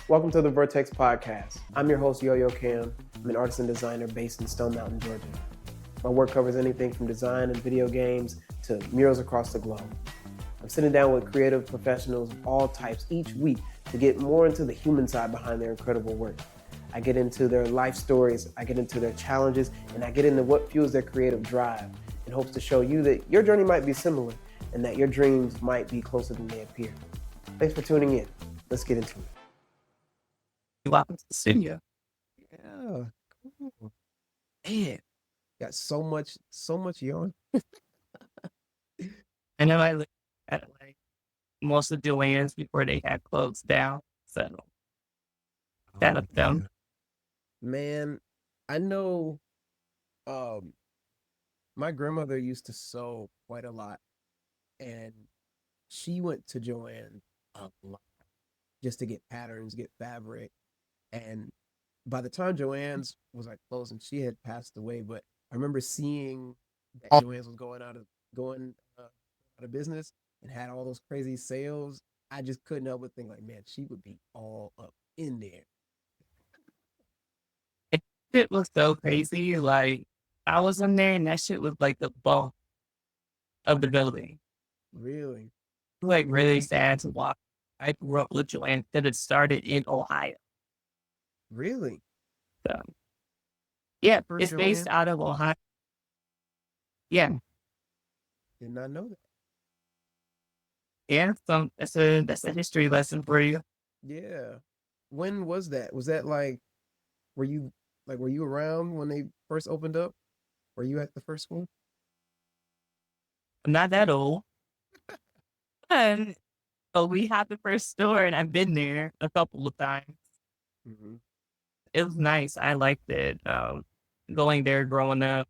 Welcome to the Vertex podcast. I'm your host, Yo-Yo Cam. I'm an artist and designer based in Stone Mountain, Georgia. My work covers anything from design and video games to murals across the globe. I'm sitting down with creative professionals of all types each week to get more into the human side behind their incredible work. I get into their life stories, I get into their challenges, and I get into what fuels their creative drive in hopes to show you that your journey might be similar and that your dreams might be closer than they appear. Thanks for tuning in. Let's get into it. Welcome to the studio. Yeah, cool. Man, got so much yarn. I know I looked at like most of Joanne's before they had closed down. So shout out to them. Man, I know my grandmother used to sew quite a lot, and she went to Joanne a lot just to get patterns, get fabric. And by the time Joanne's was like closing, she had passed away. But I remember seeing that Joanne's was going out of business and had all those crazy sales. I just couldn't help but think like, man, she would be all up in there. It was so crazy. Like I was in there and that shit was like the bulk of the building. Really? Like really sad to watch. I grew up with Joanne that it started in Ohio. Really? So yeah, For it's based Joanne? out of Ohio. Yeah. Did not know that. Yeah. So that's a history lesson for you. Yeah. When was that? Was that were you were you around when they first opened up? Were you at the first one? I'm not that old. And so we had the first store and I've been there a couple of times. Mm-hmm. It was nice. I liked it. Going there growing up.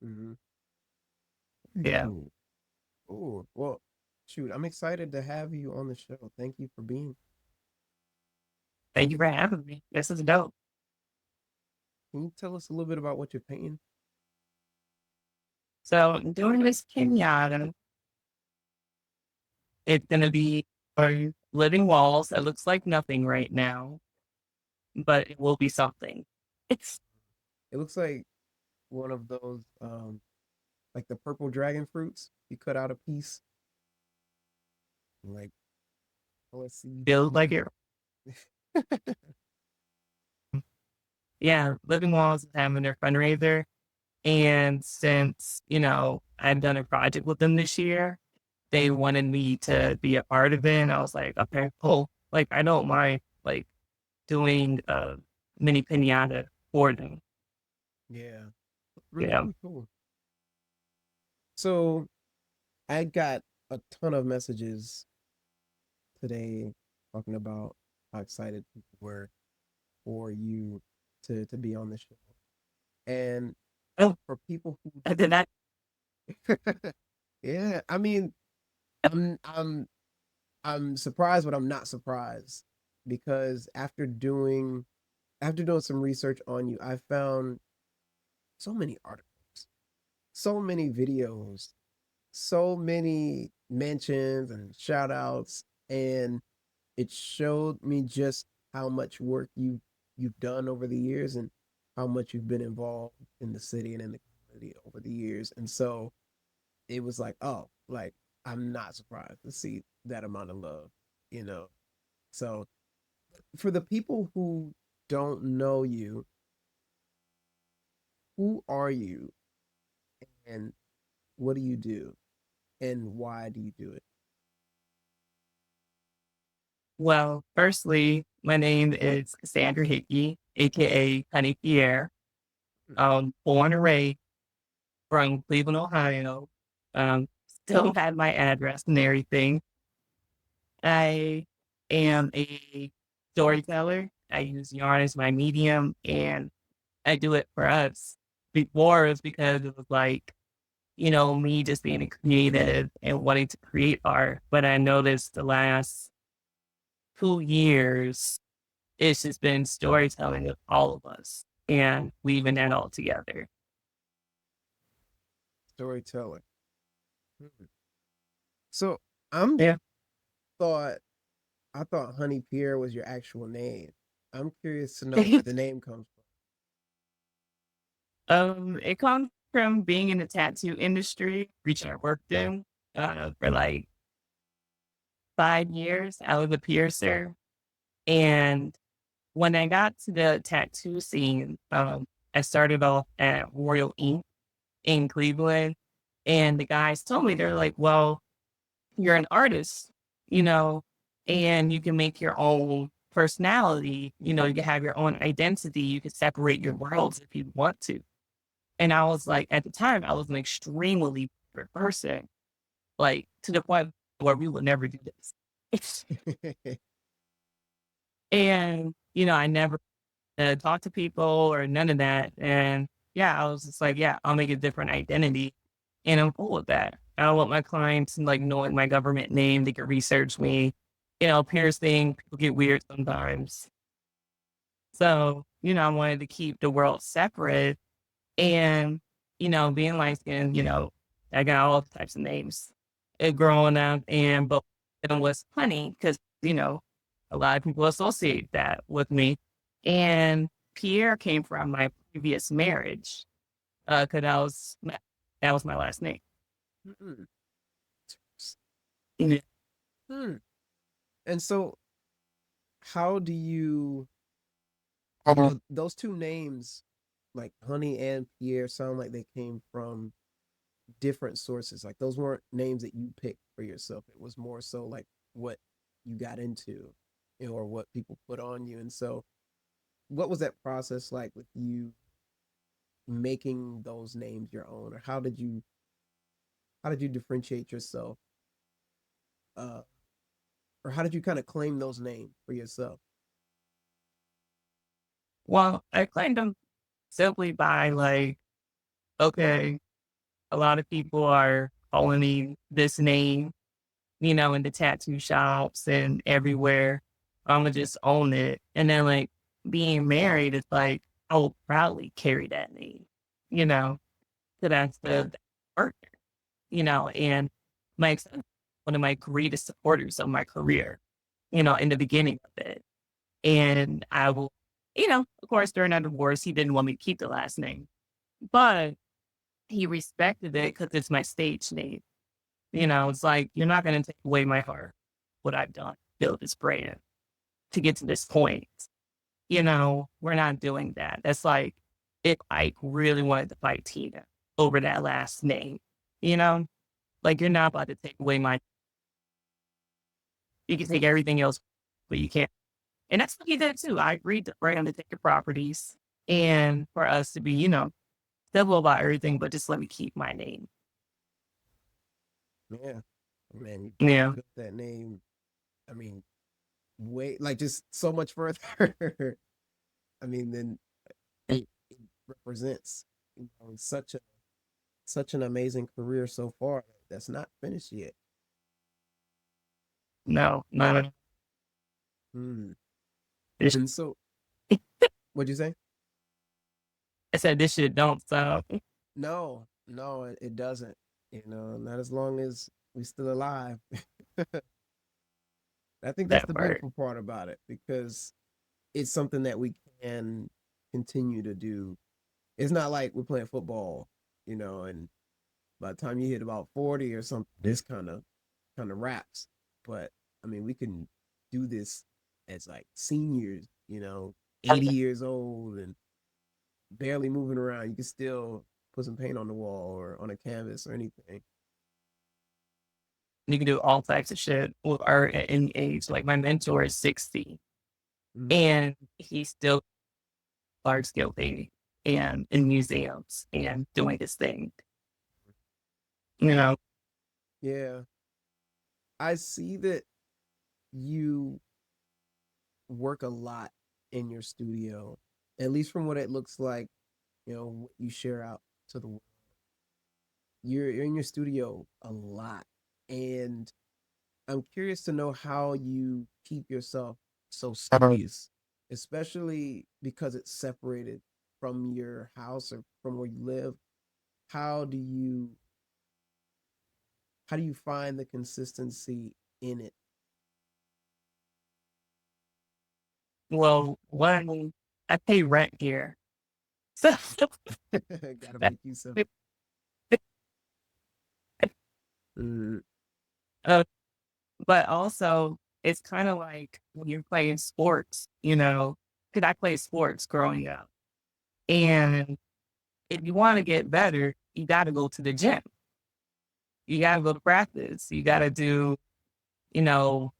Mm-hmm. Yeah. Cool. Oh, well, shoot, I'm excited to have you on the show. Thank you for being. Thank you for having me. This is dope. Can you tell us a little bit about what you're painting? So doing this pinata, it's gonna be for living walls. It looks like nothing right now, but it will be something. It's It looks like one of those like the purple dragon fruits. You cut out a piece, like let's see. built like it. Yeah, Living Walls is having their fundraiser. And since, I've done a project with them this year, they wanted me to be a part of it. And I was like, okay, cool. Like, I don't mind, like, doing a mini pinata for them. Yeah. Really, Yeah. really cool. So I got a ton of messages today talking about how excited people were for you to be on the show. And Oh, for people who and then that, yeah, I mean, I'm surprised, but I'm not surprised because after doing some research on you, I found so many articles, so many videos, so many mentions and shout outs, and it showed me just how much work you've done over the years and how much you've been involved in the city and in the community over the years. And so it was like, oh, like I'm not surprised to see that amount of love, you know. So for the people who don't know you, who are you and what do you do and why do you do it? well, firstly, my name is Cassandra Hickey, aka Honey Pierre. Born and raised from Cleveland, Ohio. Still have my address and everything. I am a storyteller. I use yarn as my medium and I do it for us. Before it was because it was like, me just being a creative and wanting to create art. But I noticed the last 2 years, it's just been storytelling with all of us and weaving that all together. Storytelling. So I'm Yeah. thought I thought Honey Pierre was your actual name. I'm curious to know where the name comes It comes from being in the tattoo industry, which I worked in for like 5 years. I was a piercer. And when I got to the tattoo scene, I started off at Royal Ink in Cleveland. And the guys told me, they're like, well, you're an artist, you know, and you can make your own personality, you can have your own identity, you can separate your worlds if you want to. And I was like, at the time, I was an extremely different person, like to the point where we would never do this. from. And, I never talked to people or none of that. And yeah, I was just like, yeah, I'll make a different identity. And I'm cool with that. I don't want my clients like knowing my government name. They can research me. Piercing, people get weird sometimes. So, I wanted to keep the world separate. And, being light skinned, I got all types of names growing up. But it was funny because, a lot of people associate that with me. And Pierre came from my previous marriage because that was my last name. Mm-mm. Yeah. Hmm. And so, how do you, those two names, like Honey and Pierre, sound like they came from different sources. Like those weren't names that you picked for yourself. It was more so like what you got into, or what people put on you. And so, what was that process like with you making those names your own, or how did you differentiate yourself, uh, or how did you kind of claim those names for yourself? Well, I claimed them simply by like, okay, a lot of people are calling me this name, in the tattoo shops and everywhere. I'm gonna just own it. And then like being married, it's like I will proudly carry that name, you know, so that's the partner, and my one of my greatest supporters of my career, in the beginning of it. And I will, of course, during our divorce, he didn't want me to keep the last name, but he respected it because it's my stage name. It's like, you're not going to take away my heart, what I've done, build this brand to get to this point. We're not doing that. That's like, if I really wanted to fight Tina over that last name, you know, like you're not about to take away you can take everything else, but you can't. And that's what he did too. I agreed to brand to take your properties and for us to be, civil about everything, but just let me keep my name. Yeah, man, you Yeah. built that name. I mean, way like just so much further. I mean, then it represents, such an amazing career so far that's not finished yet. No, no. Hmm. This, And so, what'd you say? I said this shit don't stop. No, no, it doesn't. Not as long as we're still alive. I think that's That the part. beautiful part about it, because it's something that we can continue to do. It's not like we're playing football, and by the time you hit about 40 or something, this kind of wraps. But I mean, we can do this as like seniors, 80 years old and barely moving around. You can still put some paint on the wall or on a canvas or anything. You can do all types of shit with art at any age. Like my mentor is 60 Mhm. and he's still large scale painting and in museums and doing his thing. You know, Yeah. I see that you work a lot in your studio, at least from what it looks like, what you share out to the world. You're in your studio a lot. And I'm curious to know how you keep yourself so studious, especially because it's separated from your house or from where you live. How do you how do you find the consistency in it? Well, one, I pay rent here. So, Gotta that- make use of. Mm, uh, but also, it's kind of like when you're playing sports, because I played sports growing up. And if you want to get better, you got to go to the gym. You got to go to practice. You got to do, you know,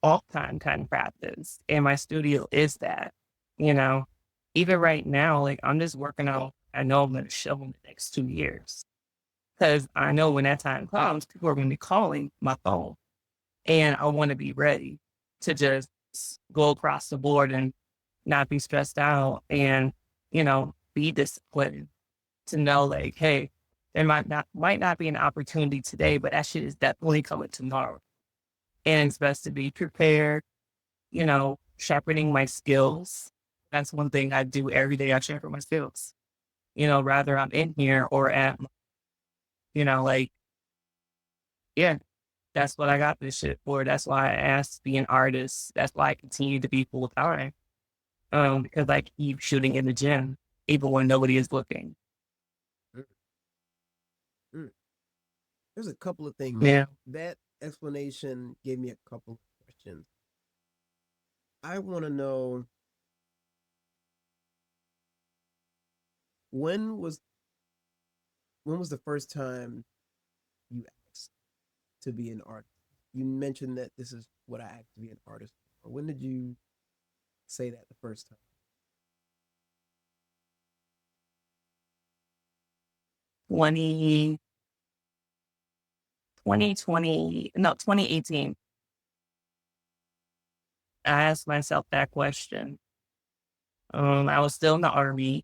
all time kind of practice. And my studio is that, you know, even right now, like I'm just working out. I know I'm going to show in the next 2 years because I know when that time comes, people are going to be calling my phone and I want to be ready to just go across the board and not be stressed out and, be disciplined to know like, hey, there might not be an opportunity today, but that shit is definitely coming tomorrow. And it's best to be prepared, sharpening my skills. That's one thing I do every day. I sharpen my skills. Rather I'm in here or at, like, yeah, that's what I got this shit for. That's why I asked to be an artist. That's why I continue to be full time. Because I keep shooting in the gym, even when nobody is looking. mm, mm. There's a couple of things. Yeah. That explanation gave me a couple of questions. I want to know when was when was the first time you asked to be an artist? You mentioned that this is what I asked to be an artist for. When did you say that the first time? 20, 2020, no, 2018. I asked myself that question. I was still in the army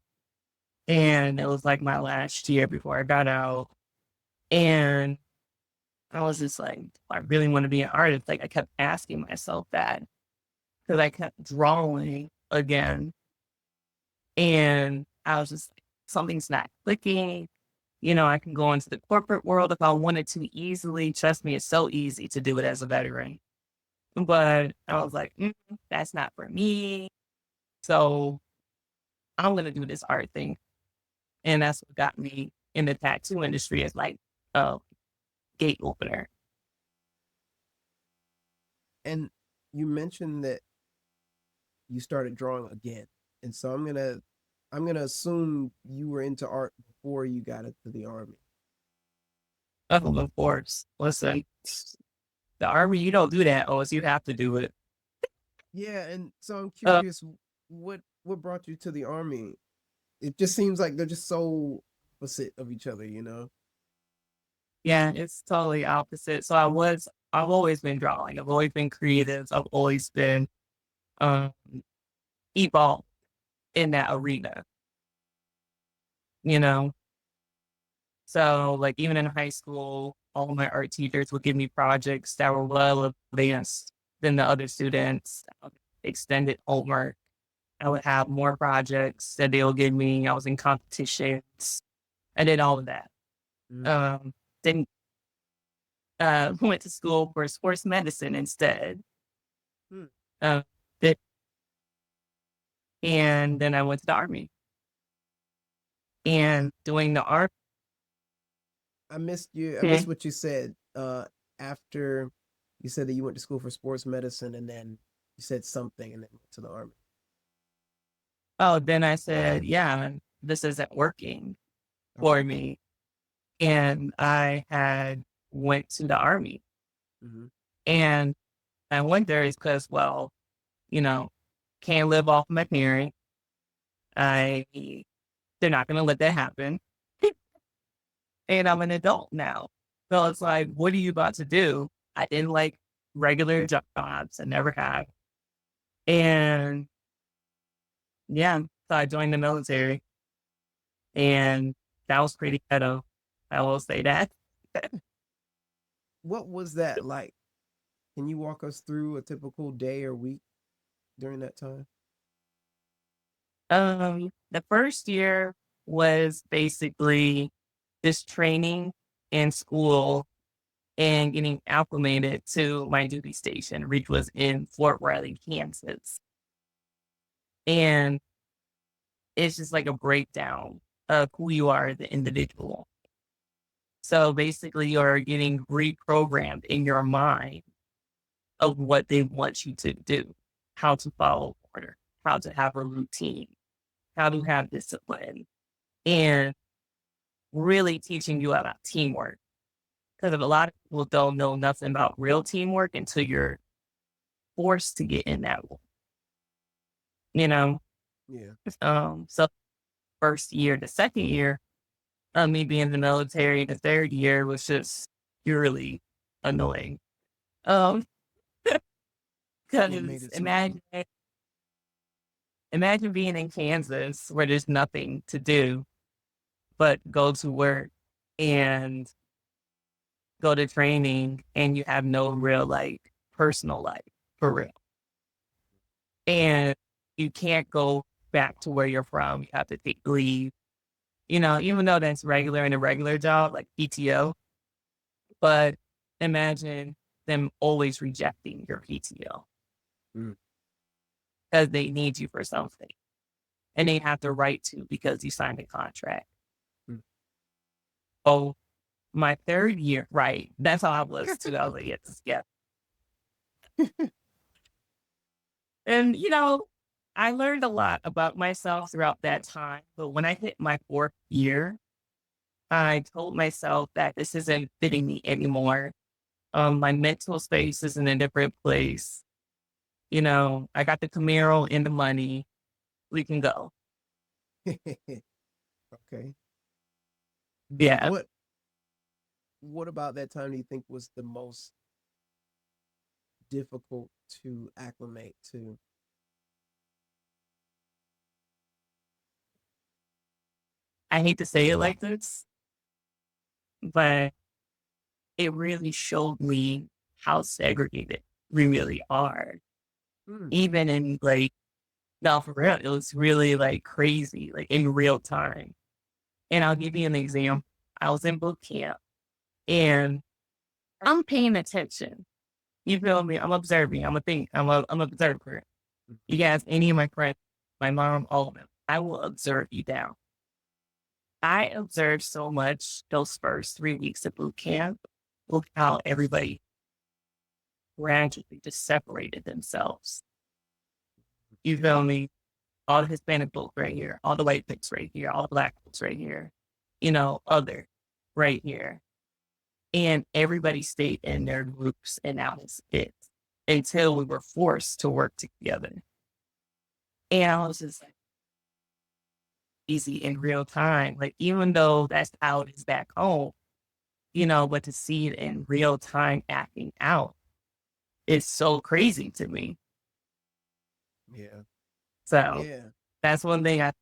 and it was like my last year before I got out. And I was just like, I really want to be an artist. Like I kept asking myself that because I kept drawing again. And I was just like, something's not clicking. I can go into the corporate world if I wanted to easily. Trust me, it's so easy to do it as a veteran. But I was like, that's not for me. So I'm going to do this art thing. And that's what got me in the tattoo industry as like a gate opener. And you mentioned that you started drawing again. And so I'm gonna assume you were into art before you got into the army. Of course. Listen, the army, you don't do that, Oz. You have to do it. Yeah, and so I'm Uh, curious what brought you to the army? It just seems like they're just so opposite of each other, you know? yeah, it's totally opposite. So I've always been drawing. I've always been creative. I've always been um, evolved in that arena, you know? So, like, even in high school, all my art teachers would give me projects that were well advanced than the other students, extended homework. I would have more projects that they'll give me. I was in competitions. I did all of that. Mm. Then went to school for sports medicine instead. Hmm. Uh, did- and then I went to the army and doing the art. I missed you. I missed Okay. what you said. After you said that you went to school for sports medicine and then you said something and then went to the army. Oh, then I said, yeah, this isn't working Okay. for me. And I had went to the army. Hmm. And I went there is because, well, you know, can't live off my parents. I they're not gonna let that happen. And I'm an adult now. So it's like, what are you about to do? I didn't like regular jobs. I never have. And yeah, so I joined the military and that was pretty ghetto. I will say that. What was that like? Can you walk us through a typical day or week during that time? The first year was basically this training in school and getting acclimated to my duty station, which was in Fort Riley, Kansas. And it's just like a breakdown of who you are as an individual. So basically, you're getting reprogrammed in your mind of what they want you to do, how to follow order, how to have a routine, how to have discipline, and really teaching you about teamwork. Because a lot of people don't know nothing about real teamwork until you're forced to get in that role, you know? Yeah. So first year, the second year, me being in the military, the third year was just purely annoying. Um, What made because it so? imagine being in Kansas where there's nothing to do but go to work and go to training and you have no real like personal life for real. And you can't go back to where you're from. You have to take leave, even though that's regular in a regular job, like PTO. But imagine them always rejecting your PTO Mm, because they need you for something and they have the right to because you signed a contract. mm. Oh, my third year, right? That's how I was too. I was like, yes, yeah. And, I learned a lot about myself throughout that time. But when I hit my fourth year, I told myself that this isn't fitting me anymore. My mental space is in a different place. I got the Camaro and the money. We can go. Okay. Yeah. What what about that time do you think was the most difficult to acclimate to? I hate to say it like this, but it really showed me how segregated we really are. Mm, Even in like, no, for real, it was really like crazy, like in real time. And I'll give you an example. I was in boot camp and I'm paying attention. You feel me? I'm observing. I'm an observer. mm, You guys, any of my friends, my mom, all of them, I will observe you down. I observed so much those first 3 weeks of boot camp. Look how everybody gradually just separated themselves. You feel me? All the Hispanic folks right here, all the white folks right here, all the black folks right here, other right here. And everybody stayed in their groups and that was it until we were forced to work together. And I was just like, easy in real time. Like, even though that's how it is back home, but to see it in real time acting out, it's so crazy to me. yeah. So Yeah. that's one thing I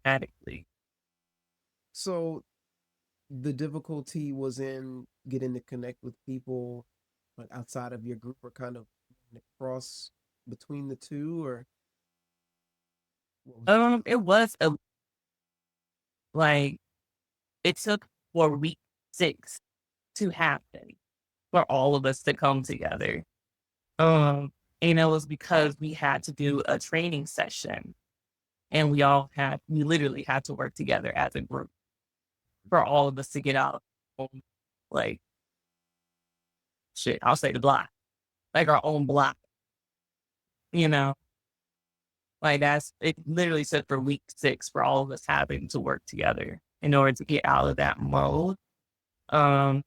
automatically. So the difficulty was in getting to connect with people like outside of your group or kind of cross between the two or what was It was like, it took for week 6 to happen for all of us to come together. And it was because we had to do a training session and we literally had to work together as a group for all of us to get out on, like, shit, I'll say the block, like our own block, you know, like it literally said for week 6 for all of us having to work together in order to get out of that mode. Um,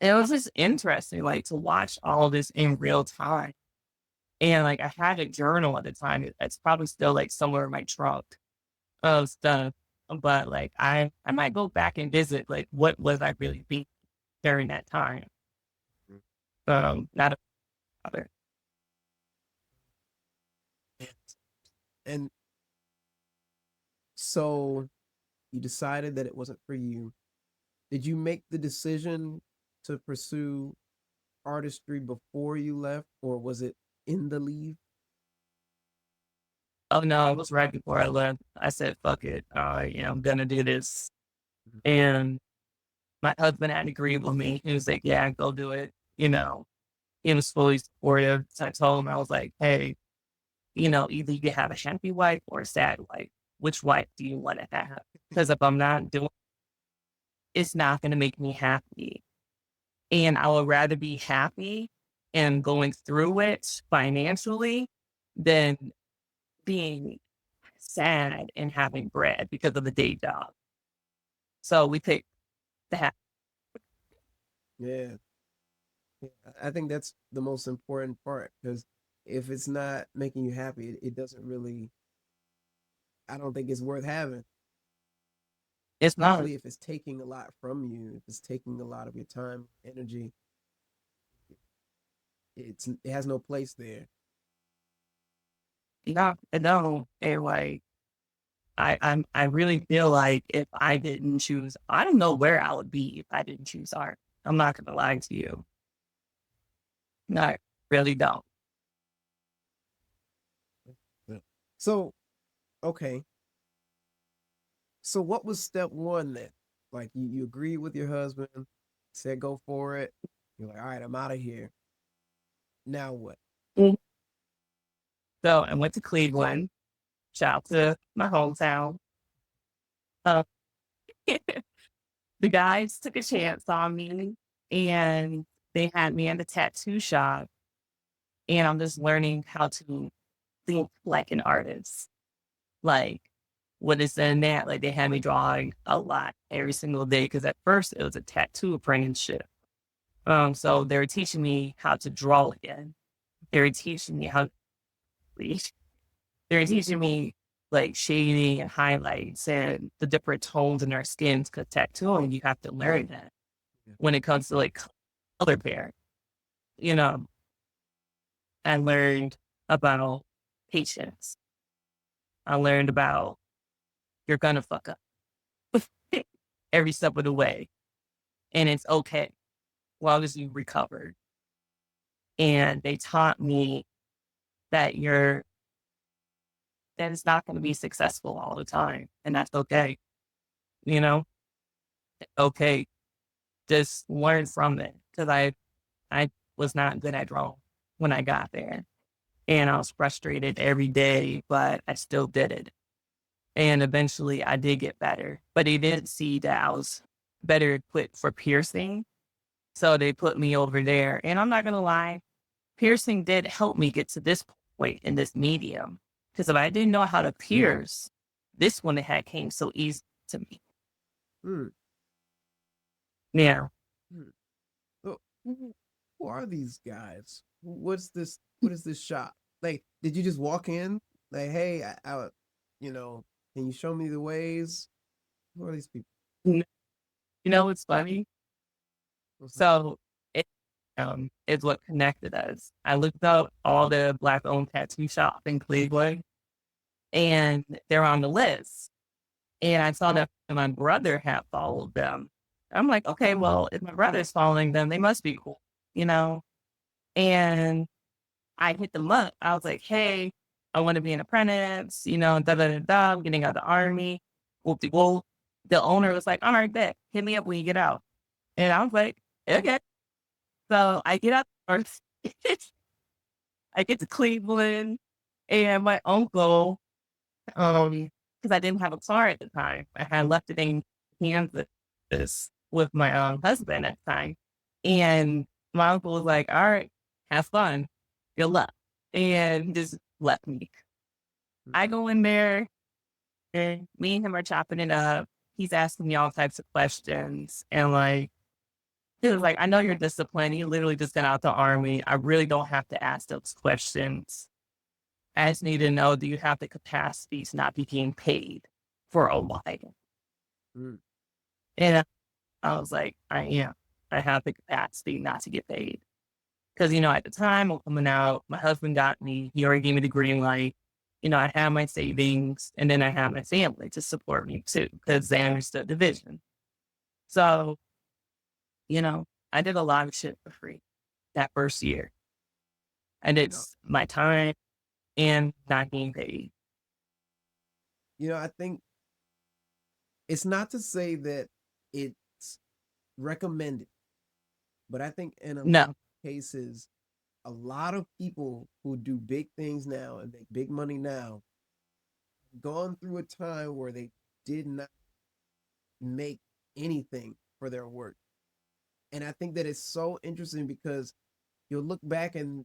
it was just interesting, like to watch all this in real time. And like I had a journal at the time. It's probably still like somewhere in my trunk of stuff. But like I might go back and visit like what was I really thinking during that time. it? Not about it. And so you decided that it wasn't for you. Did you make the decision to pursue artistry before you left, or was it in the leave? Oh no, it was right before I left. I said, fuck it. I'm gonna do this. Mhm. And my husband had agreed with me. He was like, yeah, go do it. He was fully supportive. So I told him, I was like, hey, either you can have a happy wife or a sad wife. Which wife do you want to have? Because if I'm not doing, it's not going to make me happy. And I would rather be happy and going through it financially than being sad and having bread because of the day job. So we picked that. Yeah. Yeah, I think that's the most important part because if it's not making you happy, it doesn't really. I don't think it's worth having, It's not, especially if it's taking a lot from you. If it's taking a lot of your time, energy, it has no place there. not, no. And like, I really feel like if I didn't choose, I don't know where I would be if I didn't choose art. I'm not going to lie to you. No, I really don't. Yeah. So okay, so what was step one then? Like you agreed with your husband, said go for it. You're like, all right, I'm out of here. Now what? Mm. So I went to Cleveland, shout out to my hometown. Uh, the guys took a chance on me and they had me in the tattoo shop. And I'm just learning how to think like an artist. Like, what is in that? Like, they had me drawing a lot every single day because at first it was a tattoo apprenticeship. So they were teaching me how to draw again. They were teaching me how they were teaching me like shading and highlights and the different tones in our skins. Because tattooing, you have to learn that Yeah. when it comes to like color pairing. You know, I learned about patience. I learned about you're gonna fuck up every step of the way, and it's okay as long as you recover. And they taught me that that it's not going to be successful all the time, and that's okay. You know, okay, just learn from it because I was not good at drawing when I got there, and I was frustrated every day, but I still did it. And eventually I did get better, but they didn't see that I was better equipped for piercing. So they put me over there. And I'm not going to lie, piercing did help me get to this point in this medium. Because if I didn't know how to pierce, this one had came so easy to me. Hmm. Yeah. Hmm. So who are these guys? What's this? What is this shop? Like, did you just walk in? Like, hey, you know, can you show me the ways? Who are these people? You know what's funny? What's that? So it is what connected us. I looked up all the Black owned tattoo shops in Cleveland and they're on the list. And I saw that my brother had followed them. I'm like, okay, well, if my brother's following them, they must be cool, you know? And I hit them up. I was like, hey, I want to be an apprentice, da da da da, I'm getting out of the army. Well, the owner was like, all right, bet, hit me up when you get out. And I was like, okay. So I get out first. I get to Cleveland and my uncle, because I didn't have a car at the time. I had left it in Kansas with my husband at the time. And my uncle was like, all right, have fun. Good luck. And just left me. Hmm. I go in there and me and him are chopping it up. He's asking me all types of questions. And like, he was like, I know you're disciplined. You literally just got out the army. I really don't have to ask those questions. I just need to know, do you have the capacity to not be getting paid for a while? Hmm. And I was like, I am. I have the capacity not to get paid. Because, at the time I'm coming out, my husband got me, he already gave me the green light. I had my savings and then I had my family to support me too, because they understood the vision. So, you know, I did a lot of shit for free that first year. And You know, it's my time and not being paid. I think it's not to say that it's recommended. But I think in a lot No. of cases, a lot of people who do big things now and make big money now gone through a time where they did not make anything for their work. And I think that it's so interesting because you'll look back and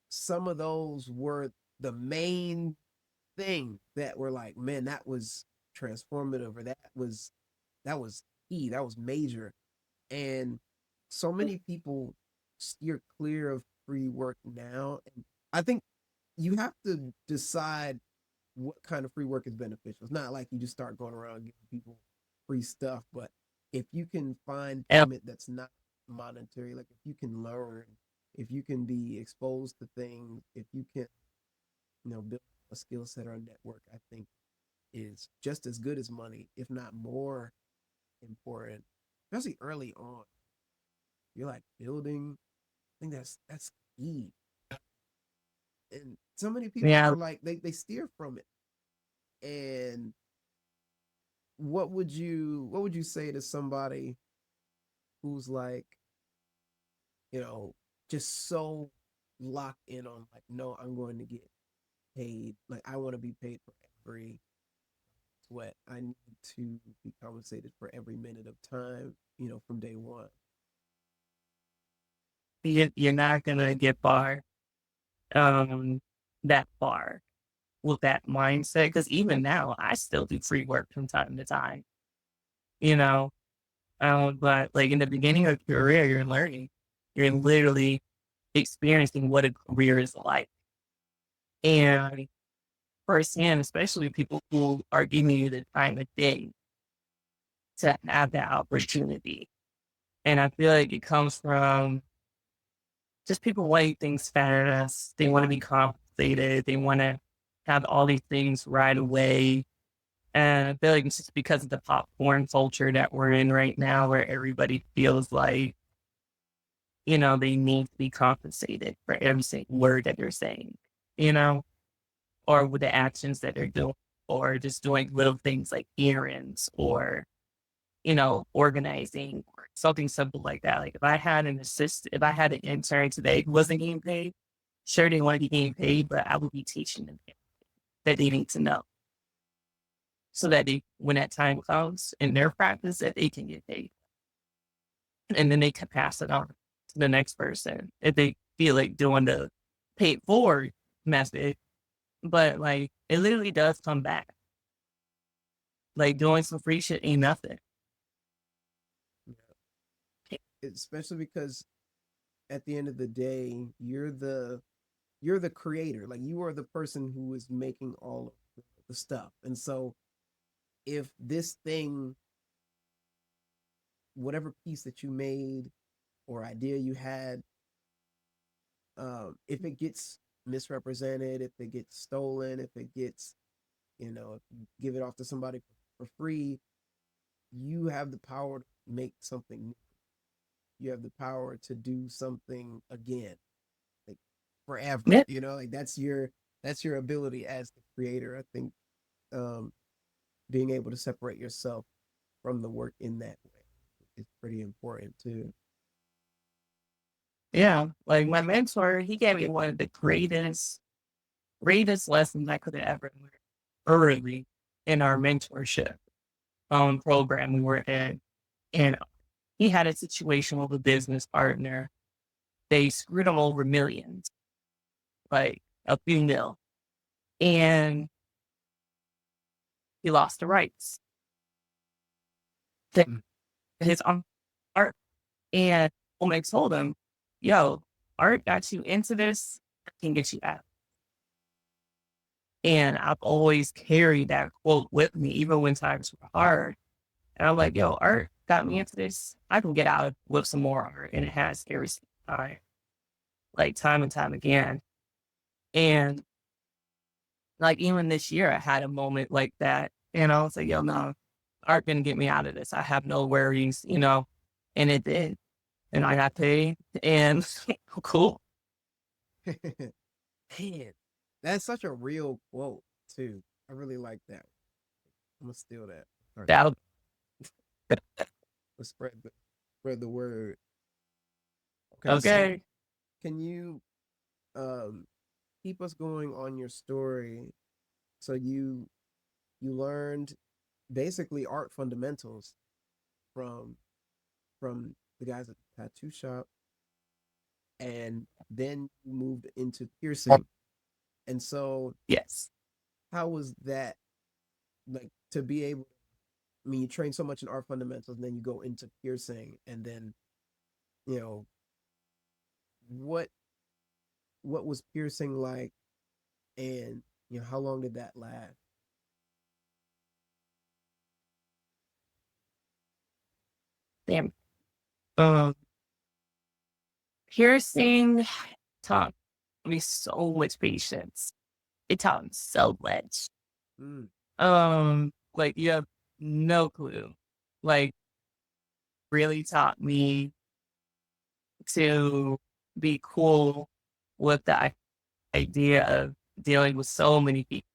some of those were the main thing that were like, man, that was transformative, or that was key, that was major. And so many people steer clear of free work now. And I think you have to decide what kind of free work is beneficial. It's not like you just start going around giving people free stuff, but if you can find Yep. payment that's not monetary, like if you can learn, if you can be exposed to things, if you can, build a skill set or a network, I think is just as good as money, if not more important, especially early on. You're like building. I think that's key. And so many people Yeah. are like they steer from it. And what would you say to somebody who's like, you know, just so locked in on like, no, I'm going to get paid. Like I want to be paid for every sweat. I need to be compensated for every minute of time, from day one. You're not gonna get far, um, that far with that mindset. Because even now, I still do free work from time to time, you know? But like in the beginning of your career, you're learning. You're literally experiencing what a career is like. And firsthand, especially people who are giving you the time of day to have that opportunity. And I feel like it comes from just people wanting things fast. They want to be compensated. They want to have all these things right away. And I feel like it's just because of the popcorn culture that we're in right now, where everybody feels like, they need to be compensated for every single word that they're saying, you know, or with the actions that they're doing, or just doing little things like errands or, organizing or something simple like that. Like if I had an intern today who wasn't getting paid, sure they want to be getting paid, but I would be teaching them that they need to know so that when that time comes in their practice, that they can get paid. And then they can pass it on to the next person if they feel like doing the paid forward method. But like it literally does come back. Like doing some free shit ain't nothing. Especially because at the end of the day, you're the creator. Like you are the person who is making all of the stuff. And so if this thing, whatever piece that you made or idea you had, if it gets misrepresented, if it gets stolen, if it gets, if you give it off to somebody for free, you have the power to make something new. You have the power to do something again, like forever. Yeah. Like that's your ability as the creator. I think um, being able to separate yourself from the work in that way is pretty important too. Yeah. Like my mentor, he gave me one of the greatest lessons I could have ever learned early in our mentorship program we were in. And he had a situation with a business partner. They screwed him over millions, like a few mil. And he lost the rights to his own art. And when I told him, yo, art got you into this, I can get you out. And I've always carried that quote with me, even when times were hard. And I'm like, yo, art got me into this. I can get out with some more art. And it has every single time, like time and time again. And like even this year, I had a moment like that. And I was like, yo, no, art gonna get me out of this. I have no worries, and it did. And I got paid. And cool. Man, that's such a real quote too. I really like that. I'm gonna steal that. Or That spread the spread the word. Okay, so Okay. can you um keep us going on your story? So you learned basically art fundamentals from the guys at the tattoo shop, and then you moved into piercing. And so Yes. how was that, like, to be able, I mean, you train so much in art fundamentals and then you go into piercing, and then, you know, what was piercing like, and how long did that last? Damn. Um, Piercing taught me so much patience. It taught me so much. Mm, Like you have no clue. Like really taught me to be cool with the idea of dealing with so many people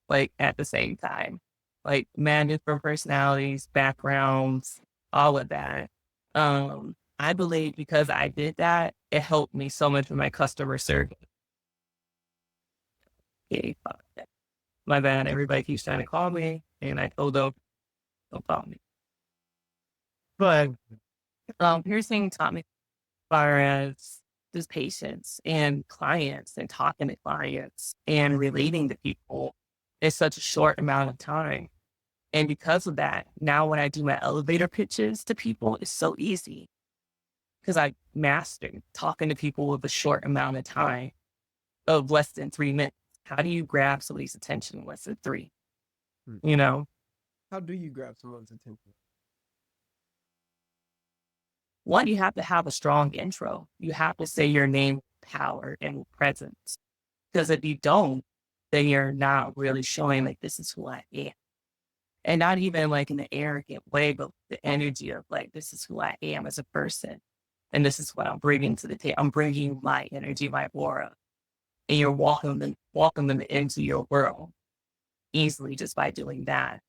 like at the same time. Like man, different personalities, backgrounds, all of that. I believe because I did that, it helped me so much with my customer service. Yeah, fuck that. My bad. Everybody keeps trying to call me, and I told them, don't call me. But piercing taught me as far as just patience and clients and talking to clients and relating to people in such a short amount of time. And because of that, now when I do my elevator pitches to people, it's so easy because I mastered talking to people with a short amount of time of less than 3 minutes. How do you grab somebody's attention in less than three? mm. You know, How do you grab someone's attention? one, you have to have a strong intro. You have to say your name with power and with presence. Because if you don't, then you're not really showing like this is who I am. And not even like in an arrogant way, but the energy of like this is who I am as a person. And this is what I'm bringing to the table. I'm bringing my energy, my aura. And you're walking them into your world easily just by doing that.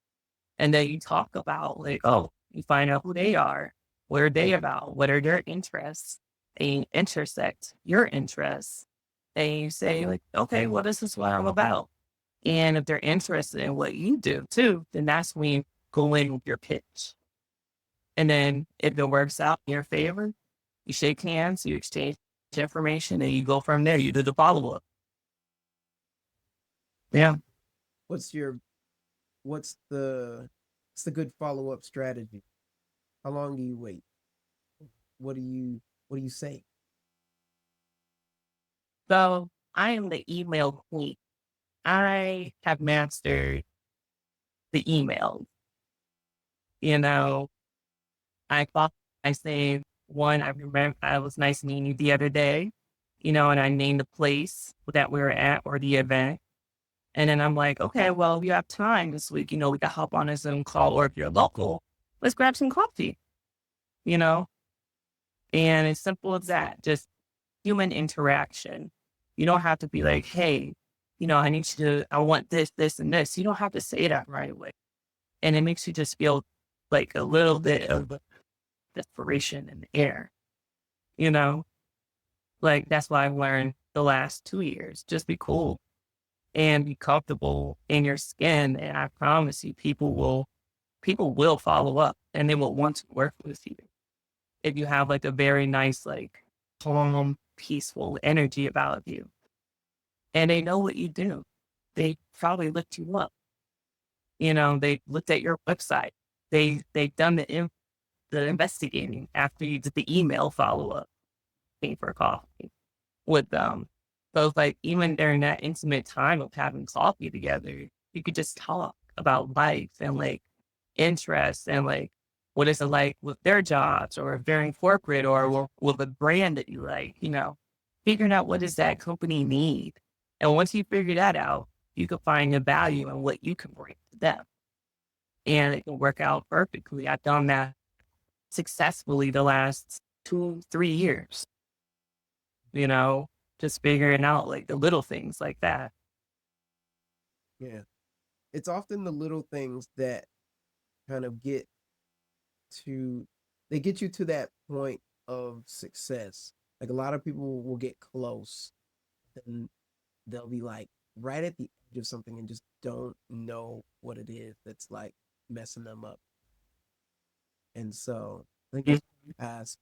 And then you talk about like, oh, you find out who they are. What are they about? What are their interests? And you intersect your interests. And you say, like, okay, well, this is what I'm about. And if they're interested in what you do too, then that's when you go in with your pitch. And then if it works out in your favor, you shake hands, you exchange information, and you go from there. You do the follow up. Yeah. What's your what's the good follow-up strategy? How long do you wait? What do you say? So I am the email queen. I have mastered the email. You know, I thought I say one, I remember I was nice meeting you the other day, and I named the place that we were at or the event. And then I'm like, okay, well, if you have time this week, we can hop on a Zoom call, or if you're local, let's grab some coffee, you know? And it's simple as that, just human interaction. You don't have to be like, hey, I want this, this, and this. You don't have to say that right away. And it makes you just feel like a little bit of desperation in the air, you know? Like that's what I've learned the last 2 years. Just be cool and be comfortable in your skin. And I promise you, people will follow up and they will want to work with you. If you have like a very nice, like calm, peaceful energy about you. And they know what you do. They probably looked you up. They looked at your website. They've done the investigating after you did the email follow up, paying for coffee with them. So it's like even during that intimate time of having coffee together, you could just talk about life and like interests and like what is it like with their jobs, or if they're in corporate, or with a brand that you like, figuring out what does that company need. And once you figure that out, you can find the value in what you can bring to them. And it can work out perfectly. I've done that successfully the last 2, 3 years, you know, just figuring out like the little things like that. Yeah. It's often the little things that kind of get to they get you to that point of success. Like a lot of people will get close, and they'll be like right at the edge of something and just don't know what it is that's like messing them up. And so I think Mm. that's past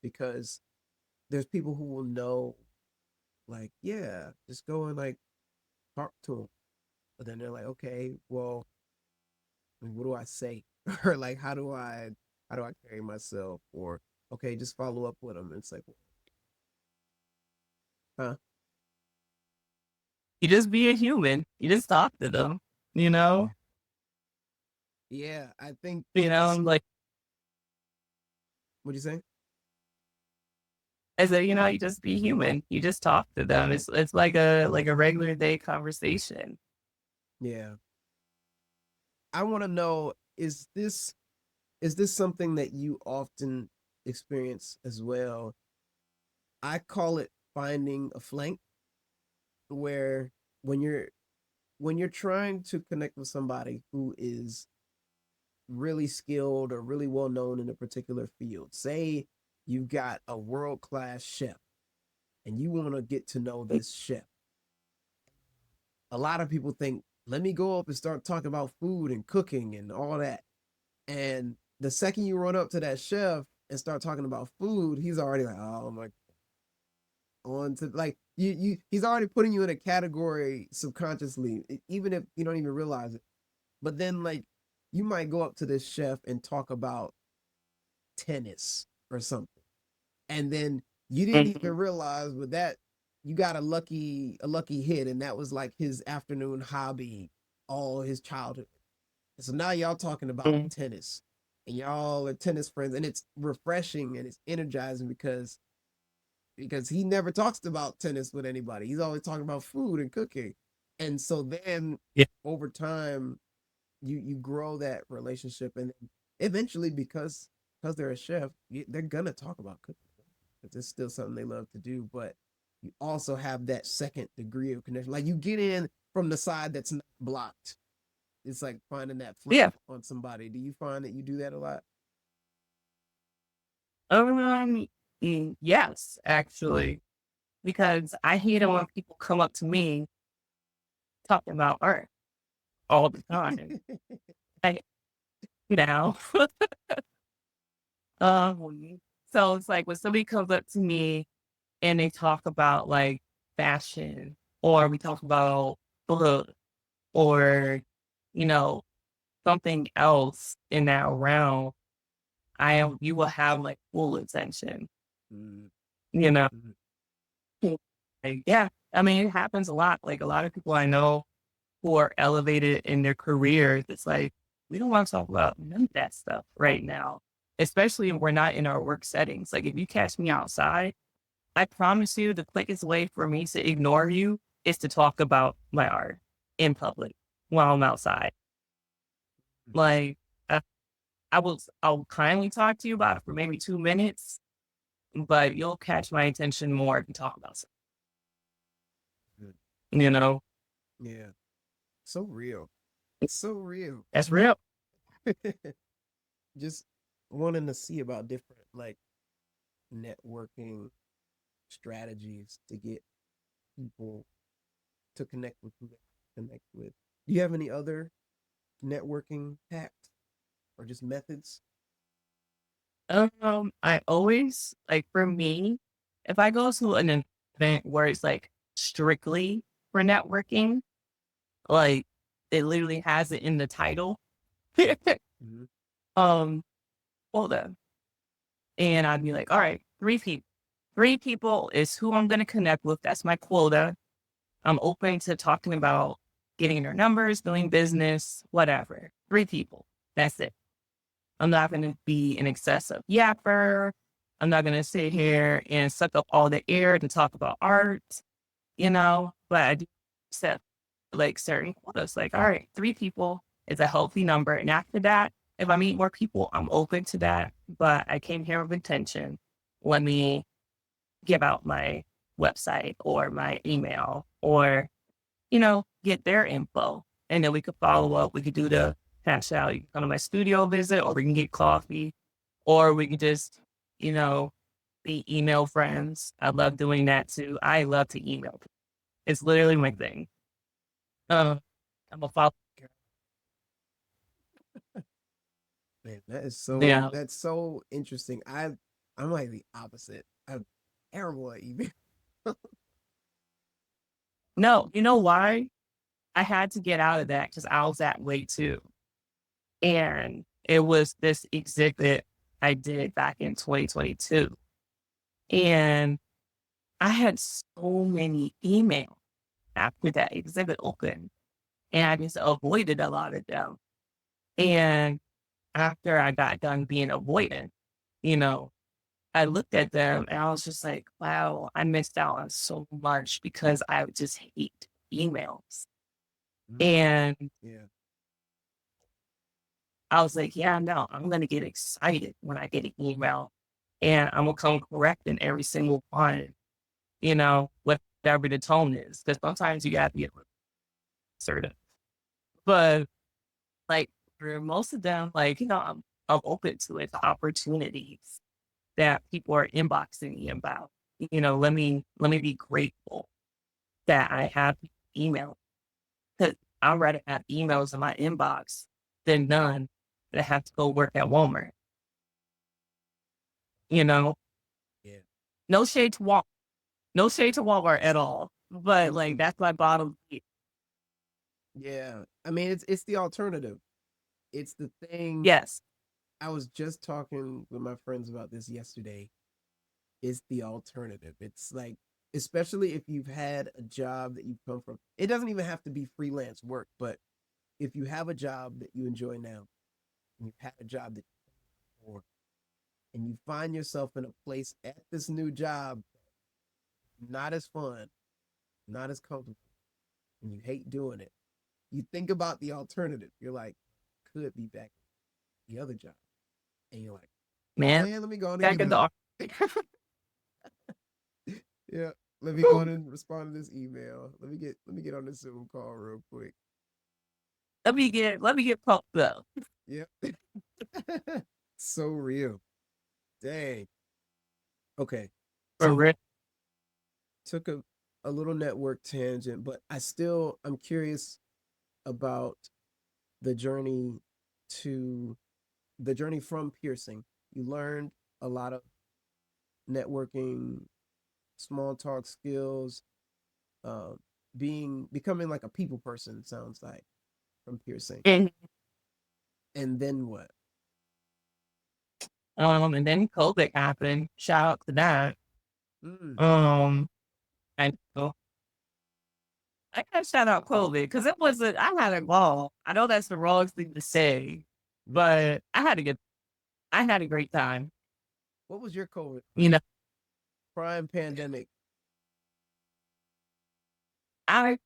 because there's people who will know, like, yeah, just go and like talk to them. But then they're like, okay, well, what do I say? Or like, how do I carry myself? Or okay, just follow up with them. It's like, huh? You just be a human. You just talk to them, you know? Yeah, I think You know, it's I'm like, what do you say? I said, you just be human. You just talk to them. It's like a regular day conversation. Yeah. I want to know, is this something that you often experience as well? I call it finding a flank, where when you're when you're trying to connect with somebody who is really skilled or really well known in a particular field. Say you've got a world class chef and you want to get to know this chef. A lot of people think, let me go up and start talking about food and cooking and all that. And the second you run up to that chef and start talking about food, he's already like, oh my, on to like he's already putting you in a category subconsciously, even if you don't even realize it. But then like you might go up to this chef and talk about tennis or something. And then you didn't even Mhm. realize with that you got a lucky hit, and that was like his afternoon hobby all his childhood. And so now y'all talking about Mhm. tennis, and y'all are tennis friends, and it's refreshing and it's energizing because he never talks about tennis with anybody. He's always talking about food and cooking. And so then Yeah. over time you grow that relationship, and eventually because they're a chef, they're gonna talk about cooking because it's still something they love to do. But you also have that second degree of connection, like you get in from the side that's not blocked. It's like finding that flank Yeah. on somebody. Do you find that you do that a lot? Um, yes, actually, because I hate it when people come up to me talking about art all the time. Like, now, um, so it's like when somebody comes up to me and they talk about like fashion, or we talk about book, or you know something else in that realm, you will have like full attention. Mm, You know, mm, like, yeah. I mean, it happens a lot. Like a lot of people I know who are elevated in their careers, it's like we don't want to talk about none of that stuff right now. Especially if we're not in our work settings. Like if you catch me outside, I promise you the quickest way for me to ignore you is to talk about my art in public while I'm outside. mm, Like I, I'll kindly talk to you about it for maybe 2 minutes, but you'll catch my attention more if you talk about something, mm. you know? Yeah, so real, so real. That's real. Just wanting to see about different like networking strategies to get people to connect with who they connect with. Do you have any other networking hacks or just methods? I always like for me, if I go to an event where it's like strictly for networking, like it literally has it in the title. Mm-hmm. um, hold on. And I'd be like, all right, 3 people. 3 people is who I'm gonna connect with. That's my quota. I'm open to talking about getting their numbers, doing business, whatever. 3 people. That's it. I'm not going to be an excessive yapper. I'm not going to sit here and suck up all the air to talk about art, but I do set like certain quotas. Like, all right, 3 people is a healthy number. And after that, if I meet more people, I'm open to that. But I came here with intention. Let me give out my website or my email or get their info. And then we could follow up. We could do the hash out. You can come to my studio visit, or we can get coffee, or we could just, you know, be email friends. I love doing that too. I love to email people. It's literally my thing. Uh, I'm a follow. Man, Yeah. that's so interesting. I'm like the opposite. I'm terrible at email. No, you know why? I had to get out of that because I was that way too. And it was this exhibit I did back in 2022. And I had so many emails after that exhibit opened, and I just avoided a lot of them. And after I got done being avoidant, you know, I looked at them and I was just like, wow, I missed out on so much because I would just hate emails. Mm, And yeah. I was like, yeah, no, I'm going to get excited when I get an email and I'm going to come correct in every single one, whatever the tone is. Because sometimes you got to be assertive. But like for most of them, like, I'm open to it, the opportunities that people are inboxing me about. Let me be grateful that I have email. Because I'd rather have emails in my inbox than none that have to go work at Walmart. You know, Yeah. no shade to Walmart, no shade to Walmart at all. But like Mm-mm. that's my bottom line. Yeah. I mean, it's the alternative. It's the thing. Yes. I was just talking with my friends about this yesterday. Is the alternative. It's like, especially if you've had a job that you've come from. It doesn't even have to be freelance work, but if you have a job that you enjoy now, and you've had a job that before, and you find yourself in a place at this new job, not as fun, not as comfortable, and you hate doing it, you think about the alternative. You're like, could be back at the other job. And you're like, Man, man, let me go on and back give at it up. the Yeah. Let me go on and respond to this email. Let me get on this Zoom call real quick. let me get pumped up. Yep. So real. Dang. Okay. For So real. took a little network tangent, but I'm curious about the journey to the journey from piercing. You learned a lot of networking, small talk skills, uh, becoming like a people person. Sounds like from piercing. And And then what? and then COVID happened. Shout out to that. Mm, Um I know I gotta shout out COVID because it wasn't I had a ball. I know that's the wrong thing to say, but I had a great time. what was your COVID You know, prime pandemic? I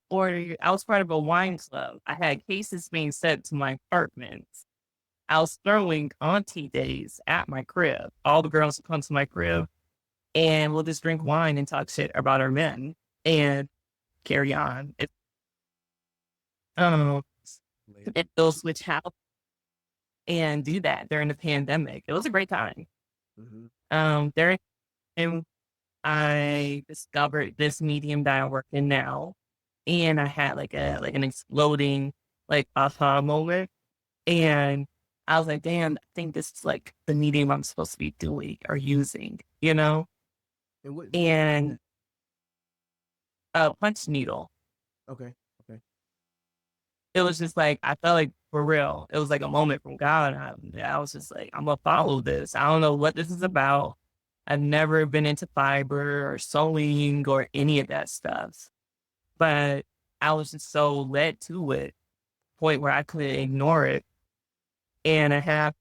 was part of a wine club. I had cases being sent to my apartment. I was throwing auntie days at my crib. All the girls would come to my crib and we'll just drink wine and talk shit about our men and carry on. Um, Later. and they'll switch house and do that during the pandemic. It was a great time. Mm-hmm. During I discovered this medium that I work in now, and I had like an exploding like aha moment, and I was like, damn, I think this is like the medium I'm supposed to be doing or using, And what medium is and that? a punch needle. Okay. Okay. It was just like I felt like for real, it was like a moment from God. I was just like, I'm gonna follow this. I don't know what this is about. I've never been into fiber or sewing or any of that stuff. But I was just so led to it, point where I couldn't ignore it. And I had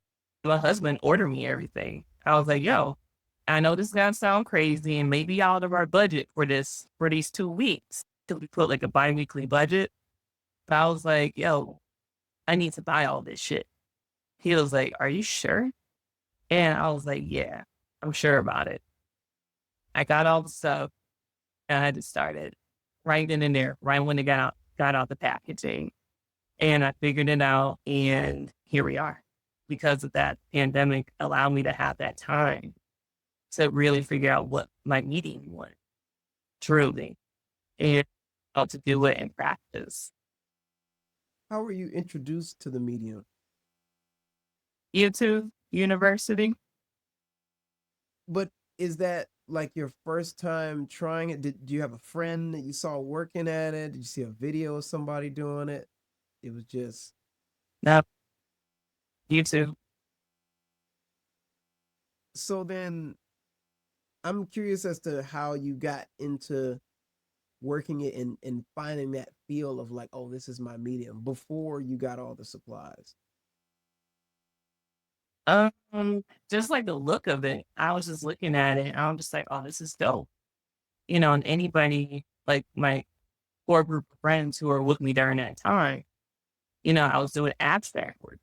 my husband order me everything. I was like, yo, I know this is gonna sound crazy and maybe out of our budget for these 2 weeks. Till we put like a bi-weekly budget. But I was like, yo, I need to buy all this shit. He was like, are you sure? And I was like, yeah, I'm sure about it. I got all the stuff and I just started right then and there, right when it got out the packaging. And I figured it out, and here we are. because of that pandemic allowed me to have that time to really figure out what my medium was truly and how to do it in practice. How were you introduced to the medium? YouTube University. But is that like your first time trying it? Do you have a friend that you saw working at it? Did you see a video of somebody doing it? It was just No, YouTube. so then I'm curious as to how you got into working it and finding that feel of like, oh, this is my medium before you got all the supplies. Just like the look of it, I was just looking at it and I'm just like, oh, this is dope. And anybody like my core group of friends who were with me during that time, I was doing abstract work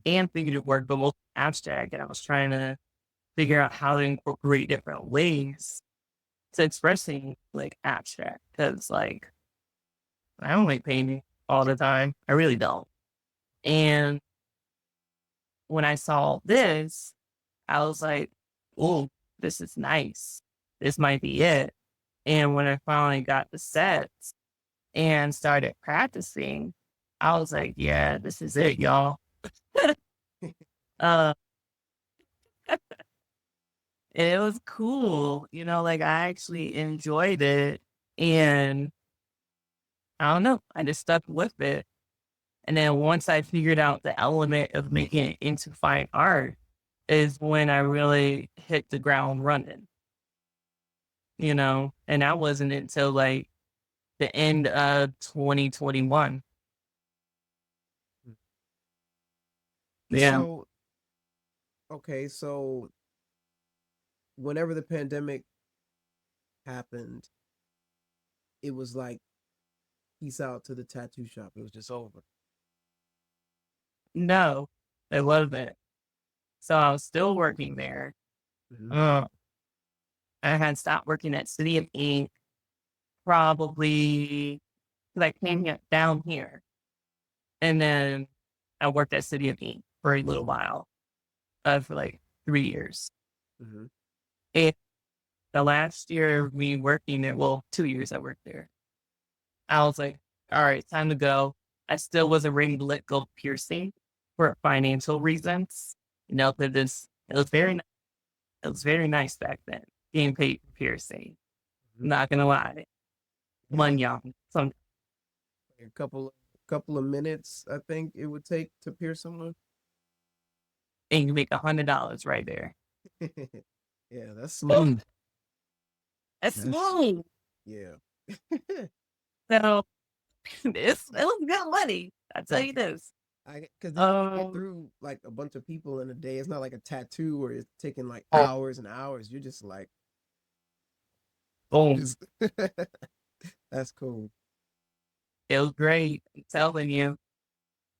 and figurative work, but most abstract. And I was trying to figure out how to incorporate different ways to expressing like abstract. Cause like I don't like painting all the time. I really don't. And when I saw this, I was like, oh, this is nice. This might be it. And when I finally got the sets and started practicing, I was like, yeah, this is it, y'all. uh, and it was cool. Like I actually enjoyed it. And I don't know, I just stuck with it. And then once I figured out the element of making it into fine art is when I really hit the ground running, and that wasn't until like the end of 2021. Yeah. So okay, so whenever the pandemic happened, it was like peace out to the tattoo shop. It was just over. No, it wasn't. So I was still working there. Hmm. Uh, I had stopped working at City of Ink probably because I came down here. And then I worked at City of Ink for a little while, for like 3 years. Hmm. And the last year of me working there, well, 2 years I worked there, I was like, all right, time to go. I still wasn't ready to let go of piercing for financial reasons. It was it was very nice back then, getting paid for piercing. Hmm. Not gonna lie. One young. Some A couple of minutes, I think it would take to pierce someone. and you make $100 right there. Yeah, that's small. Mm. That's That's small. yeah. So it was good money. I tell you this. I because you get Um through like a bunch of people in a day. It's not like a tattoo where it's taking like hours and hours. You're just like, boom. just that's cool. It was great. I'm telling you.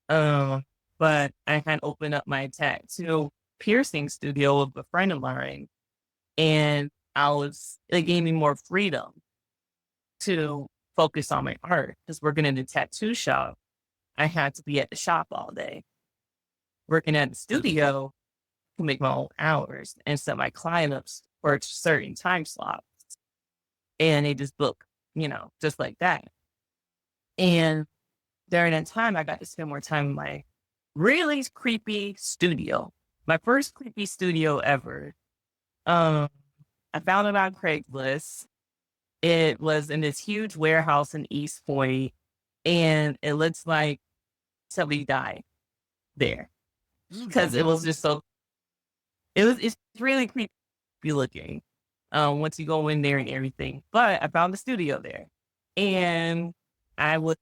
Um, but I had opened up my tattoo piercing studio with a friend of mine, and it gave me more freedom to focus on my art because working in the tattoo shop, I had to be at the shop all day. Working at the studio, I can make my own hours and set my client up for certain time slots, and they just book, just like that. And during that time, I got to spend more time in my really creepy studio. My first creepy studio ever. Um, I found it on Craigslist. It was in this huge warehouse in East Point, and it looks like somebody died there because it was just so. It's really creepy looking. Once you go in there and everything, but I found the studio there, and I was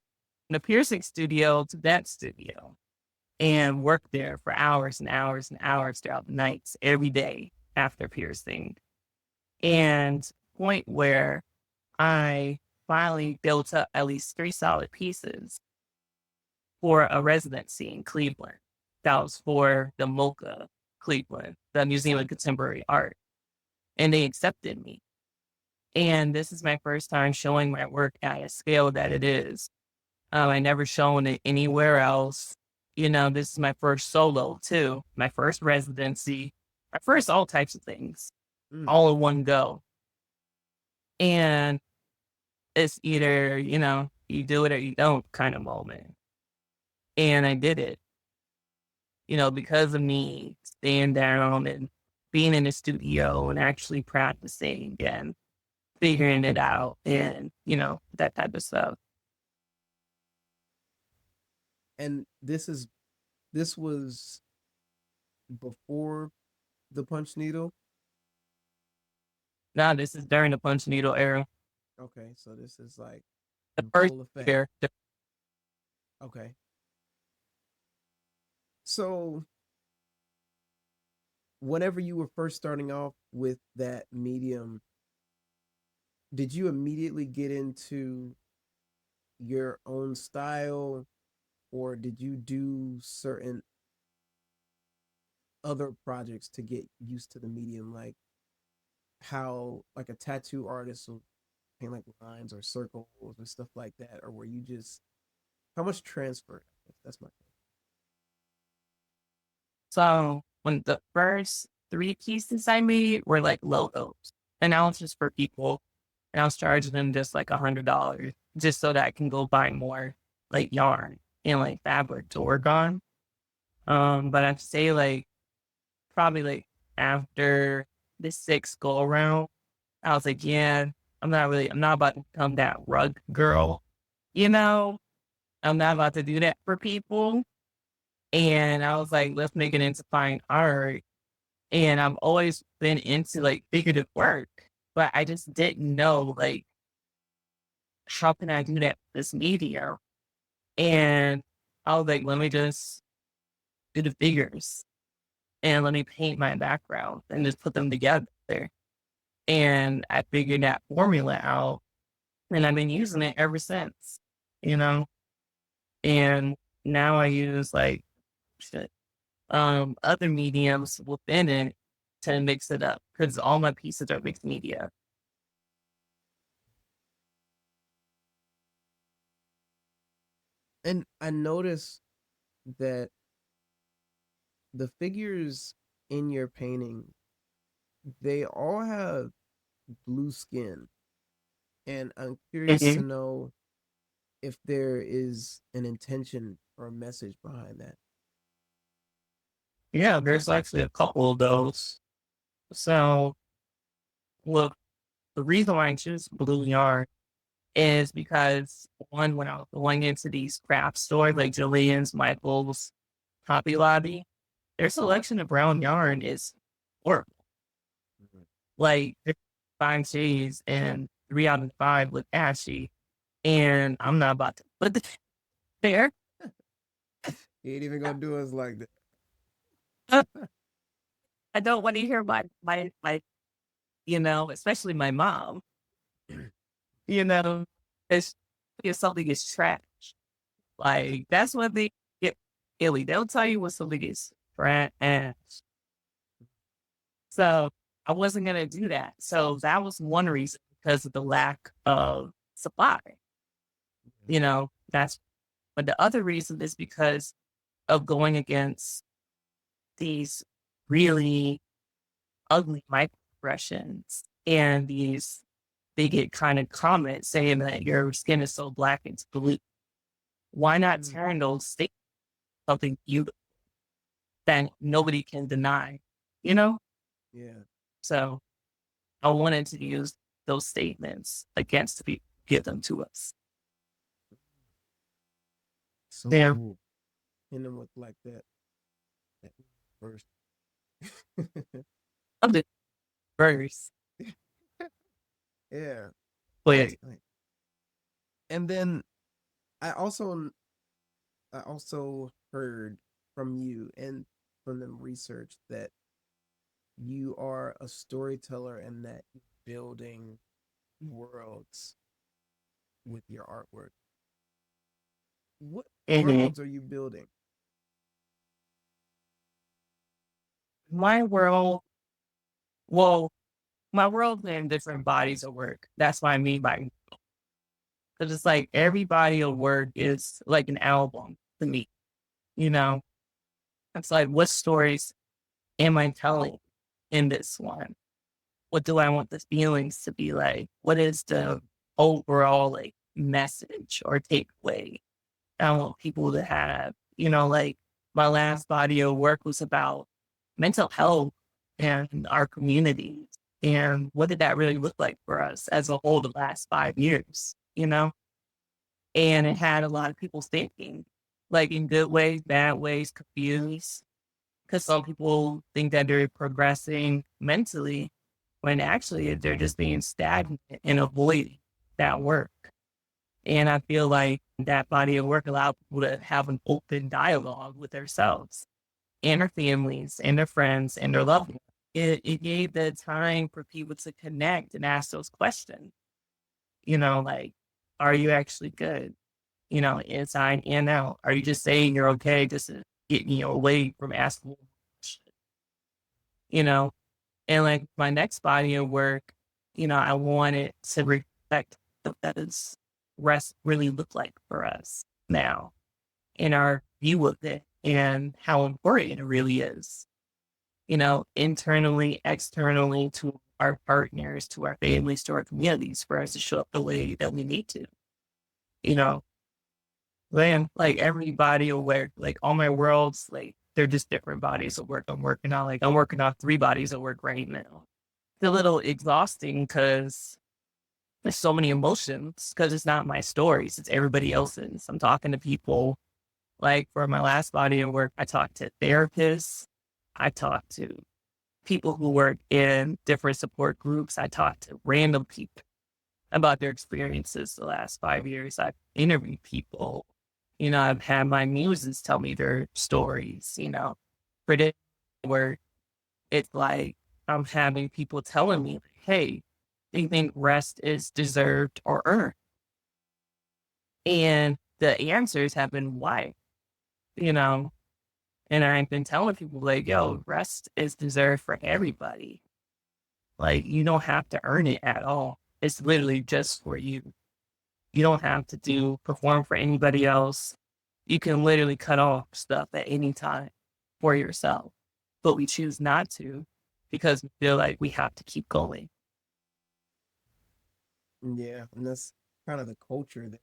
in a piercing studio to that studio and worked there for hours and hours and hours throughout the nights, every day after piercing. And point where I finally built up at least 3 solid pieces for a residency in Cleveland. That was for the MoCA Cleveland, the Museum of Contemporary Art. And they accepted me. And this is my first time showing my work at a scale that it is. I never shown it anywhere else. This is my first solo too, my first residency, my first all types of things, Mm. all in one go. And it's either, you do it or you don't kind of moment. And I did it, because of me staying down and being in the studio and actually practicing and figuring it out and, that type of stuff. And this was before the punch needle. Now this is during the punch needle era. Okay, so this is like The in first full effect. year, Okay. So whenever you were first starting off with that medium, did you immediately get into your own style, or did you do certain other projects to get used to the medium, like how like a tattoo artist will paint like lines or circles or stuff like that, or were you just how much transfer? That's my so when the first 3 pieces I made were like logos, and that was just for people, and I was charging them just like $100 just so that I can go buy more like yarn and like fabric to work on. But I'd say like probably like after the sixth go around, I was like, yeah, I'm not about to become that rug girl, you know. I'm not about to do that for people. And I was like, let's make it into fine art. And I've always been into like figurative work, but I just didn't know like how can I do that with this media? And I was like, let me just do the figures and let me paint my background and just put them together. And I figured that formula out and I've been using it ever since, you know? And now I use like shit, other mediums within it to mix it up because all my pieces are mixed media. and I noticed that the figures in your painting, they all have blue skin, and I'm curious to Mhm. know if there is an intention or a message behind that. Yeah, there's actually a couple of those. So, look, the reason why I choose blue yarn is because one, when I was going into these craft stores like Jillian's, Michael's, Hobby Lobby, their selection of brown yarn is horrible. Mhm. Like there's 5 shades and 3 out of 5 look ashy, and I'm not about to put it there. He ain't even gonna do us like that. I don't want to hear my especially my mom, you know, it's if something is trash. Like that's what they get illy. They'll tell you when something is trash. So I wasn't gonna do that. So that was one reason because of the lack of supply. That's but the other reason is because of going against these really ugly microaggressions and these they get kind of comments saying that your skin is so black it's blue. Why not Mm. turn those things something beautiful that nobody can deny, you know? Yeah, So I wanted to use those statements against people, give them to us. so Yeah. cool. Hitting him with like that first. Of the verse. Yeah. But Like, and then I also I also heard from you and from the research that you are a storyteller and that you're building worlds with your artwork. What mhm. worlds are you building? My world, well, my world in different bodies of work. That's what I mean by because it's like every body of work is like an album to me. You know, it's like, what stories am I telling in this one? What do I want the feelings to be like? What is the overall like message or takeaway I want people to have? Like my last body of work was about mental health and our communities. And what did that really look like for us as a whole the last 5 years? And it had a lot of people thinking, like in good ways, bad ways, confused. Because some people think that they're progressing mentally when actually they're just being stagnant and avoiding that work. And I feel like that body of work allowed people to have an open dialogue with themselves and their families and their friends and their loved ones. It gave the time for people to connect and ask those questions, like, are you actually good? Inside and out. Are you just saying you're okay just to get me away from asking questions? You know, and like my next body of work, I wanted to reflect what that is rest really look like for us now in our view of it and how important it really is, internally, externally to our partners, to our families, to our communities for us to show up the way that we need to, you know. Then like every body of work, like all my worlds, like they're just different bodies of work I'm working on. Like I'm working on 3 bodies of work right now. It's a little exhausting because there's so many emotions because it's not my stories, it's everybody else's. I'm talking to people. Like for my last body of work, I talked to therapists. I talked to people who work in different support groups. I talked to random people about their experiences the last 5 years. I've interviewed people. I've had my muses tell me their stories, for this where it's like I'm having people telling me, hey, they think rest is deserved or earned. And the answers have been why, you know, and I've been telling people like, yo, rest is deserved for everybody. Like you don't have to earn it at all. It's literally just for you. You don't have to perform for anybody else. You can literally cut off stuff at any time for yourself. But we choose not to because we feel like we have to keep going. Yeah, and that's kind of the culture that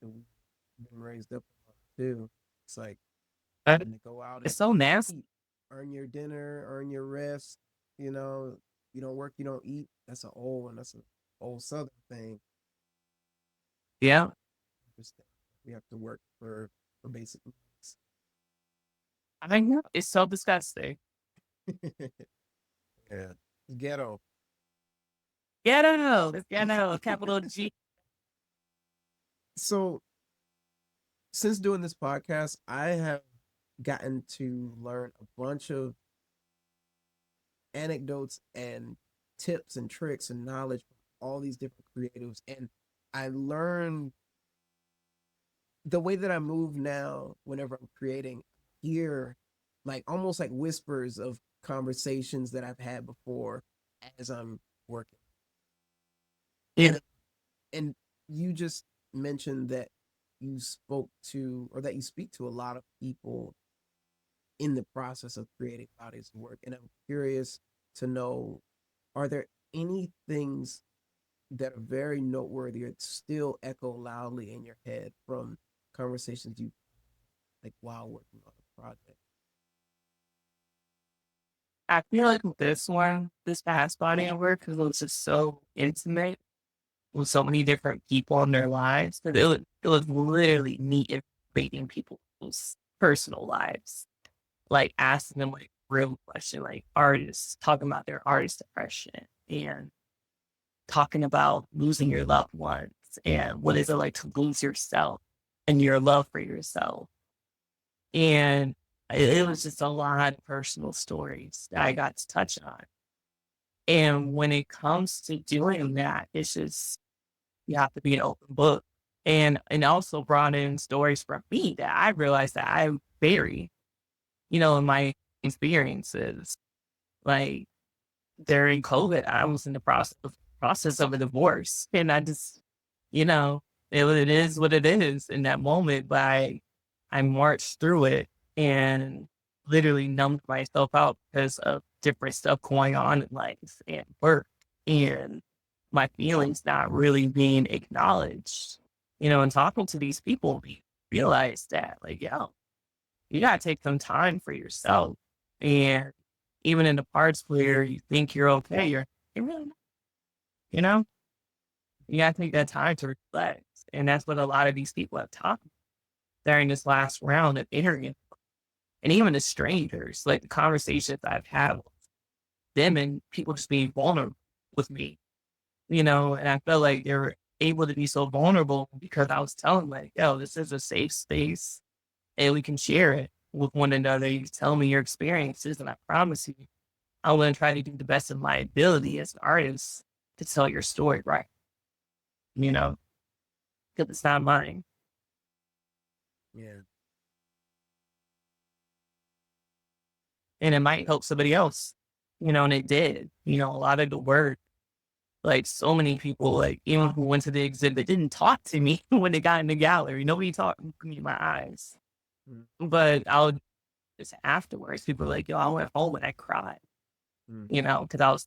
we've been raised up on too. It's like But having to go out it's and so nasty. eat, earn your dinner, earn your rest. You know, you don't work, you don't eat. That's that's an old Southern thing. Yeah. We have to work for basic needs. I know. It's so disgusting. Yeah, ghetto. Ghetto. It's ghetto. Capital G. So since doing this podcast, I have gotten to learn a bunch of anecdotes and tips and tricks and knowledge from all these different creatives. And I learned the way that I move now whenever I'm creating, hear like almost like whispers of conversations that I've had before as I'm working. Yeah. And you just mentioned that you spoke to or that you speak to a lot of people in the process of creating bodies of work. And I'm curious to know, are there any things that are very noteworthy or still echo loudly in your head from conversations you like while working on a project? I feel like this past body of work, because it was just so intimate with so many different people in their lives, that it was literally me invading people's personal lives, like asking them like real question, like artists talking about their artist depression and talking about losing your loved ones and what is it like to lose yourself and your love for yourself. And it was just a lot of personal stories that I got to touch on. And when it comes to doing that, it's just you have to be an open book. And also brought in stories from me that I realized that I bury, in my experiences. Like during COVID, I was in the process of a divorce. And I just, you know, it is what it is in that moment. But I marched through it and literally numbed myself out because of different stuff going on in life and work and my feelings not really being acknowledged. And talking to these people, we realized that, like, yo, you gotta take some time for yourself. And even in the parts where you think you're okay, you're really not, you know? You gotta take that time to reflect. And that's what a lot of these people have taught me during this last round of interviewing. And even the strangers, like the conversations I've had with them and people just being vulnerable with me, and I felt like they were able to be so vulnerable because I was telling like, yo, this is a safe space and we can share it with one another. You tell me your experiences and I promise you, I'm going to try to do the best of my ability as an artist to tell your story right, you know, because it's not mine. Yeah. And it might help somebody else, and it did. A lot of the work, like so many people, like even who went to the exhibit didn't talk to me when they got in the gallery. Nobody talked to me in my eyes. Mm, But I'll just afterwards, people were like, yo, I went home and I cried, mm, because I was,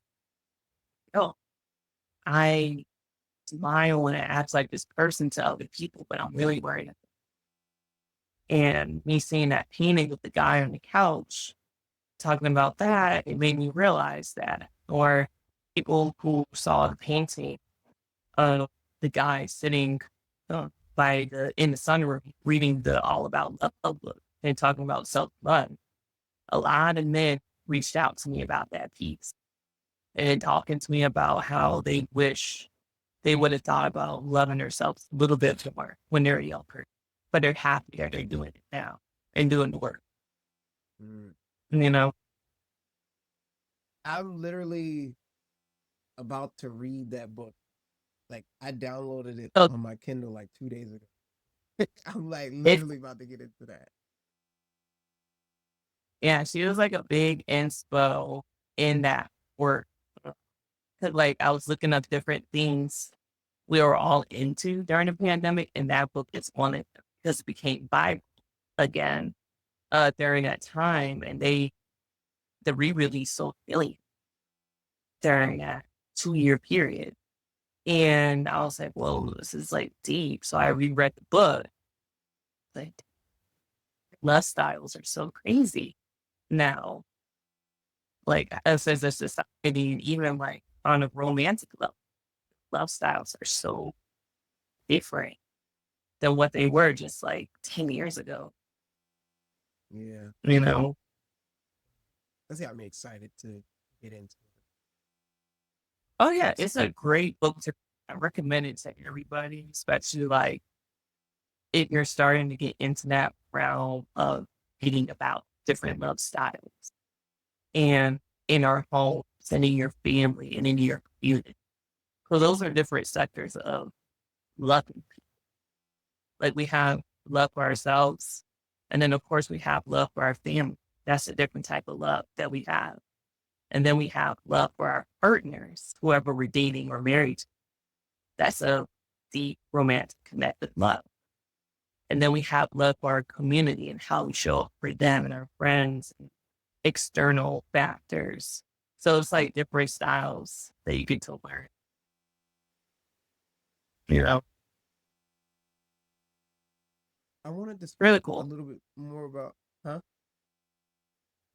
oh, I smile and act like this person to other people, but I'm really worried. And me seeing that painting with the guy on the couch talking about that, it made me realize that. Or people who saw the painting of the guy sitting in the sunroom reading the All About Love book and talking about self-love. A lot of men reached out to me about that piece and talking to me about how they wish they would have thought about loving themselves a little bit more when they're younger, but they're happy that they're doing it now and doing the work, mm. you know? I'm literally about to read that book. Like I downloaded it So on my Kindle like 2 days ago. I'm like it's, literally about to get into that. yeah, she was like a big inspo in that work. 'Cause like I was looking up different things we were all into during the pandemic, and that book is one of them because it became Bible again during that time, and the re-release sold million during that 2 year period. And I was like, "Whoa, this is like deep." So I reread the book. Like love styles are so crazy now. Like as a society, even like on a romantic level, love styles are so different than what they were just like 10 years ago. Yeah. You know, That's got me excited to get into it. Oh yeah, it's a great book to I recommend it to everybody, especially like if you're starting to get into that realm of reading about different love styles and in our homes and in your family and in your community. So those are different sectors of loving people. Like we have love for ourselves, and then of course we have love for our family. That's a different type of love that we have. And then we have love for our partners, whoever we're dating or married to. That's a deep, romantic, connected love. And then we have love for our community and how we show up for them and our friends, and external factors. So it's like different styles that you get to learn. You know, I wanted to speak really a cool. little bit more about, huh?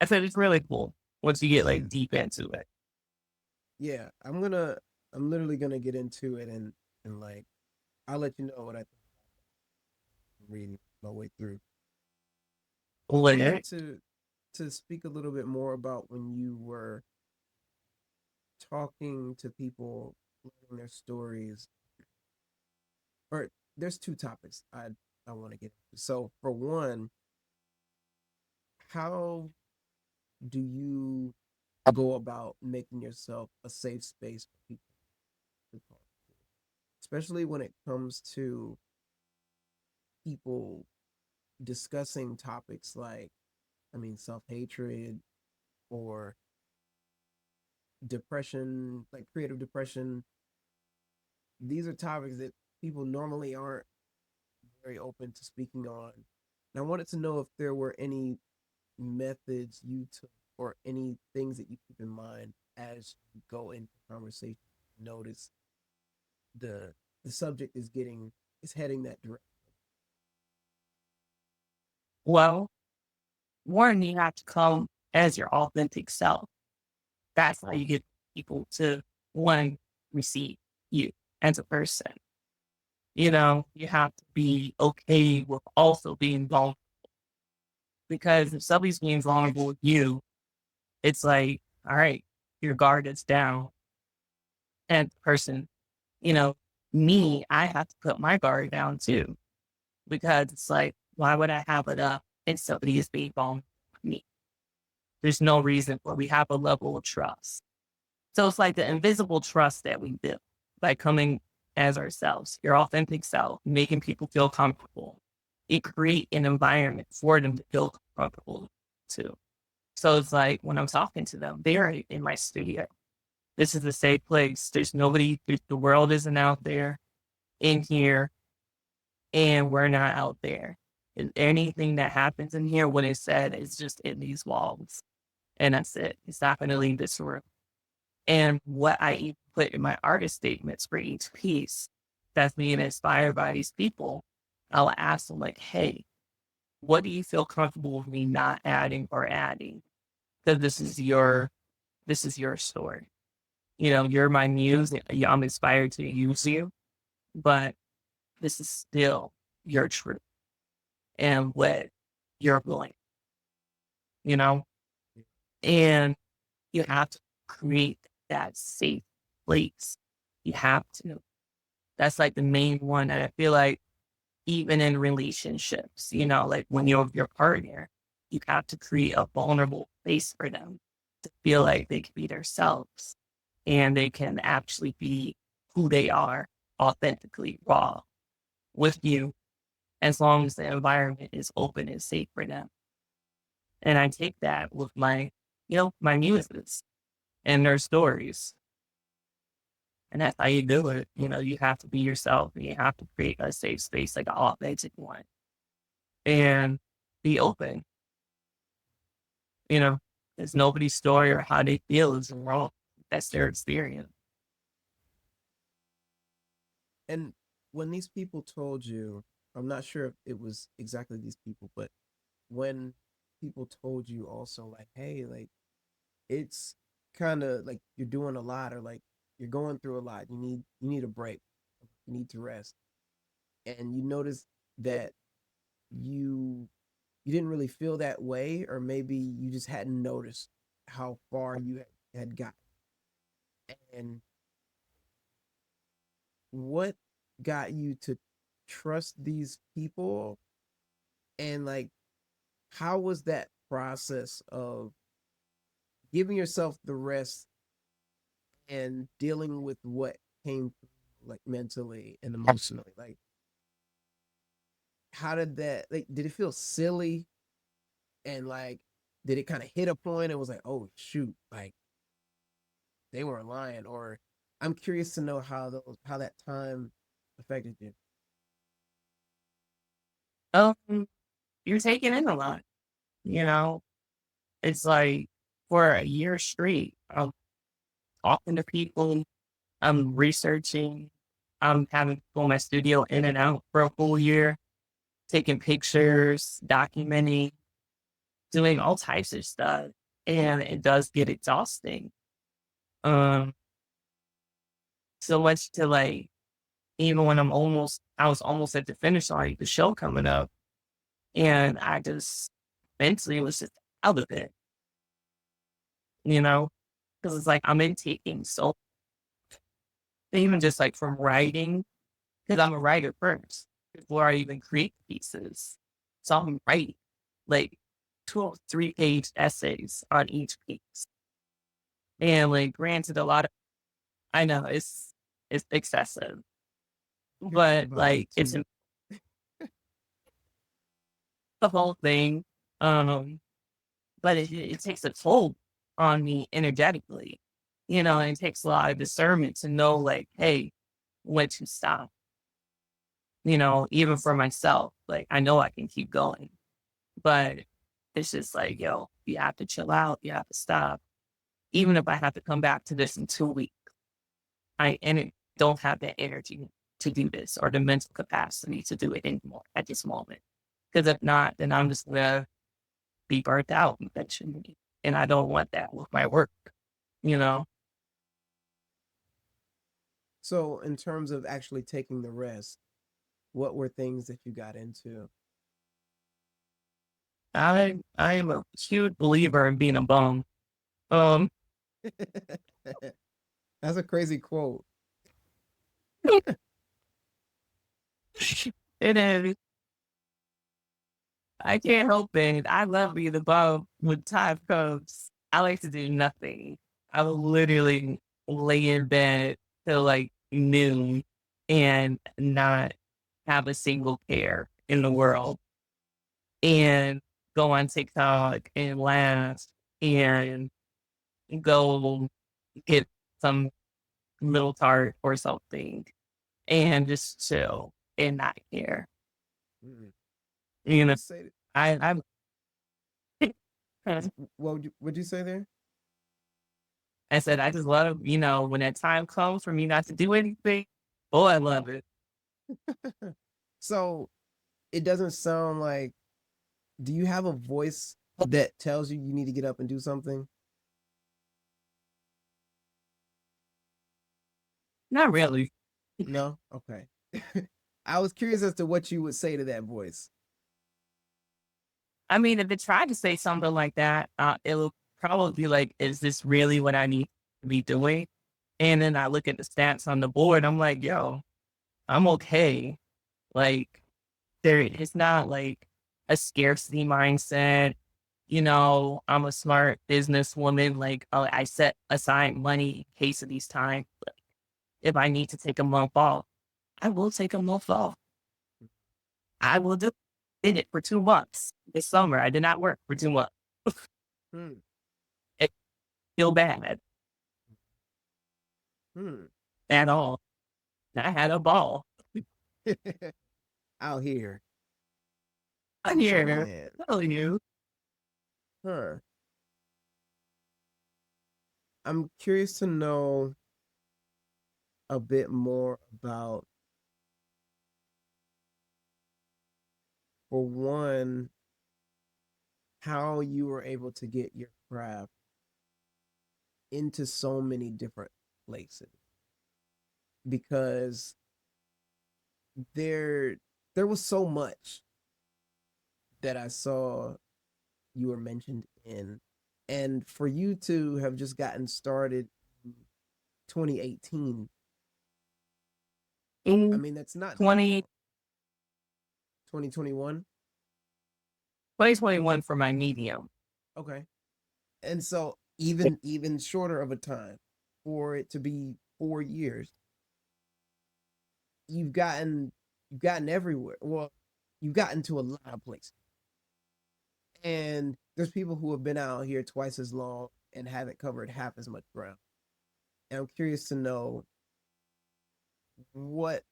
I said it's really cool once you get like deep into it. Yeah, I'm literally gonna get into it and like I'll let you know what I think reading my way through. I Lit. wanted to speak a little bit more about when you were talking to people, learning their stories. Or there's two topics I want to get into. So for one, how do you go about making yourself a safe space for people to talk to, especially when it comes to people discussing topics like, I mean, self hatred or depression, like creative depression. These are topics that people normally aren't very open to speaking on. And I wanted to know if there were any methods you took or any things that you keep in mind as you go into conversation. Notice the the subject is heading that direction. Well, one, you have to come as your authentic self. That's how you get people to, one, receive you as a person. You have to be okay with also being vulnerable, because if somebody's being vulnerable with you, it's like, all right, your guard is down. And the person, you know, me, I have to put my guard down too, because it's like, why would I have it up if somebody is being vulnerable with me? There's no reason for we have a level of trust. So it's like the invisible trust that we build by coming as ourselves, your authentic self, making people feel comfortable. It create an environment for them to feel comfortable too. So it's like when I'm talking to them, they're in my studio. This is a safe place. There's nobody, the world isn't out there in here, and we're not out there. And anything that happens in here, what is said is just in these walls. And that's it. It's not going to leave this room. And what I even put in my artist statements for each piece that's being inspired by these people, I'll ask them like, hey, what do you feel comfortable with me not adding or adding? Because this is your story. You're my muse. I'm inspired to use you, but this is still your truth and what you're going, you know? And you have to create that safe place. You have to. That's like the main one. And I feel like even in relationships, like when you're with your partner, you have to create a vulnerable space for them to feel like they can be themselves and they can actually be who they are authentically raw with you, as long as the environment is open and safe for them. And I take that with my muses and their stories. And that's how you do it. You have to be yourself and you have to create a safe space, like an authentic one, and be open. It's nobody's story or how they feel is wrong. That's their experience. And when these people told you, I'm not sure if it was exactly these people, but when people told you also like, hey, like it's kind of like you're doing a lot or like you're going through a lot. You need a break. You need to rest. And you notice that you you didn't really feel that way, or maybe you just hadn't noticed how far you had gotten. And what got you to trust these people? And like, how was that process of giving yourself the rest and dealing with what came through, like mentally and emotionally? Like, how did that, like, did it feel silly? And like, did it kind of hit a point and was like, oh shoot, like they weren't lying? Or I'm curious to know how that time affected you. Um, you're taking in a lot, you know? It's like for a year straight, I'm talking to people, I'm researching, I'm having people in my studio in and out for a full year, taking pictures, documenting, doing all types of stuff. And it does get exhausting. Um, so much to like, even when I was almost at the finish line, the show coming up, and I just mentally was just out of it, you know? Because it's like I'm in taking so, even just like from writing, because I'm a writer first before I even create pieces. So I'm writing like 2 or 3 page essays on each piece. And like granted a lot of, I know it's excessive, You're but about like like it's two. the whole thing. Um, but it takes a toll on me energetically, and it takes a lot of discernment to know like, hey, when to stop, even for myself. Like I know I can keep going. but it's just like, yo, you have to chill out. You have to stop. Even if I have to come back to this in 2 weeks, I don't have that energy to do this or the mental capacity to do it anymore at this moment. Because if not, then I'm just gonna be burnt out eventually. And I don't want that with my work, you know? So, in terms of actually taking the rest, what were things that you got into? I am a huge believer in being a bum. Um That's a crazy quote. it is. I can't help it. I love being a bum when time comes. I like to do nothing. I will literally lay in bed till like noon and not have a single care in the world and go on TikTok and laugh and go get some little tart or something and just chill and not care. Mm. You know, Just say it. I'm What'd you say there? I said, I just love, when that time comes for me not to do anything, oh, I love it. So, it doesn't sound like, do you have a voice that tells you need to get up and do something? Not really. No? Okay. I was curious as to what you would say to that voice. I mean, if it tried to say something like that, it'll probably be like, is this really what I need to be doing? And then I look at the stats on the board. I'm like, yo, I'm okay. Like, it's not like a scarcity mindset. I'm a smart businesswoman. Like, oh, I set aside money in case of these times. If I need to take a month off, I will take a month off. I will do did it for 2 months this summer. I did not work for 2 months. Hmm. It feel bad Hmm. at all. I had a ball. Out here. I'm here. Man. Telling you. Huh. I'm curious to know a bit more about, for one, how you were able to get your craft into so many different places. Because there there was so much that I saw you were mentioned in. And for you to have just gotten started in 2018, I In mean, that's not 20, 2021. 2021 for my medium. Okay. And so even shorter of a time for it to be 4 years, you've gotten you've gotten everywhere. Well, you've gotten to a lot of places. And there's people who have been out here twice as long and haven't covered half as much ground. And I'm curious to know what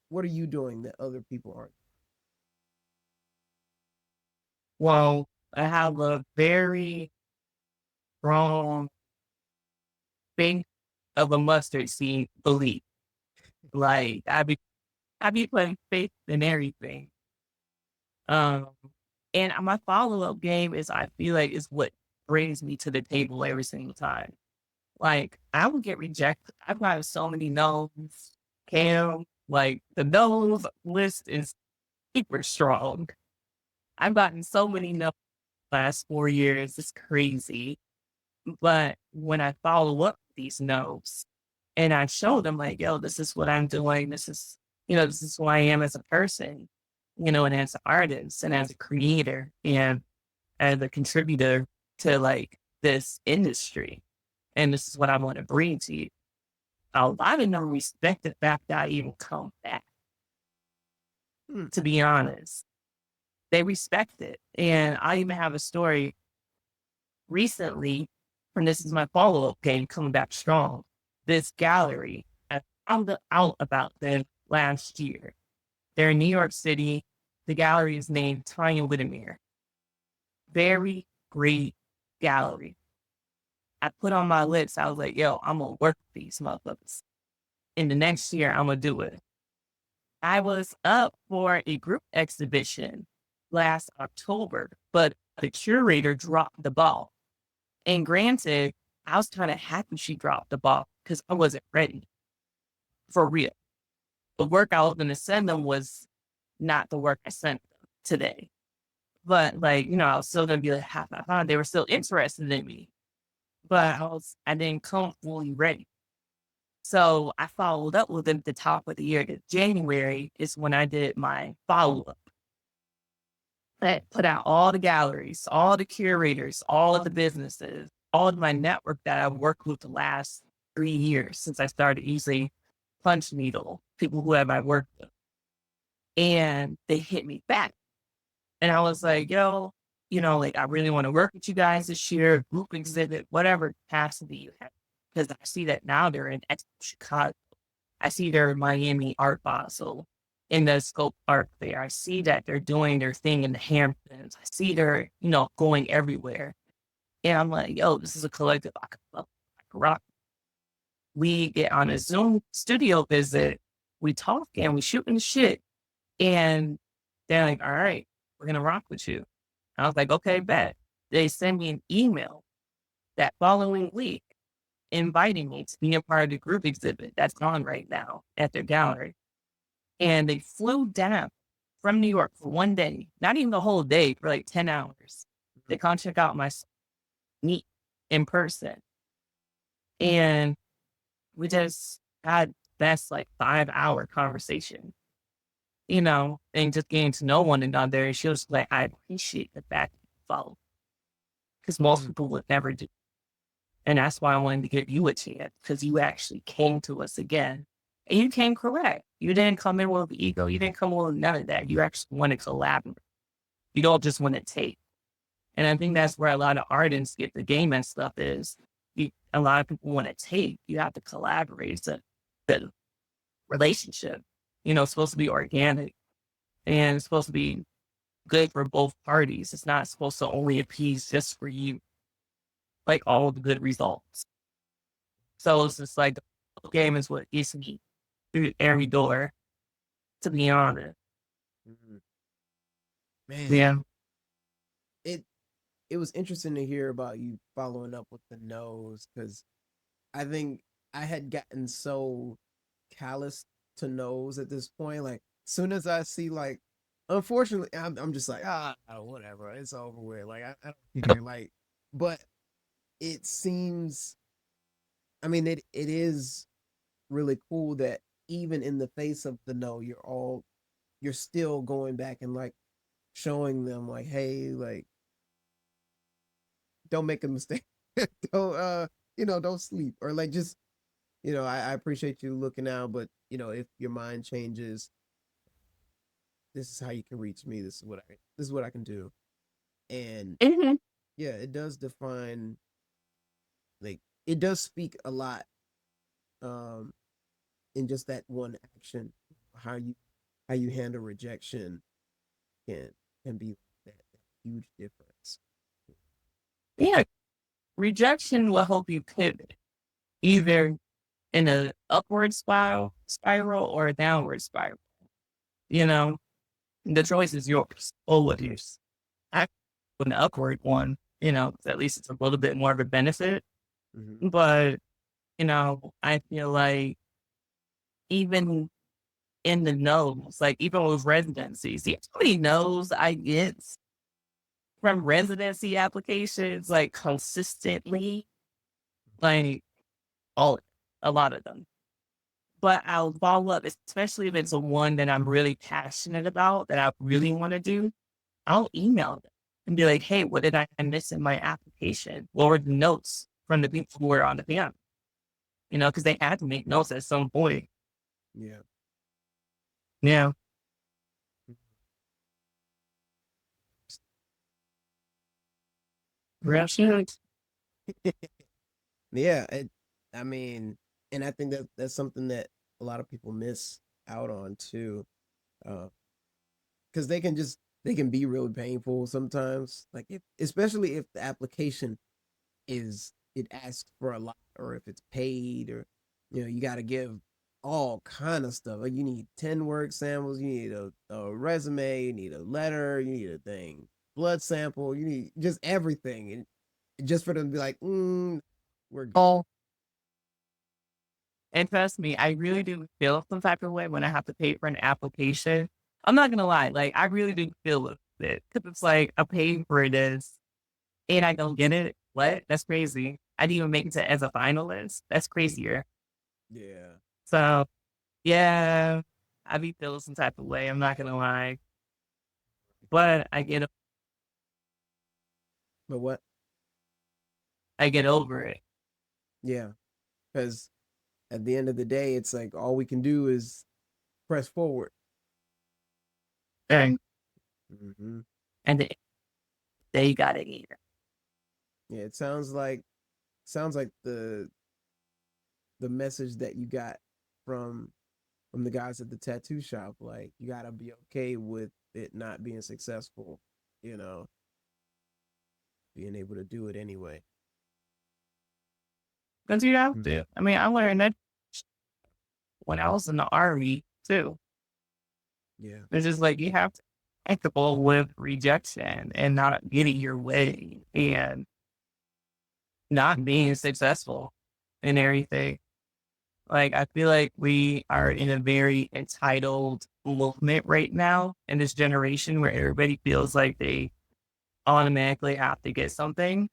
what are you doing that other people aren't? Well, I have a very strong faith of a mustard seed belief. Like I be putting faith in everything. Um, and my follow-up game is I feel like is what brings me to the table every single time. Like I would get rejected. I've gotten so many no's. Cam, like the no's list is super strong. I've gotten so many no's last 4 years. It's crazy. But when I follow up these no's and I show them like, yo, this is what I'm doing. This is who I am as a person, and as an artist and as a creator and as a contributor to like this industry. And this is what I want to bring to you. A lot of them respect the fact that I even come back, Hmm. to be honest. They respect it. And I even have a story recently, and this is my follow-up game coming back strong. This gallery, I found out about them last year. They're in New York City. The gallery is named Tanya Whittemere. very great gallery. I put on my lips, I was like, yo, I'm gonna work with these motherfuckers. In the next year, I'm gonna do it. I was up for a group exhibition last October, but the curator dropped the ball. And granted, I was kind of happy she dropped the ball because I wasn't ready for real. The work I was going to send them was not the work I sent them today. But like, I was still going to be like, ha, ha, ha. They were still interested in me, but I didn't come fully ready. So I followed up with them at the top of the year. January is when I did my follow up. I put out all the galleries, all the curators, all of the businesses, all of my network that I've worked with the last 3 years since I started using Punch Needle, people who have I worked with. And they hit me back. And I was like, yo, like I really want to work with you guys this year, group exhibit, whatever capacity you have. Because I see that now they're in Expo Chicago. I see they're in Miami Art Basel in the Scope Art Fair. I see that they're doing their thing in the Hamptons. I see they're, going everywhere. And I'm like, yo, this is a collective I can rock. We get on a Zoom studio visit. We talk and we shooting shit. And they're like, all right, we're going to rock with you. I was like, okay, bet. They send me an email that following week inviting me to be a part of the group exhibit that's on right now at their gallery. And they flew down from New York for one day, not even the whole day, for like 10 hours. They come check out my meet in person. And we just had that's like 5-hour conversation, and just getting to know one another. And she was like, I appreciate the fact that you follow. Because most people would never do. And that's why I wanted to give you a chance, because you actually came to us again. And you came correct. You didn't come in with ego. You didn't come with none of that. You actually want to collaborate. You don't just want to take. And I think that's where a lot of artists get the game and stuff is. A lot of people want to take. You have to collaborate. It's a good relationship. It's supposed to be organic and it's supposed to be good for both parties. It's not supposed to only appease just for you, like all of the good results. So it's just like the game is what gets me through every door, to be honest. Mhm. Man, Yeah. it was interesting to hear about you following up with the no's because I think I had gotten so callous to no's at this point. Like, soon as I see like, unfortunately, I'm just like, whatever, it's over with. Like, I don't care. Like, but it seems, I mean, it is really cool that even in the face of the no, you're still going back and like showing them like, hey, like, don't make a mistake. Don't don't sleep, or like, just I appreciate you looking out, but if your mind changes, this is how you can reach me. This is what I can do. And Mhm. yeah, it does define, like, it does speak a lot, um in just that one action. How you handle rejection can be that huge difference. Yeah. Rejection will help you pivot either in a upward spiral or a downward spiral. You know, the choice is yours. Always. I an upward one, 'cause at least it's a little bit more of a benefit. Hmm. But, I feel like even in the no's, like even with residencies, see how many no's I get from residency applications, like consistently, like all a lot of them. But I'll follow up, especially if it's a one that I'm really passionate about, that I really want to do. I'll email them and be like, hey, what did I miss in my application? What were the notes from the people who were on the panel? Because they had to make notes at some point. Yeah. Yeah. Rations. Yeah, I mean, and I think that that's something that a lot of people miss out on too, because they can just they can be really painful sometimes. Like if, especially if the application is it asks for a lot, or if it's paid, or you got to give all kind of stuff. Like you need 10 work samples, you need a resume, you need a letter, you need a thing, blood sample, you need just everything, and just for them to be like, we're good. Oh, and trust me, I really do feel some type of way when I have to pay for an application. I'm not gonna lie, like I really do feel it because it's like I paid for this and I don't get it. What? That's crazy. I didn't even make it to as a finalist. That's crazier. Yeah. So yeah, I be feeling some type of way. I'm not gonna lie, but But what? I get over it. Yeah, because at the end of the day, it's like all we can do is press forward. And Hmm. and they got it here. Yeah, it sounds like the message that you got from the guys at the tattoo shop. Like you gotta be okay with it not being successful. You know, being able to do it anyway. Because you have Mm. to. I mean, I learned that when I was in the army too. Yeah. It's just like you have to be comfortable with rejection and not getting your way and not being successful in everything. Like I feel like we are in a very entitled movement right now in this generation where everybody feels like they automatically have to get something.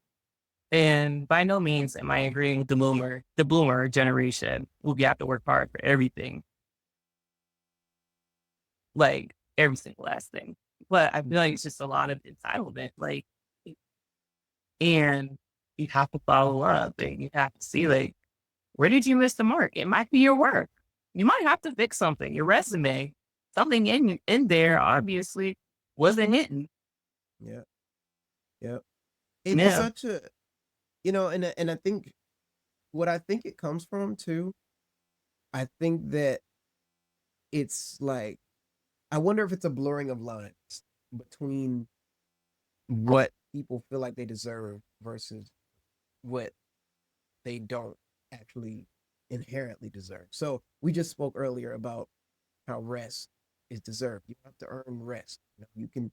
And by no means am I agreeing with the boomer generation who you have to work hard for everything, like every single last thing. But I feel like it's just a lot of entitlement, like, and you have to follow up and you have to see like, where did you miss the mark? It might be your work. You might have to fix something, your resume, something in there obviously wasn't hitting. Yeah. Yeah. It's Yeah. such a and I think what I think it comes from too. I think that it's like I wonder if it's a blurring of lines between what people feel like they deserve versus what they don't actually inherently deserve. So we just spoke earlier about how rest is deserved. You have to earn rest. You can,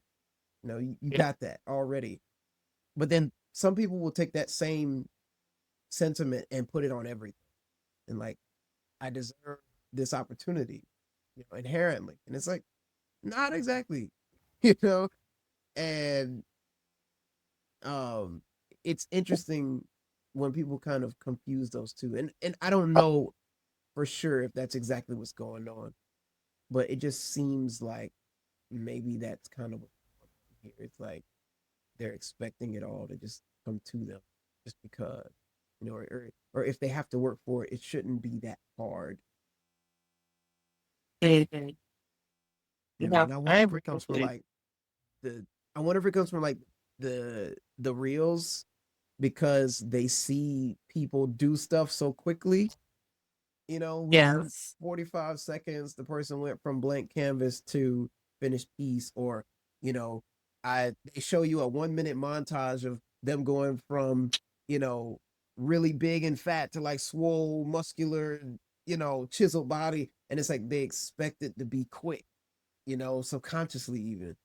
you Yeah. got that already. But then some people will take that same sentiment and put it on everything. And like, I deserve this opportunity, inherently. And it's like, not exactly, you know? And um it's interesting when people kind of confuse those two. And I don't know for sure if that's exactly what's going on, but it just seems like maybe that's kind of what here. It's like they're expecting it all to just come to them just because, or if they have to work for it, it shouldn't be that hard. Mhm. Yeah. And I I wonder if agree it comes from with like the I wonder if it comes from like the reels, because they see people do stuff so quickly. Within Yes. 45 seconds, the person went from blank canvas to finished piece, or, you know, they show you a 1 minute montage of them going from, you know, really big and fat to like swole, muscular, chiseled body. And it's like they expect it to be quick, subconsciously even.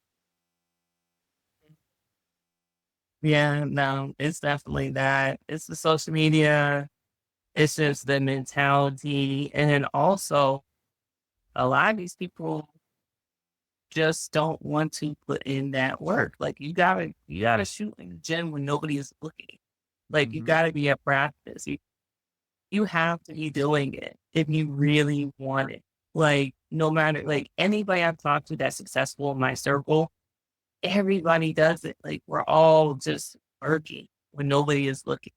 Yeah, no, it's definitely that. It's the social media. It's just the mentality. And then also, a lot of these people just don't want to put in that work. Like you gotta shoot in the gym when nobody is looking. Like you Mm-hmm. gotta be at practice. You have to be doing it if you really want it. Like no matter like anybody I've talked to that's successful in my circle, everybody does it. Like we're all just working when nobody is looking,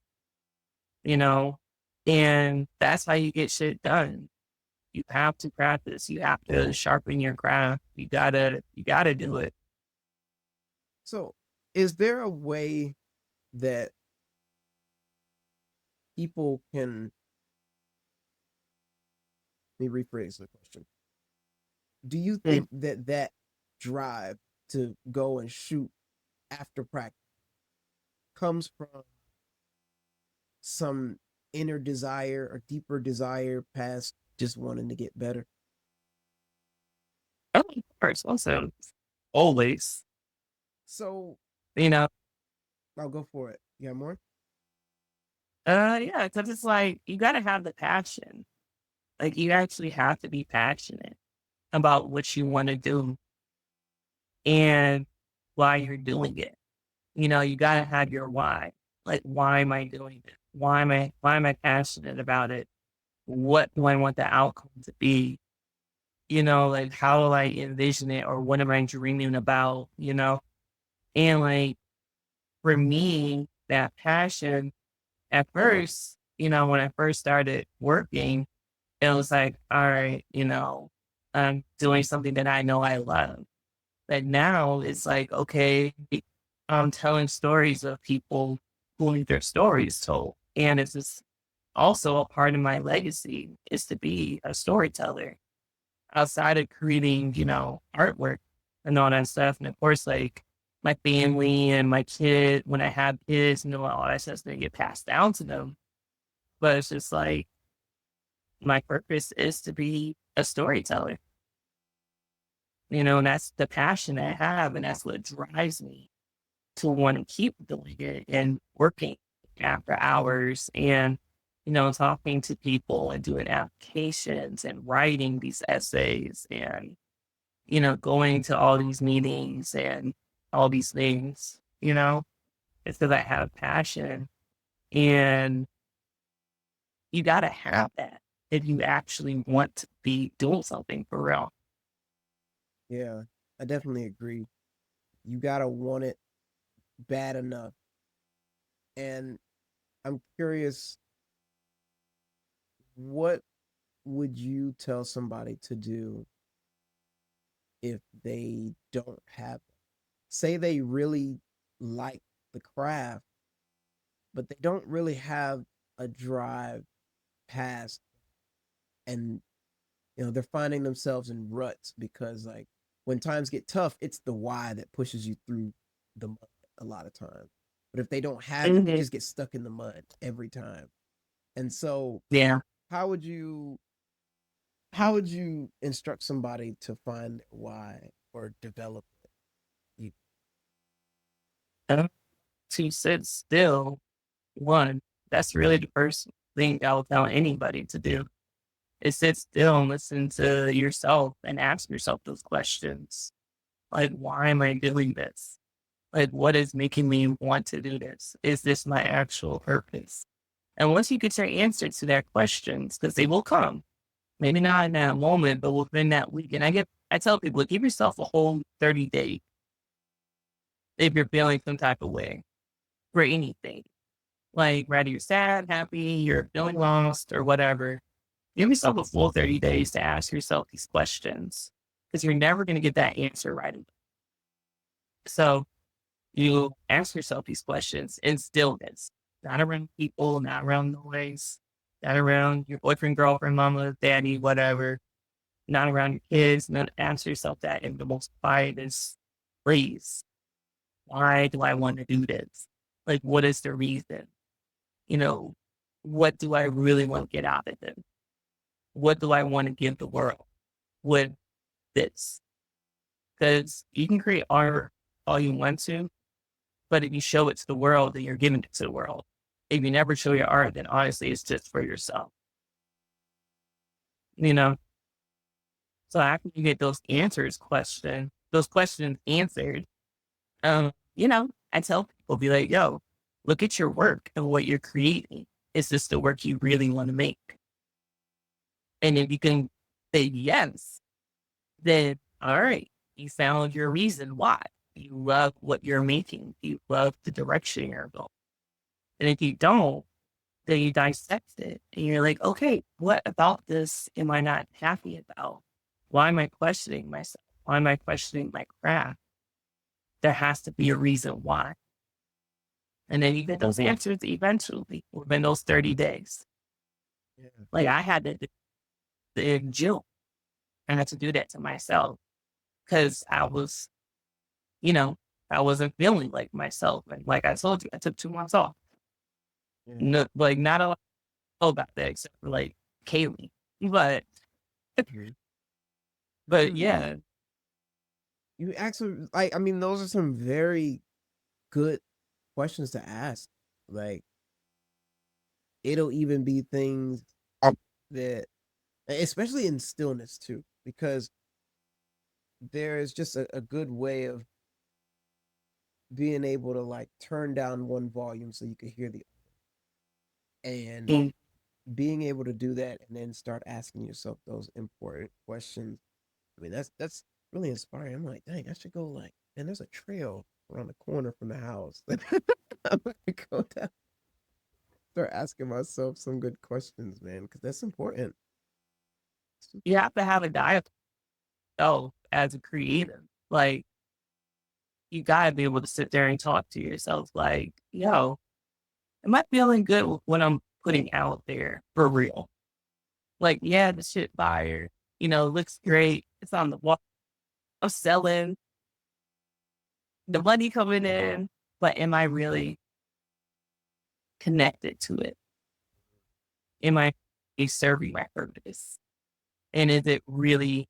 you know? And that's how you get shit done. You have to practice. You have to sharpen your craft. You gotta do it. So, is there a way that people can, let me rephrase the question. Do you Mm. think that drive to go and shoot after practice comes from some inner desire or deeper desire past just wanting to get better. Oh, of course, also always, So you know, I'll go for it. You got more? yeah, because it's like you got to have the passion. Like you actually have to be passionate about what you want to do and why you're doing it. You got to have your why. Like, why am I doing it? Why am I passionate about it? What do I want the outcome to be? Like how do I envision it or what am I dreaming about? And like for me, that passion at first, when I first started working, it was like, all right, I'm doing something that I know I love. But now it's like, okay, I'm telling stories of people who need their stories told. And it's just also a part of my legacy is to be a storyteller outside of creating, artwork and all that stuff. And of course, like my family and my kid, when I have kids, all that stuff's going to get passed down to them. But it's just like my purpose is to be a storyteller, and that's the passion I have. And that's what drives me to want to keep doing it and working after hours and, talking to people and doing applications and writing these essays and, going to all these meetings and all these things. It's because I have passion and you got to have that if you actually want to be doing something for real. Yeah, I definitely agree. You gotta want it bad enough. And I'm curious, what would you tell somebody to do if they don't have it? Say they really like the craft, but they don't really have a drive past, and they're finding themselves in ruts because like when times get tough, it's the why that pushes you through the mud a lot of times. But if they don't have it, they Hmm. just get stuck in the mud every time. And so Yeah. how would you how would you instruct somebody to find why or develop it? You, Uh, to sit still, one, that's really the first thing I would tell anybody to do is sit still and listen to yourself and ask yourself those questions. Like, why am I doing this? Like, what is making me want to do this? Is this my actual purpose? And once you get your answer to that questions, because they will come, maybe not in that moment, but within that week. And I tell people, give yourself a whole 30 days if you're feeling some type of way for anything. Like, whether you're sad, happy, you're feeling lost, or whatever, give yourself a full 30 days to ask yourself these questions because you're never going to get that answer right away. So you ask yourself these questions in stillness, not around people, not around noise, not around your boyfriend, girlfriend, mama, daddy, whatever, not around your kids. And then ask yourself that in the most quietest phrase. Why do I want to do this? Like, what is the reason? You know, what do I really want to get out of it? What do I want to give the world with this? Because you can create art all you want to, but if you show it to the world, then you're giving it to the world. If you never show your art, then honestly, it's just for yourself, you know? So after you get those questions answered, I tell people, be like, yo, look at your work and what you're creating. Is this the work you really want to make? And if you can say yes, then all right, you found your reason why. You love what you're making. You love the direction you're going. And if you don't, then you dissect it and you're like, okay, what about this am I not happy about? Why am I questioning myself? Why am I questioning my craft? There has to be a reason why. And then you get those answers eventually within those 30 days. yeah. Like I had to do in June. I had to do that to myself because I was you know, I wasn't feeling like myself. And like I told you, I took 2 months off. Yeah. No, like not a lot about that except for like Kaylee. But Mhm. but Mm. yeah. You actually like I mean those are some very good questions to ask. Like it'll even be things that especially in stillness too, because there is just a good way of being able to like turn down one volume so you can hear the and Mm. being able to do that and then start asking yourself those important questions. I mean, that's really inspiring. I'm like, dang, I should go like, and there's a trail around the corner from the house. I'm gonna go down, start asking myself some good questions, man, because that's important. You have to have a diet though as a creator. Like you gotta be able to sit there and talk to yourself like, yo, am I feeling good with what I'm putting out there for real? Like, yeah, the shit fire, looks great. It's on the wall. I'm selling, the money coming in, but am I really connected to it? Am I serving my purpose? And is it really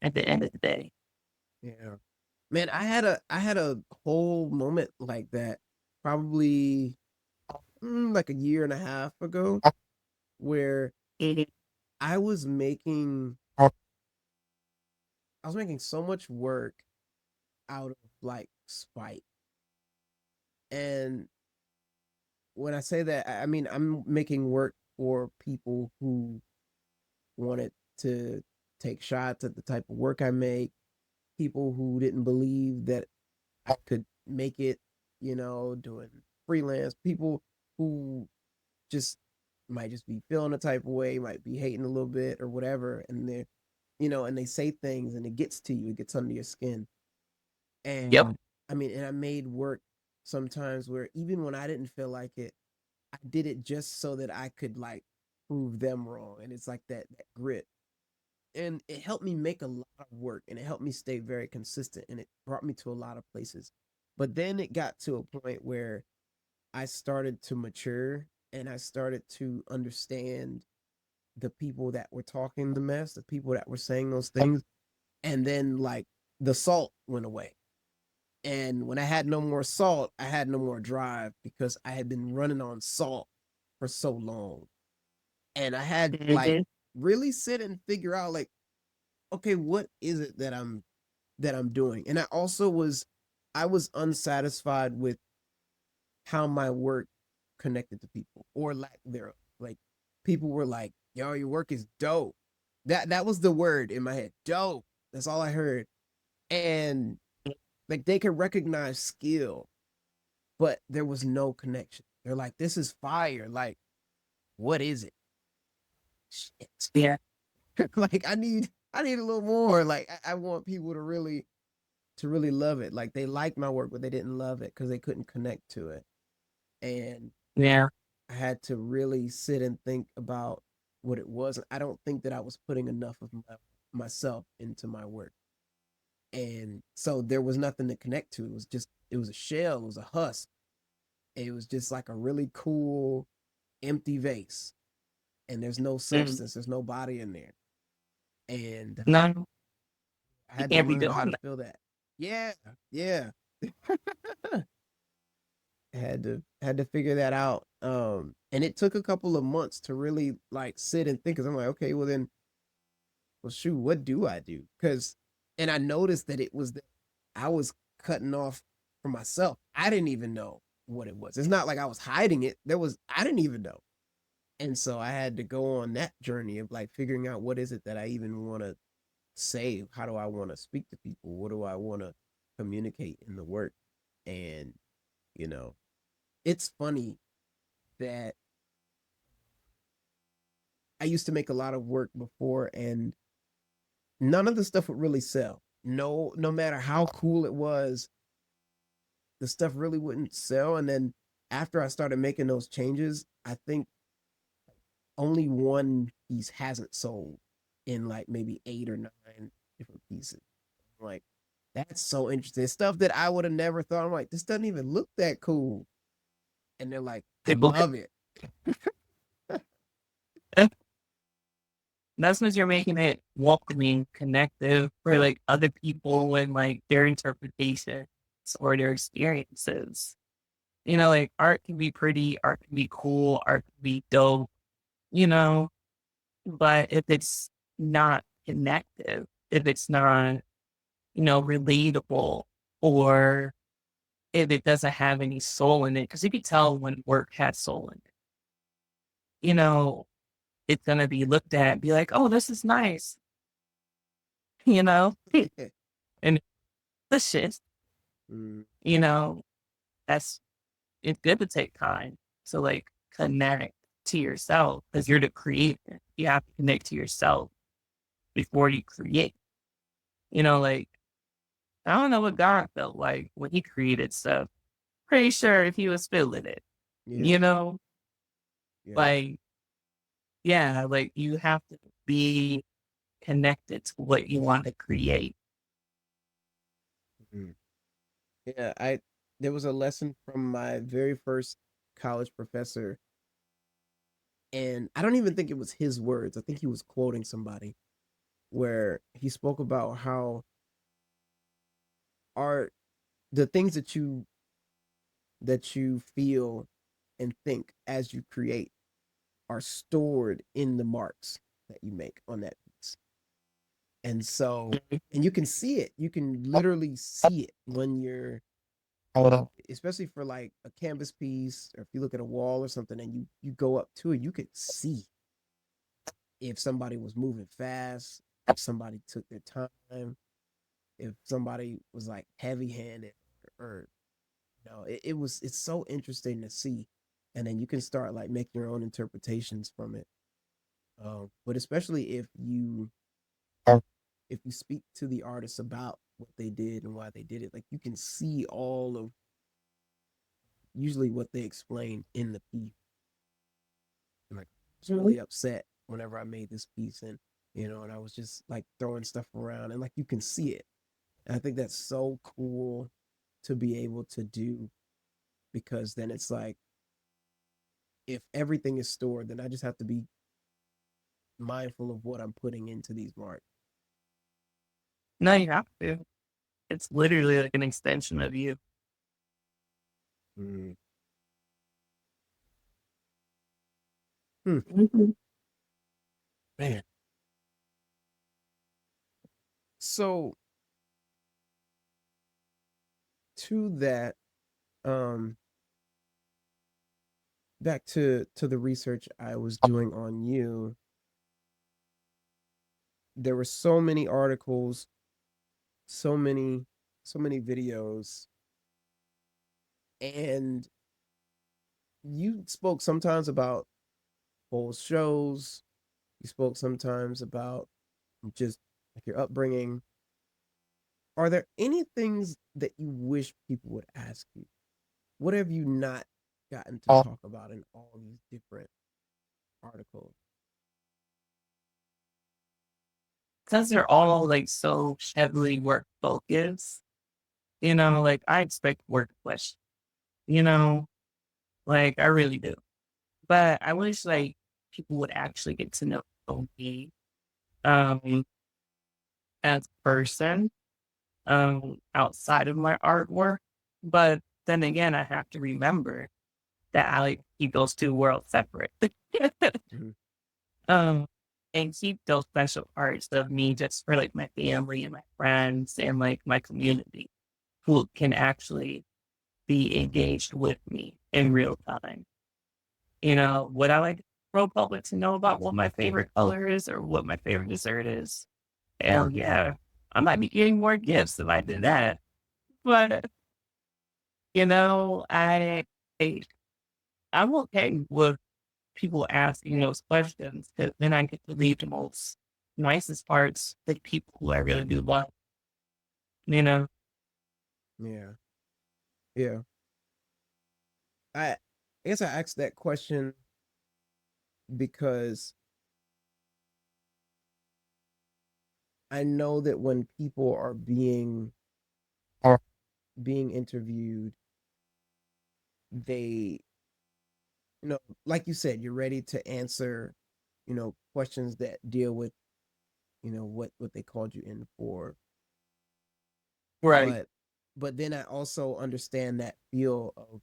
at the end of the day? Yeah, man, I had a whole moment like that, probably like a year and a half ago, where Mhm. I was making I was making so much work out of like spite. And when I say that, I mean I'm making work for people who wanted to take shots at the type of work I make, people who didn't believe that I could make it, doing freelance, people who just might just be feeling a type of way, might be hating a little bit or whatever, and and they say things and it gets to you, it gets under your skin. Yep. And I mean, and I made work sometimes where even when I didn't feel like it, I did it just so that I could like prove them wrong. And it's like that grit. And it helped me make a lot of work and it helped me stay very consistent and it brought me to a lot of places. But then it got to a point where I started to mature and I started to understand the people that were talking the mess, the people that were saying those things. And then like the salt went away. And when I had no more salt, I had no more drive because I had been running on salt for so long. And I had like Mhm. really sit and figure out like, okay, what is it that I'm doing? And I was unsatisfied with how my work connected to people or lack thereof. Like people were like, yo, your work is dope. That was the word in my head. Dope. That's all I heard. And like they could recognize skill, but there was no connection. They're like, this is fire. Like, what is it? Shit. Yeah. Like I need a little more. Like I want people to really love it. Like they liked my work, but they didn't love it because they couldn't connect to it. And Yeah. I had to really sit and think about what it was. I don't think that I was putting enough of myself into my work. And so there was nothing to connect to. It was a shell, it was a husk. It was just like a really cool empty vase. And there's no Mm. substance, there's no body in there. And No, I you had to can't be learn doing how to that. feel that. Yeah, yeah. had to figure that out. And it took a couple of months to really like sit and think because I'm like, okay, well then, well shoot, what do I do? Because and I noticed that it was that I was cutting off for myself. I didn't even know what it was. It's not like I was hiding it. I didn't even know. And so I had to go on that journey of like figuring out what is it that I even want to say? How do I want to speak to people? What do I want to communicate in the work? And, you know, it's funny that I used to make a lot of work before and none of the stuff would really sell. No matter how cool it was, the stuff really wouldn't sell. And then after I started making those changes, I think only one piece hasn't sold in like maybe 8 or 9 different pieces. Like, That's so interesting. Stuff that I would have never thought. I'm like, this doesn't even look that cool. And they're like, I People love it. that's because you're making it welcoming, connective for like other people and like their interpretations or their experiences. You know, like art can be pretty, art can be cool, art can be dope, you know, but if it's not connective, if it's not, relatable, or if it doesn't have any soul in it, because you can tell when work has soul in it, you know, it's gonna be looked at and be like, oh, this is nice, you know? And the shit, Mm, you know, that's it's good to take time to like connect to yourself because you're the creator. You have to connect to yourself before you create. Like I don't know what God felt like when he created stuff. Pretty sure if he was feeling it, yeah, you know, yeah. like yeah, like you have to be connected to what you want to create. Mm. Yeah, I there was a lesson from my very first college professor, and I don't even think it was his words. I think he was quoting somebody where he spoke about how art, the things that you feel and think as you create are stored in the marks that you make on that piece. And so, and you can see it. You can literally see it when you're, especially for like a canvas piece, or if you look at a wall or something and you go up to it, you could see if somebody was moving fast, if somebody took their time, if somebody was like heavy handed, or it's so interesting to see. And then you can start like making your own interpretations from it. But especially if you speak to the artist about what they did and why they did it, like you can see all of usually what they explained in the piece. And like I was really upset whenever I made this piece, and I was just like throwing stuff around, and like you can see it. And I think that's so cool to be able to do, because then it's like if everything is stored, then I just have to be mindful of what I'm putting into these marks. No, you have to. It's literally like an extension of you. Mm. Hmm. Mhm. Man. So to that, um, back to the research I was doing on you, there were so many articles, so many, so many videos, and you spoke sometimes about whole shows. You spoke sometimes about just like your upbringing. Are there any things that you wish people would ask you? What have you not gotten to talk about in all these different articles? Because they're all like so heavily work focused, like I expect work questions, you know, like I really do. But I wish like people would actually get to know me um as a person outside of my artwork. But then again, I have to remember that I like keep those two worlds separate. Mhm. um and keep those special parts of me just for like my family and my friends and like my community who can actually be engaged with me in real time. Would I like pro public to know about what my favorite color is or what my favorite dessert is? Hell yeah. I might be getting more gifts if I did that. But I I'm okay with people asking those questions because then I get to leave the most nicest parts to people who I really do love, you know? Yeah, yeah. I guess I asked that question because I know that when people are being being interviewed, they, like you said, you're ready to answer, questions that deal with, what they called you in for. Right. But then I also understand that feel of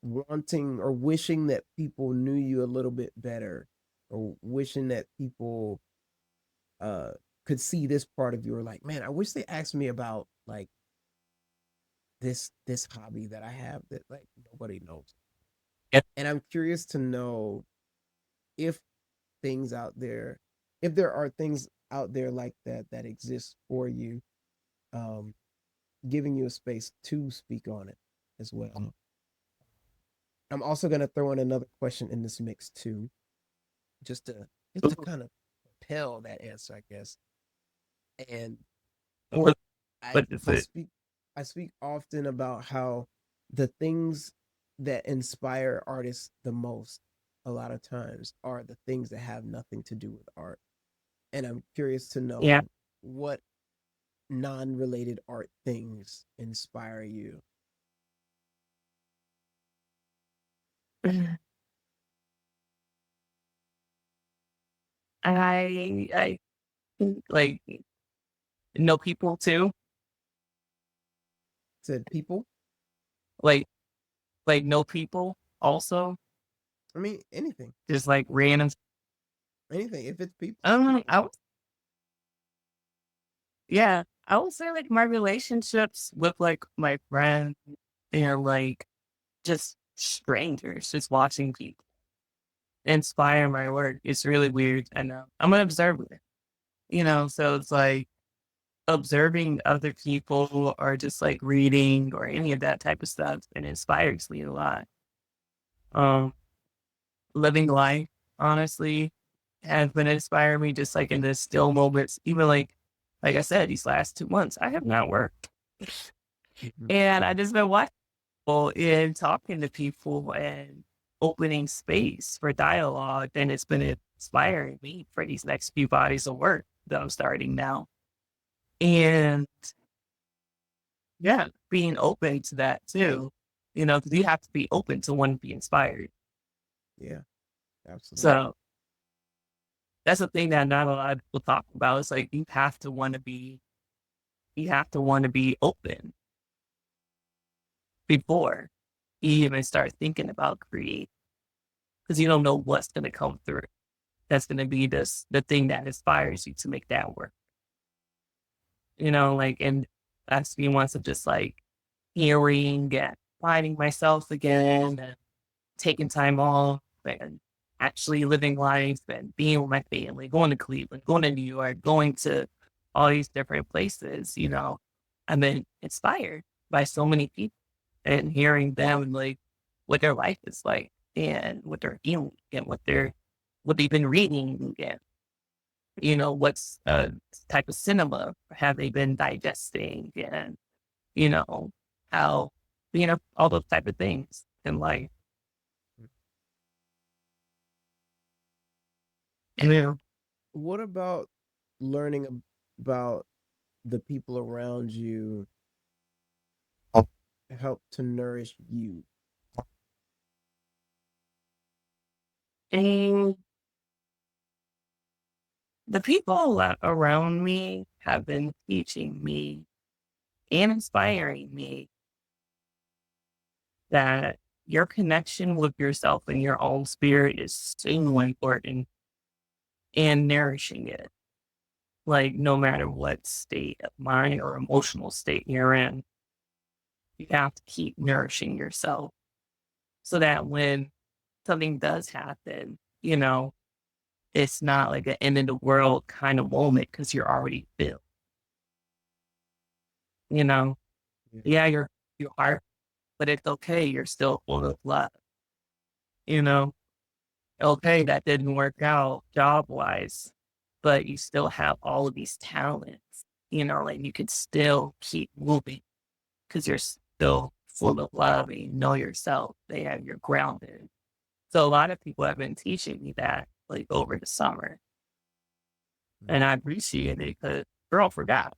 wanting or wishing that people knew you a little bit better, or wishing that people uh could see this part of you, or like, man, I wish they asked me about like this hobby that I have that like nobody knows. Yeah. And I'm curious to know if things out there, if there are things out there like that that exist for you, um, giving you a space to speak on it as well. I'm also gonna throw in another question in this mix too, just to kind of propel that answer, I guess. And What I what is I it? speak I speak often about how the things that inspire artists the most a lot of times are the things that have nothing to do with art. And I'm curious to Yeah. know what non-related art things inspire you. I like know people too. Said people. Like know people also. I mean anything. Just like random. Anything. If it's people, I it's don't know. people. Yeah, I would say like my relationships with like my friends and like just strangers, just watching people inspire my work. It's really weird. I know. I'm an observer, so it's like observing other people or just like reading or any of that type of stuff. It inspires me a lot. Um, Living life, honestly, has been inspiring me just like in the still moments. Even like I said, these last 2 months, I have not worked. Mhm. And I just been watching people and talking to people and opening space for dialogue. And it's been inspiring me for these next few bodies of work that I'm starting now. And yeah, being open to that too, because you have to be open to want to be inspired. Yeah, absolutely. So that's the thing that not a lot of people talk about. It's like you have to want to be open before you even start thinking about create, because you don't know what's going to come through. That's going to be the thing that inspires you to make that work. And that's me once of just like hearing and finding myself again and taking time off and actually living life and being with my family, going to Cleveland, going to New York, going to all these different places, I've been inspired by so many people and hearing them like what their life is like and what they're feeling and what they've been reading and what's type of cinema have they been digesting and you know how all those type of things in life. And What about learning about the people around you help to nourish you? and the people around me have been teaching me and inspiring me that your connection with yourself and your own spirit is so important and nourishing it. Like, no matter what state of mind or emotional state you're in, you have to keep nourishing yourself so that when something does happen, it's not like an end of the world kind of moment because you're already filled, you know? Yeah. Yeah, your heart, but it's okay. You're still full of love, you know? Okay, that didn't work out job wise, but you still have all of these talents, and you can still keep moving because you're still full of love and you know yourself. You're grounded. So a lot of people have been teaching me that like over the summer. Mm. And I appreciate it because girl forgot.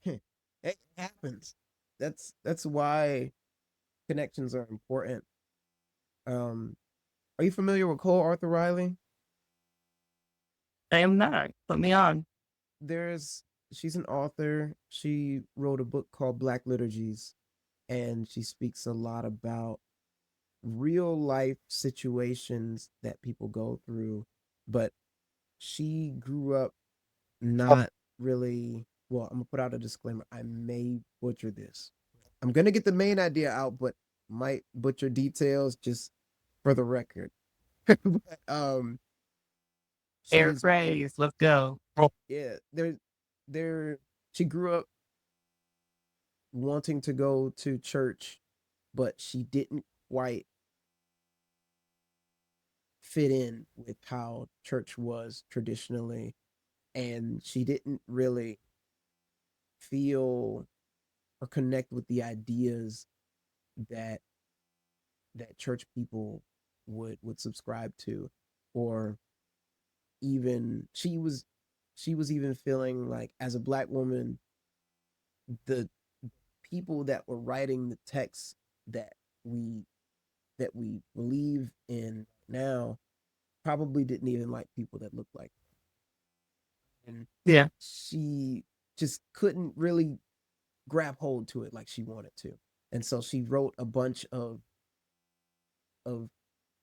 It happens. that's why connections are important. Um, are you familiar with Cole Arthur Riley? I am not. Put me on. There's She's an author. She wrote a book called Black Liturgies, and she speaks a lot about real life situations that people go through. But she grew up not really, well, I'm gonna put out a disclaimer. I may butcher this. I'm gonna get the main idea out, but might butcher details just for the record. But, Air she's phrase. Let's go. Oh, yeah, there she grew up wanting to go to church, but she didn't quite fit in with how church was traditionally, and she didn't really feel or connect with the ideas that church people would subscribe to, or even she was even feeling like, as a black woman, the people that were writing the texts that we we believe in now probably didn't even like people that looked like her. And yeah. she just couldn't really grab hold to it like she wanted to. And so she wrote a bunch of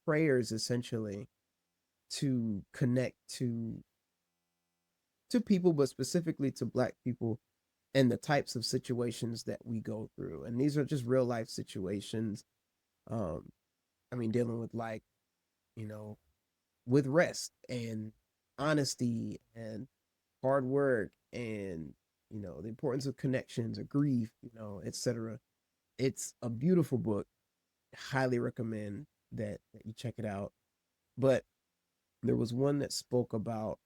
prayers, essentially, to connect to people, but specifically to black people, and the types of situations that we go through. And these are just real life situations. Um, I mean, dealing with, like, you know, with rest and honesty and hard work, and the importance of connections or grief, etc. It's a beautiful book. Highly recommend that you check it out. But there was one that spoke about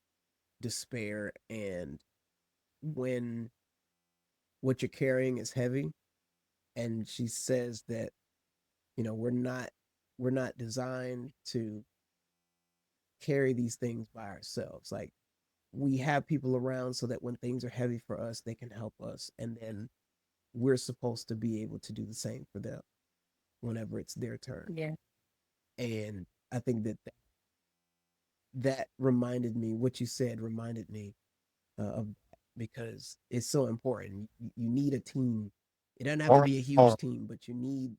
despair, and when what you're carrying is heavy. And she says that, we're not designed to carry these things by ourselves. Like, we have people around so that when things are heavy for us, they can help us, and then we're supposed to be able to do the same for them whenever it's their turn. Yeah. And I think that reminded me, what you said reminded me of that, because it's so important. You need a team. It doesn't have to be a huge team, but you need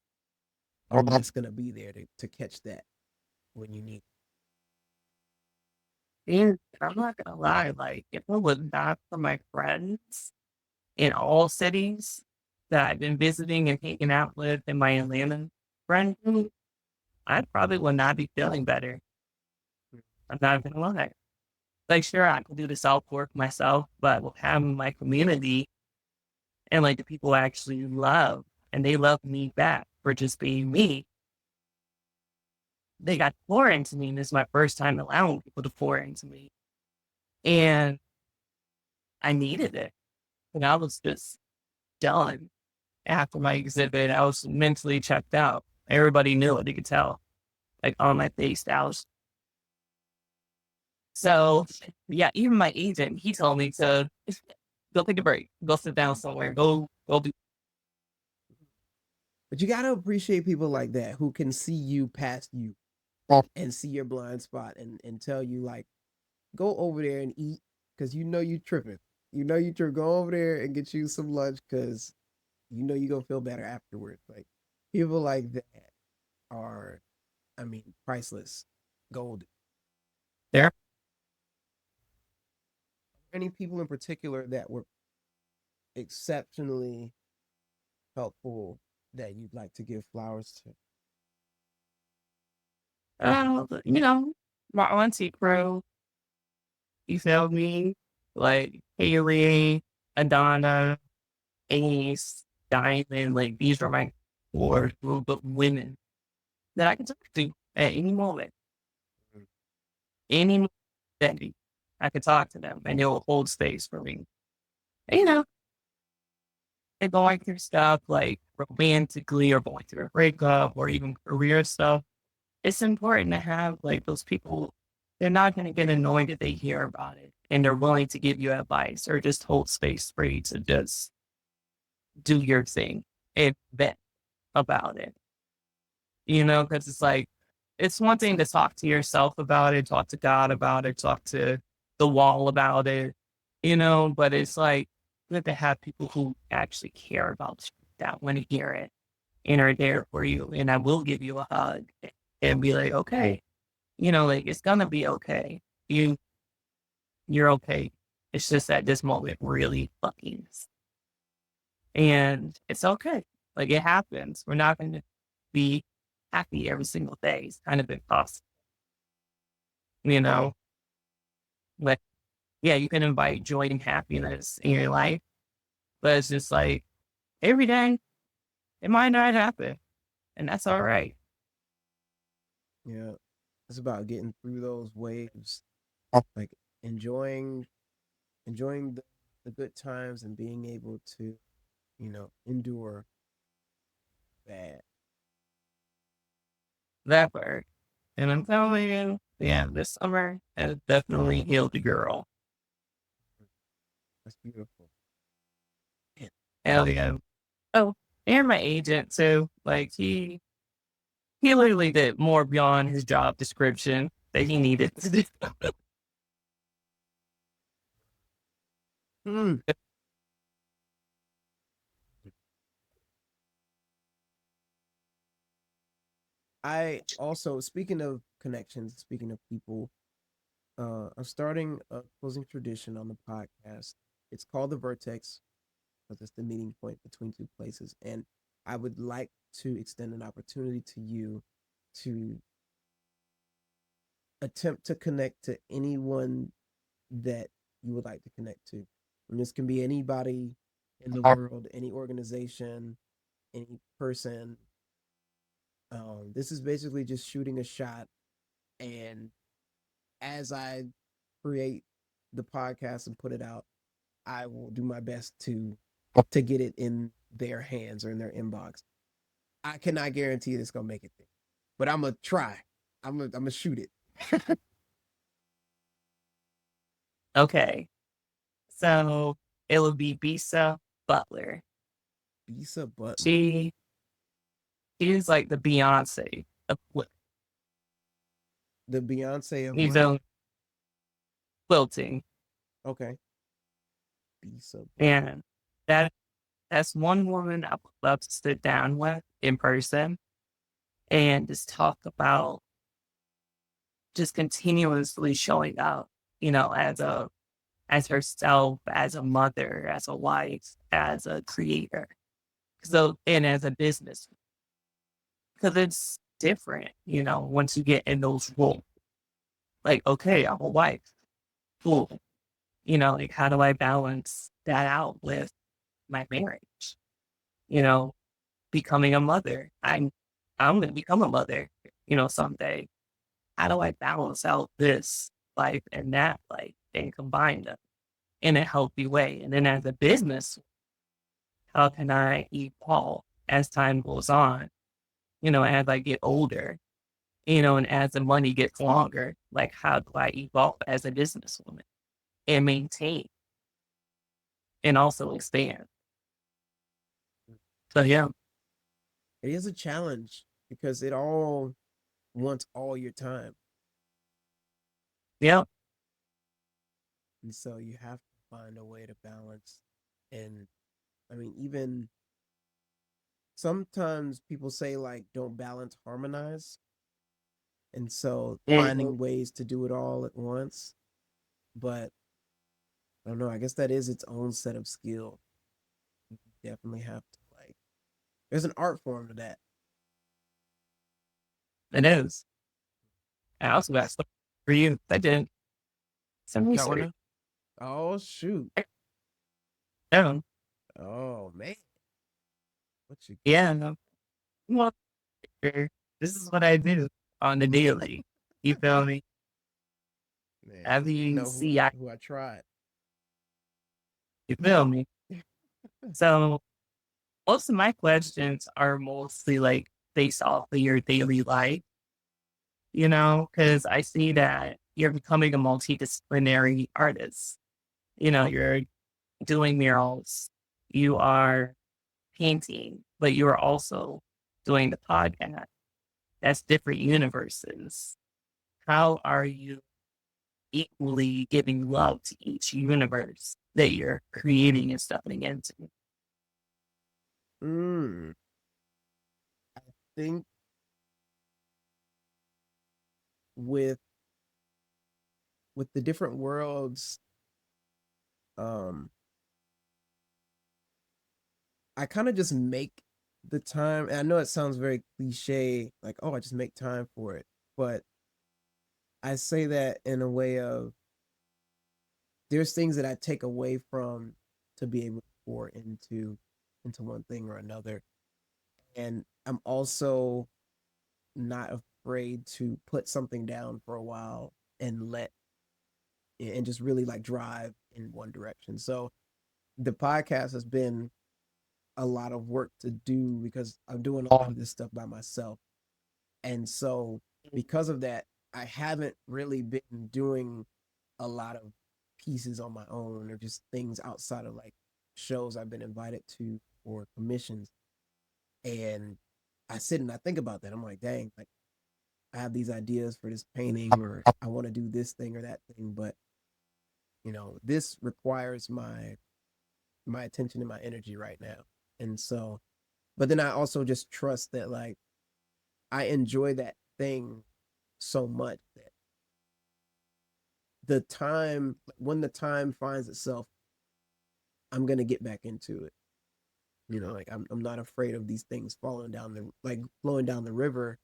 one that's going to be there to catch that when you need. And I'm not gonna lie, like if it was not for my friends in all cities that I've been visiting and hanging out with in my Atlanta friend group, I probably would not be feeling better. I'm not gonna lie. Like, sure, I can do the self work myself, but with having my community and like the people I actually love, and they love me back for just being me, they got to pour into me. And this is my first time allowing people to pour into me. And I needed it. And I was just done after my exhibit. I was mentally checked out. Everybody knew it. They could tell, like on my face. I was so, yeah. Even my agent, he told me to go take a break, go sit down somewhere, go do. But you got to appreciate people like that who can see you past you and see your blind spot, and tell you, like, go over there and eat, because you tripping. You trip. Go over there and get you some lunch, because you're gonna feel better afterwards. Like, people like that are, I mean, priceless gold. There. Any people in particular that were exceptionally helpful that you'd like to give flowers to? My auntie crew, you feel me? Like Haley, Adana, Ace, Diamond, like these are my core group of women that I can talk to at any moment. Any day, I could talk to them and they'll hold space for me. And, they're going through stuff like romantically or going through a breakup or even career stuff. It's important to have like those people. They're not going to get annoyed if they hear about it and they're willing to give you advice or just hold space for you to just do your thing. and vent about it, because it's like, it's one thing to talk to yourself about it, talk to God about it, talk to the wall about it, but it's like good to have people who actually care about you that want to hear it and are there for you. And I will give you a hug and be like, okay, like it's gonna be okay. You're okay. It's just at this moment really fucking, and it's okay. Like it happens. We're not going to be happy every single day. It's kind of impossible, you know. But yeah, you can invite joy and happiness in your life, but it's just like every day it might not happen, and that's all right. Yeah. It's about getting through those waves, like enjoying the good times and being able to, endure bad. That part. And I'm telling you, yeah, this summer has definitely healed the girl. That's beautiful. Hell yeah. Oh, and my agent too. Like he literally did more beyond his job description that he needed to do. Mm. I also, speaking of connections, speaking of people, I'm starting a closing tradition on the podcast. It's called the Vertex because it's the meeting point between two places. And I would like to extend an opportunity to you to attempt to connect to anyone that you would like to connect to. And this can be anybody in the world, any organization, any person. This is basically just shooting a shot. And as I create the podcast and put it out, I will do my best to get it in their hands or in their inbox. I cannot guarantee it's gonna make it there, but I'm gonna try. I'm gonna shoot it. Okay. So it would be Bisa Butler. Bisa Butler, She is like the Beyonce of the Beyonce of you what? know, quilting. Okay, Bisa Butler. And that that's one woman I would love to sit down with in person and just talk about just continuously showing up, as herself, as a mother, as a wife, as a creator. So and as a business. Because it's different, once you get in those roles. Like, okay, I'm a wife. Cool. Like how do I balance that out with my marriage? You know, becoming a mother. I'm gonna become a mother, someday. How do I balance out this life and that life and combine them in a healthy way? And then as a business, how can I evolve as time goes on, as I get older, and as the money gets longer, like how do I evolve as a businesswoman and maintain and also expand? So yeah, It is a challenge because it all wants all your time, yeah, and so you have to find a way to balance. And I mean, even sometimes people say like don't balance, harmonize, and so mhm. finding ways to do it all at once. But I don't know. I guess that is its own set of skill. You definitely have to like. There's an art form to that. It is. I also got stuff for you. I did some Got one research. now? Oh shoot! Yeah, Oh man, what you yeah. No. Well, sure. This is what I do on the daily. You feel me? man? As You you know see, I who I tried. you feel me. So most of my questions are mostly like based off of your daily life, because I see that you're becoming a multidisciplinary artist. You're doing murals, you are painting, but you are also doing the podcast. That's different universes. How are you equally giving love to each universe that you're creating and stepping into? Mm, I think with the different worlds, um, I kind of just make the time. And I know it sounds very cliche, like, oh, I just make time for it. But I say that in a way of there's things that I take away from to be able to pour into one thing or another. And I'm also not afraid to put something down for a while and just really like drive in one direction. So the podcast has been a lot of work to do because I'm doing a lot of this stuff by myself. And so because of that, I haven't really been doing a lot of pieces on my own or just things outside of like shows I've been invited to or commissions. And I sit and I think about that. I'm like, dang, like I have these ideas for this painting or I want to do this thing or that thing, but this requires my attention and my energy right now. And so, but then I also just trust that like I enjoy that thing so much that the time when the time finds itself, I'm gonna get back into it. Like I'm not afraid of these things falling down the like flowing down the river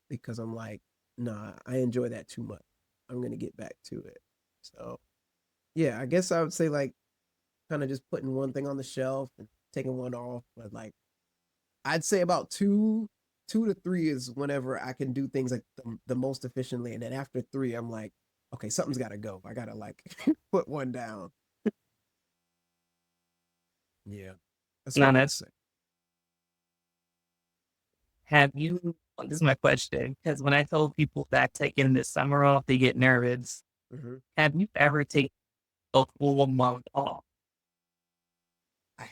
because I'm like, nah, I enjoy that too much. I'm gonna get back to it. So yeah, I guess I would say like kind of just putting one thing on the shelf and taking one off, but like I'd say about two to three is whenever I can do things like the most efficiently, and then after three, I'm like, okay, something's got to go. I gotta like put one down. Yeah, that's what Now, I would that's say. have you, this is my question, because when I told people that taking this summer off, they get nervous. Hmm. Have you ever taken a full month off? I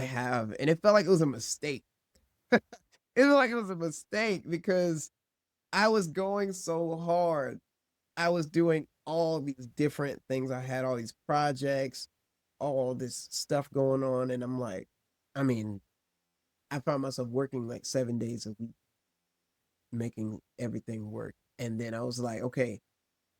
have, and it felt like it was a mistake. It felt like it was a mistake because I was going so hard. I was doing all these different things. I had all these projects, all this stuff going on, and I'm like, I mean, I found myself working like 7 days a week, making everything work. And then I was like, okay,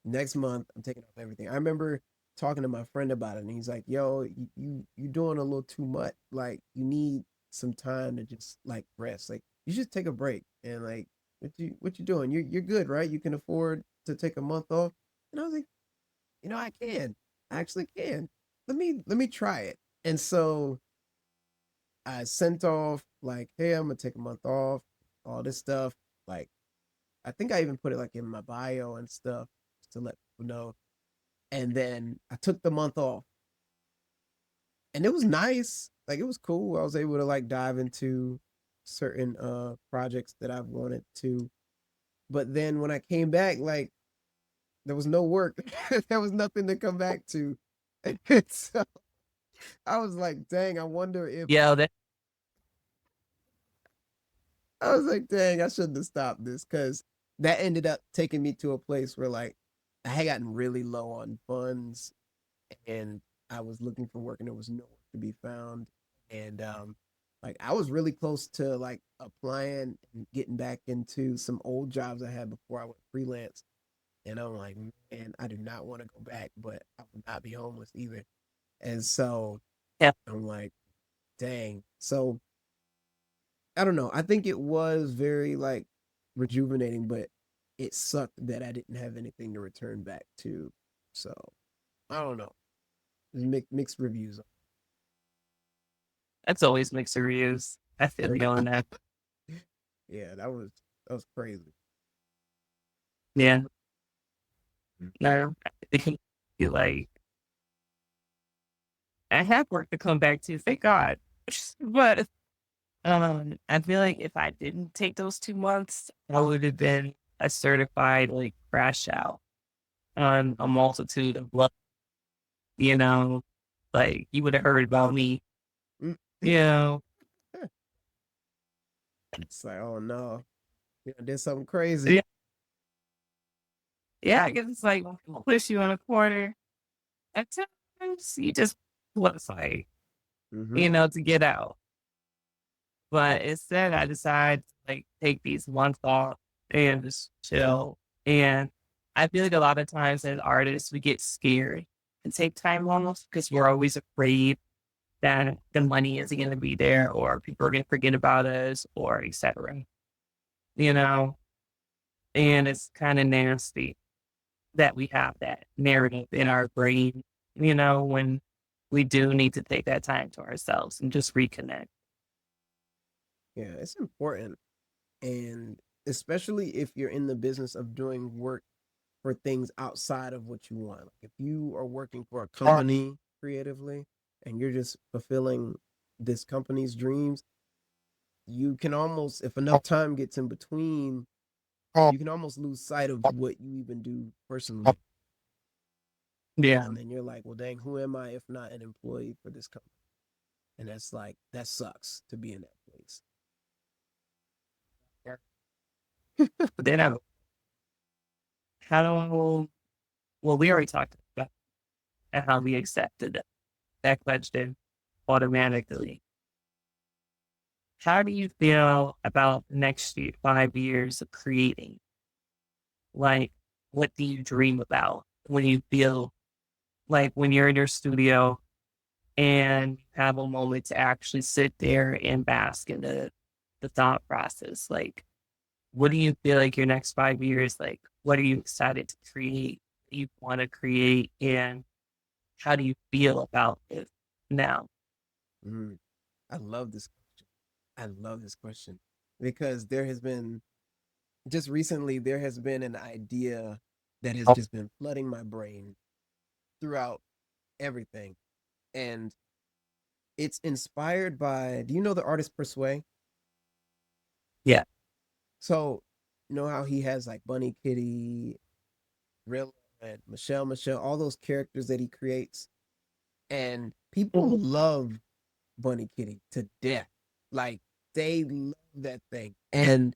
next month I'm taking off everything. I remember talking to my friend about it, and he's like, "Yo, you doing a little too much. Like, you need some time to just like rest. Like, you should take a break. And like, what you doing? You're good, right? You can afford to take a month off." And I was like, I can. I actually can. Let me try it. And so I sent off like, "Hey, I'm gonna take a month off." All this stuff. Like, I think I even put it like in my bio and stuff just to let people know. And then I took the month off, and it was nice. Like, it was cool. I was able to like dive into certain projects that I've wanted to. But then when I came back, like there was no work. There was nothing to come back to. And so I was like, dang, I wonder if Yeah, that I was like, dang, I shouldn't have stopped this because that ended up taking me to a place where like I had gotten really low on funds and I was looking for work and there was no work to be found. And like I was really close to like applying and getting back into some old jobs I had before I went freelance. And I'm like, man, I do not want to go back, but I would not be homeless either. And so yeah, I'm like, dang. So I don't know. I think it was very like rejuvenating, but it sucked that I didn't have anything to return back to. So I don't know. Mixed reviews. that's always mixed reviews. I feel you on that. Yeah, that was crazy. Yeah, no, it can be like I have work to come back to, thank God. But I feel like if I didn't take those 2 months, I would have been a certified like crash out on a multitude of you know, like you would have heard about me, Mm. you know. It's like, oh no, you know, did something crazy. Yeah, yeah, I guess it's like push you in a corner. At times you just want to fight, Mm-hmm. to get out. But instead, I decide to like take these months off and just chill. And I feel like a lot of times as artists, we get scared and take time off because we're always afraid that the money isn't going to be there or people are going to forget about us or etc. You know, and it's kind of nasty that we have that narrative in our brain, when we do need to take that time to ourselves and just reconnect. Yeah, it's important. And especially if you're in the business of doing work for things outside of what you want. Like if you are working for a company creatively and you're just fulfilling this company's dreams, you can almost, if enough time gets in between, you can almost lose sight of what you even do personally. Yeah. And then you're like, well, dang, who am I if not an employee for this company? And that's like, that sucks to be in that place. But then how do, well, we already talked about and how we accepted that question automatically. How do you feel about the next 5 years of creating? Like, what do you dream about when you feel like when you're in your studio and have a moment to actually sit there and bask in the thought process? Like, what do you feel like your next 5 years, like, what are you excited to create? You want to create, and how do you feel about it now? Mm, I love this question. I love this question because there has been, just recently, there has been an idea that has just been flooding my brain throughout everything. And it's inspired by, do you know the artist Persuade? Yeah. So, you know how he has like Bunny Kitty, Rilla, and Michelle, all those characters that he creates. And people love Bunny Kitty to death. Like, they love that thing. And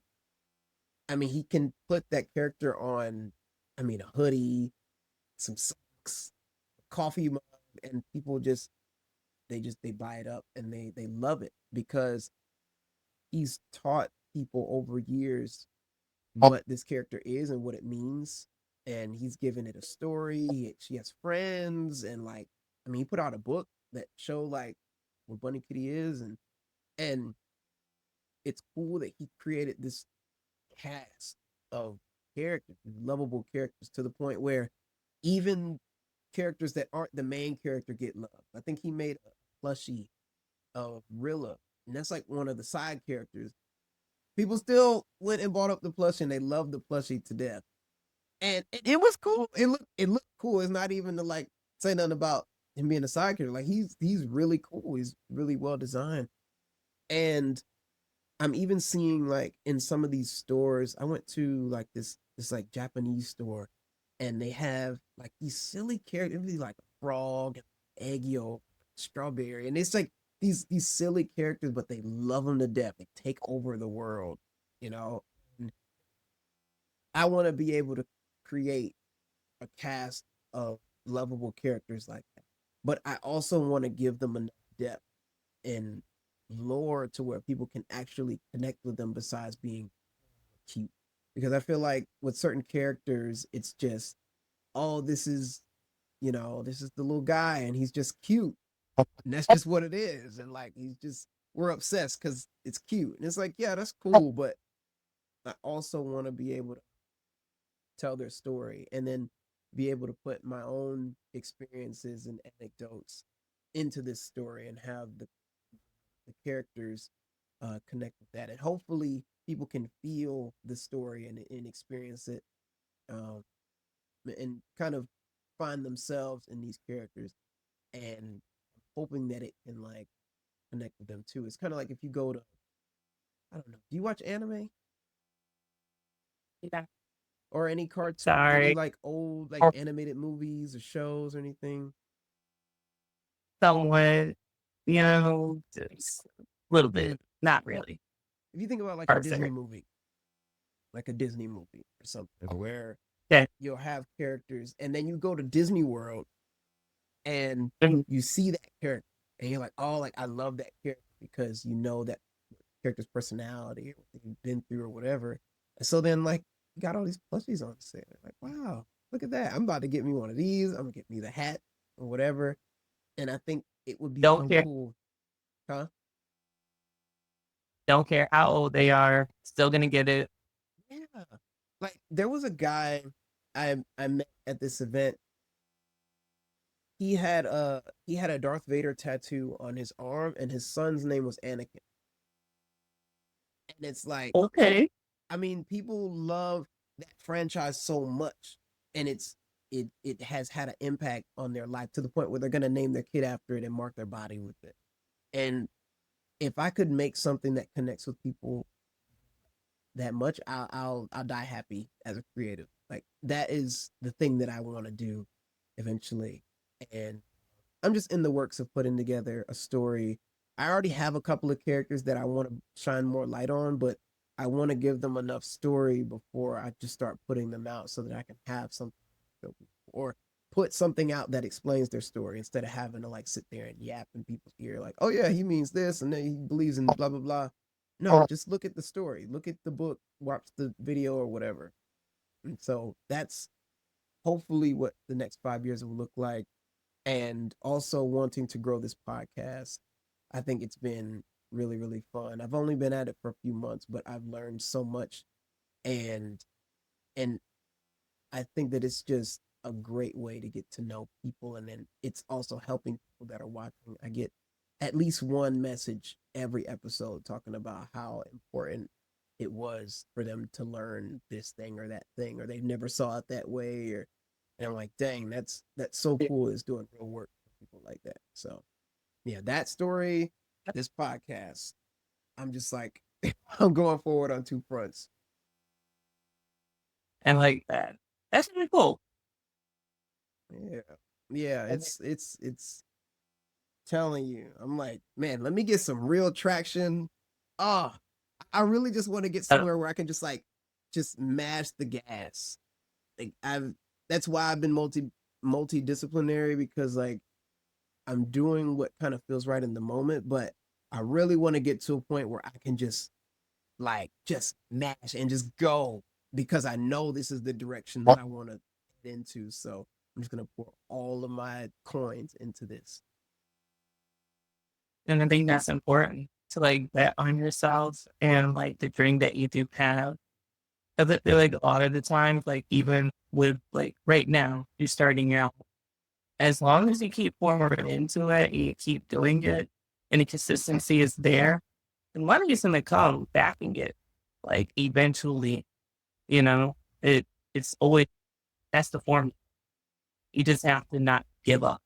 I mean, he can put that character on, I mean, a hoodie, some socks, coffee mug, and people they buy it up and they love it because he's taught people over years what this character is and what it means, and he's given it a story. She has friends, and like, I mean, he put out a book that show like what Bunny Kitty is, and it's cool that he created this cast of characters, lovable characters, to the point where even characters that aren't the main character get love. I think he made a plushie of Rilla, and that's like one of the side characters. People still went and bought up the plushie, and they loved the plushie to death. And it was cool. It looked cool. It's not even to like say nothing about him being a side character. Like he's really cool. He's really well designed. And I'm even seeing like in some of these stores. I went to like this like Japanese store, and they have like these silly characters, like a frog, egg yolk, strawberry, and it's like these silly characters, but they love them to death. They take over the world, you know. And I want to be able to create a cast of lovable characters like that, but I also want to give them enough depth and lore to where people can actually connect with them besides being cute. Because I feel like with certain characters, it's just, oh, this is the little guy and he's just cute. And that's just what it is. And like, we're obsessed because it's cute. And it's like, yeah, that's cool. But I also want to be able to tell their story and then be able to put my own experiences and anecdotes into this story and have the characters connect with that, and hopefully people can feel the story and experience it, um, and kind of find themselves in these characters, and hoping that it can like connect with them too. It's kind of like if you go to, I don't know, do you watch anime Yeah. or any cartoon, any Sorry. like old like animated movies or shows or anything? Somewhat, just a little bit. Not really. if you think about like Perfect. a Disney movie or something, where Yeah. you'll have characters, and then you go to Disney World and Mhm. you see that character, and you're like, oh, like I love that character because you know that character's personality or what they've been through or whatever. And so then like you got all these plushies on sale. Like, wow, look at that. I'm about to get me one of these. I'm gonna get me the hat or whatever. And I think it would be Don't so care. cool. Huh? Don't care how old they are. Still gonna get it. Yeah. Like there was a guy I met at this event. He had a Darth Vader tattoo on his arm, and his son's name was Anakin. And it's like, Okay. I mean, people love that franchise so much, and it has had an impact on their life to the point where they're gonna name their kid after it and mark their body with it. And if I could make something that connects with people that much, I'll die happy as a creative. Like that is the thing that I want to do eventually. And I'm just in the works of putting together a story. I already have a couple of characters that I want to shine more light on, but I want to give them enough story before I just start putting them out so that I can have something or put something out that explains their story instead of having to like sit there and yap in people's ear like, oh yeah, he means this and then he believes in blah blah blah. No, just look at the story, look at the book, watch the video or whatever. And so that's hopefully what the next 5 years will look like. And also wanting to grow this podcast. I think it's been really, really fun. I've only been at it for a few months, but I've learned so much. And and I think that it's just a great way to get to know people. And then it's also helping people that are watching. I get at least one message every episode talking about how important it was for them to learn this thing or that thing, or they never saw it that way. Or and I'm like, dang, that's so cool. It's doing real work for people like that. So yeah, that story, this podcast, I'm just like, I'm going forward on two fronts. And like that. That's really cool. Yeah. Yeah, it's telling you. I'm like, man, let me get some real traction. Ah, I really just want to get Uh, somewhere where I can just mash the gas. Like I've that's why I've been multidisciplinary, because like I'm doing what kind of feels right in the moment, but I really want to get to a point where I can just mash and just go, because I know this is the direction that I want to get into. So I'm just gonna pour all of my coins into this. and I think that's important to like bet on yourself and like the dream that you do have. Because I feel like a lot of the times, like even with like right now, you're starting out. As long as you keep pouring into it, you keep doing it, and the consistency is there, and money gonna come backing it. Like eventually, you know, it's always that's the formula. You just have to not give up.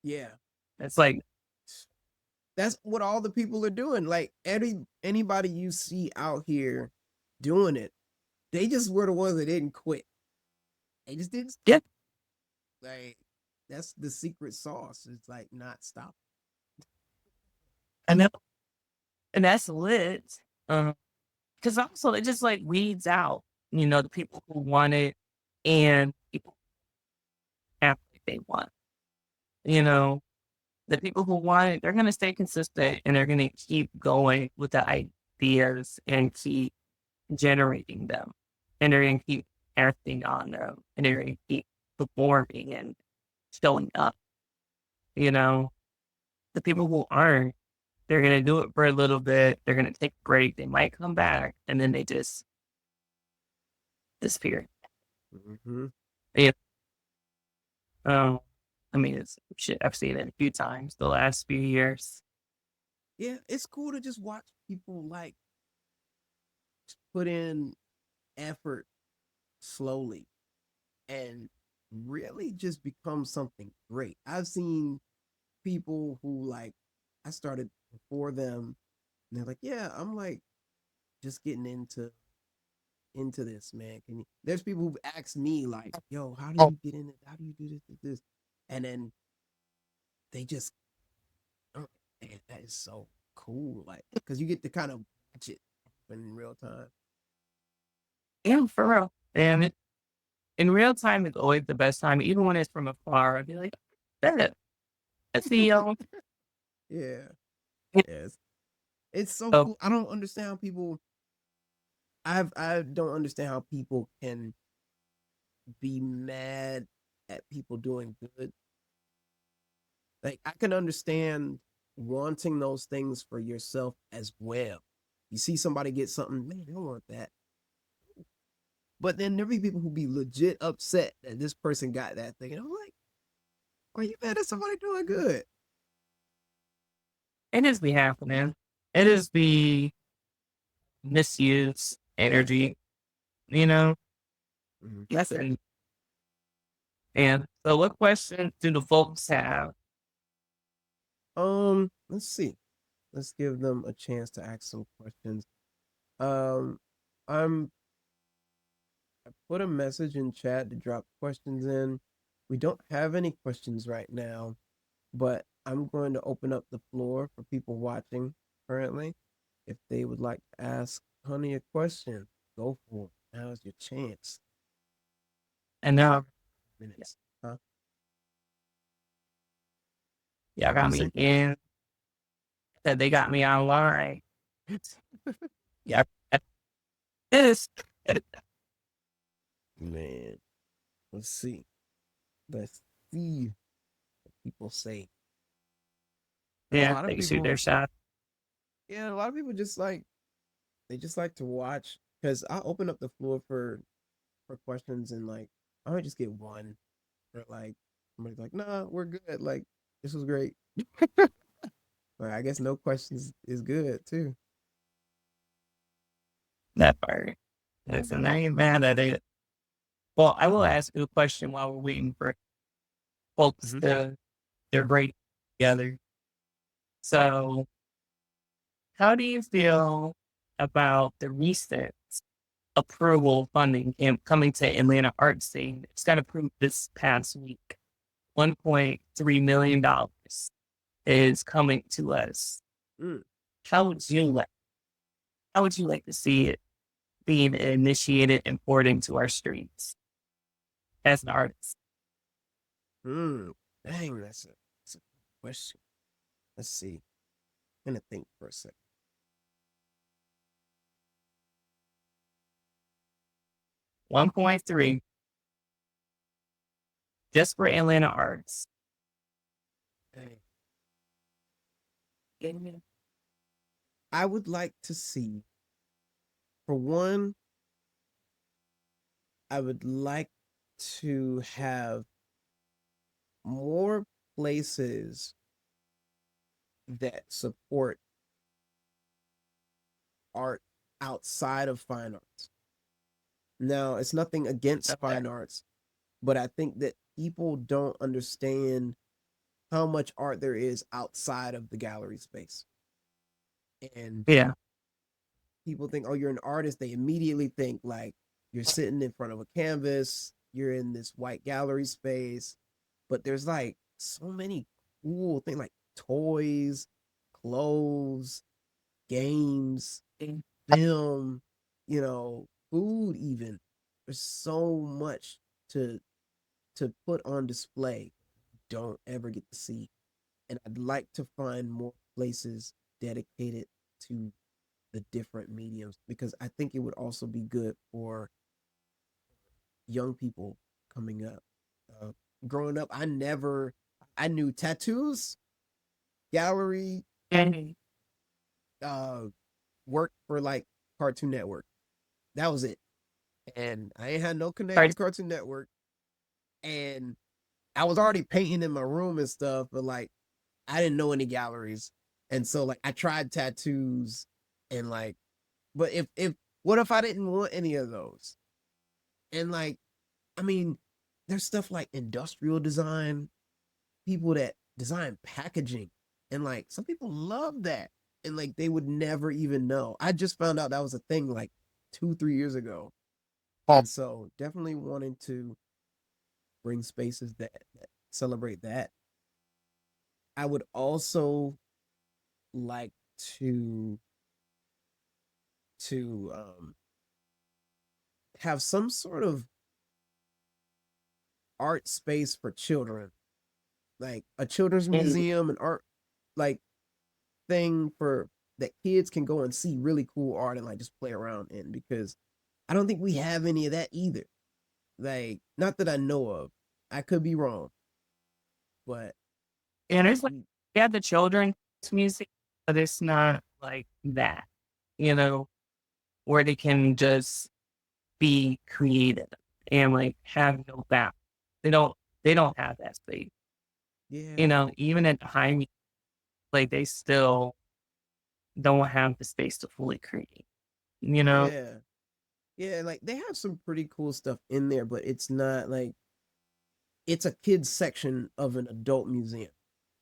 Yeah, It's like, that's what all the people are doing. Like anybody you see out here doing it, they just were the ones that didn't quit. They just didn't yeah, stop. Like that's the secret sauce. It's like not stop. and that, and that's lit. Because also it just like weeds out, the people who want it and people who have what they want. You know, the people who want it, they're gonna stay consistent and they're gonna keep going with the ideas and keep generating them. And they're gonna keep acting on them and they're gonna keep performing and showing up. You know, the people who aren't, they're gonna do it for a little bit, they're gonna take a break, they might come back, and then they just disappear. Mm-hmm. Yeah. Um, I mean, it's shit. I've seen it a few times the last few years. Yeah, it's cool to just watch people like put in effort slowly and really just become something great. I've seen people who like I started before them, and they're like, "Yeah, I'm like just getting into this, man. Can you?" There's people who've asked me like, "Yo, how do you get in it? How do you do this?" And then they just, oh, man, that is so cool. Like, because you get to kind of watch it in real time. Yeah, for real. And in real time, it's always the best time, even when it's from afar. I'd be like, that, that's the Yeah. it- Yes. It's so oh, cool. I don't understand how people I don't understand how people can be mad at people doing good. Like I can understand wanting those things for yourself as well. You see somebody get something, man, I want that. But then there be people who be legit upset that this person got that thing. And I'm like, are you mad at somebody doing good? it is be happening. It is the misuse energy, you know? Mhm. Yes. And so what questions do the folks have? Let's see. Let's give them a chance to ask some questions. Um, I'm I put a message in chat to drop questions in. We don't have any questions right now, but I'm going to open up the floor for people watching currently. If they would like to ask Honey a question, go for it. Now's your chance. And now, Minutes. Huh? y'all What got you me say? in, that they got me online. Yeah. This. Man, let's see. Let's see what people say. A Yeah, lot they of can shoot people, their shot. yeah, a lot of people just like they just like to watch because I open up the floor for questions and like I might just get one or like somebody's like, nah, we're good. Like this was great. But I guess no questions is good too. That part. Listen, I ain't mad at it. Well, I will ask you a question while we're waiting for folks Mm-hmm. to their break together. So, how do you feel about the recent approval funding coming to Atlanta art scene? It's got approved this past week. $1.3 million is coming to us. Mm. How would you like? How would you like to see it being initiated and poured into our streets as an artist? Mm. Dang, that's a good question. Let's see. I'm gonna think for a second. 1.3 just for Atlanta arts. Dang. I would like to see, for one, I would like to have more places that support art outside of fine arts. Now, it's nothing against Okay. fine arts, but I think that people don't understand how much art there is outside of the gallery space. And Yeah. people think, oh, you're an artist. They immediately think like you're sitting in front of a canvas, you're in this white gallery space, but there's like so many cool things like toys, clothes, games, film, food even. There's so much to put on display. Don't ever get to see. And I'd like to find more places dedicated to the different mediums because I think it would also be good for young people coming up. Uh, Growing up, I knew tattoos, gallery, And uh, work for like Cartoon Network. That was it. And I ain't had no connect to Cartoon Network. And I was already painting in my room and stuff, but like I didn't know any galleries. And so like I tried tattoos and like, but if what if I didn't want any of those? And like, I mean, there's stuff like industrial design, people that design packaging, and like some people love that. And like they would never even know. I just found out that was a thing like 2, 3 years ago. And so definitely wanting to bring spaces that celebrate that. I would also like to to have some sort of art space for children, like a children's And, museum and art like thing for that kids can go and see really cool art and like just play around in, because I don't think we have any of that either. Like, not that I know of. I could be wrong, but and there's like, we, yeah, the children's music, but it's not like that, you know, where they can just be creative and like have no bounds. They don't they don't have that space. You yeah, know, even at the high music, like they still don't have the space to fully create, you know? yeah, yeah. Like they have some pretty cool stuff in there, but it's not like it's a kids section of an adult museum.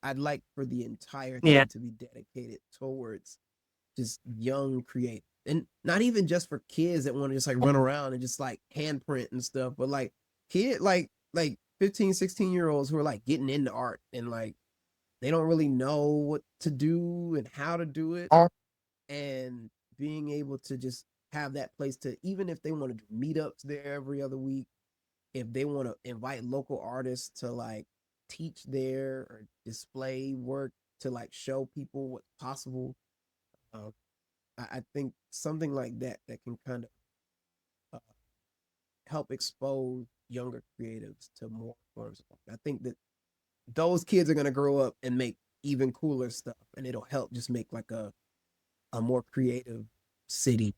I'd like for the entire Yeah. thing to be dedicated towards just young creators, and not even just for kids that want to just like run around and just like handprint and stuff, but like kid like 15, 16 year olds who are like getting into art and like they don't really know what to do and how to do it, and being able to just have that place to, even if they want to do meetups there every other week, if they want to invite local artists to like teach there or display work to like show people what's possible. uh, I think something like that can kind of uh, help expose younger creatives to more forms of art. I think that those kids are going to grow up and make even cooler stuff, and it'll help just make like a more creative city.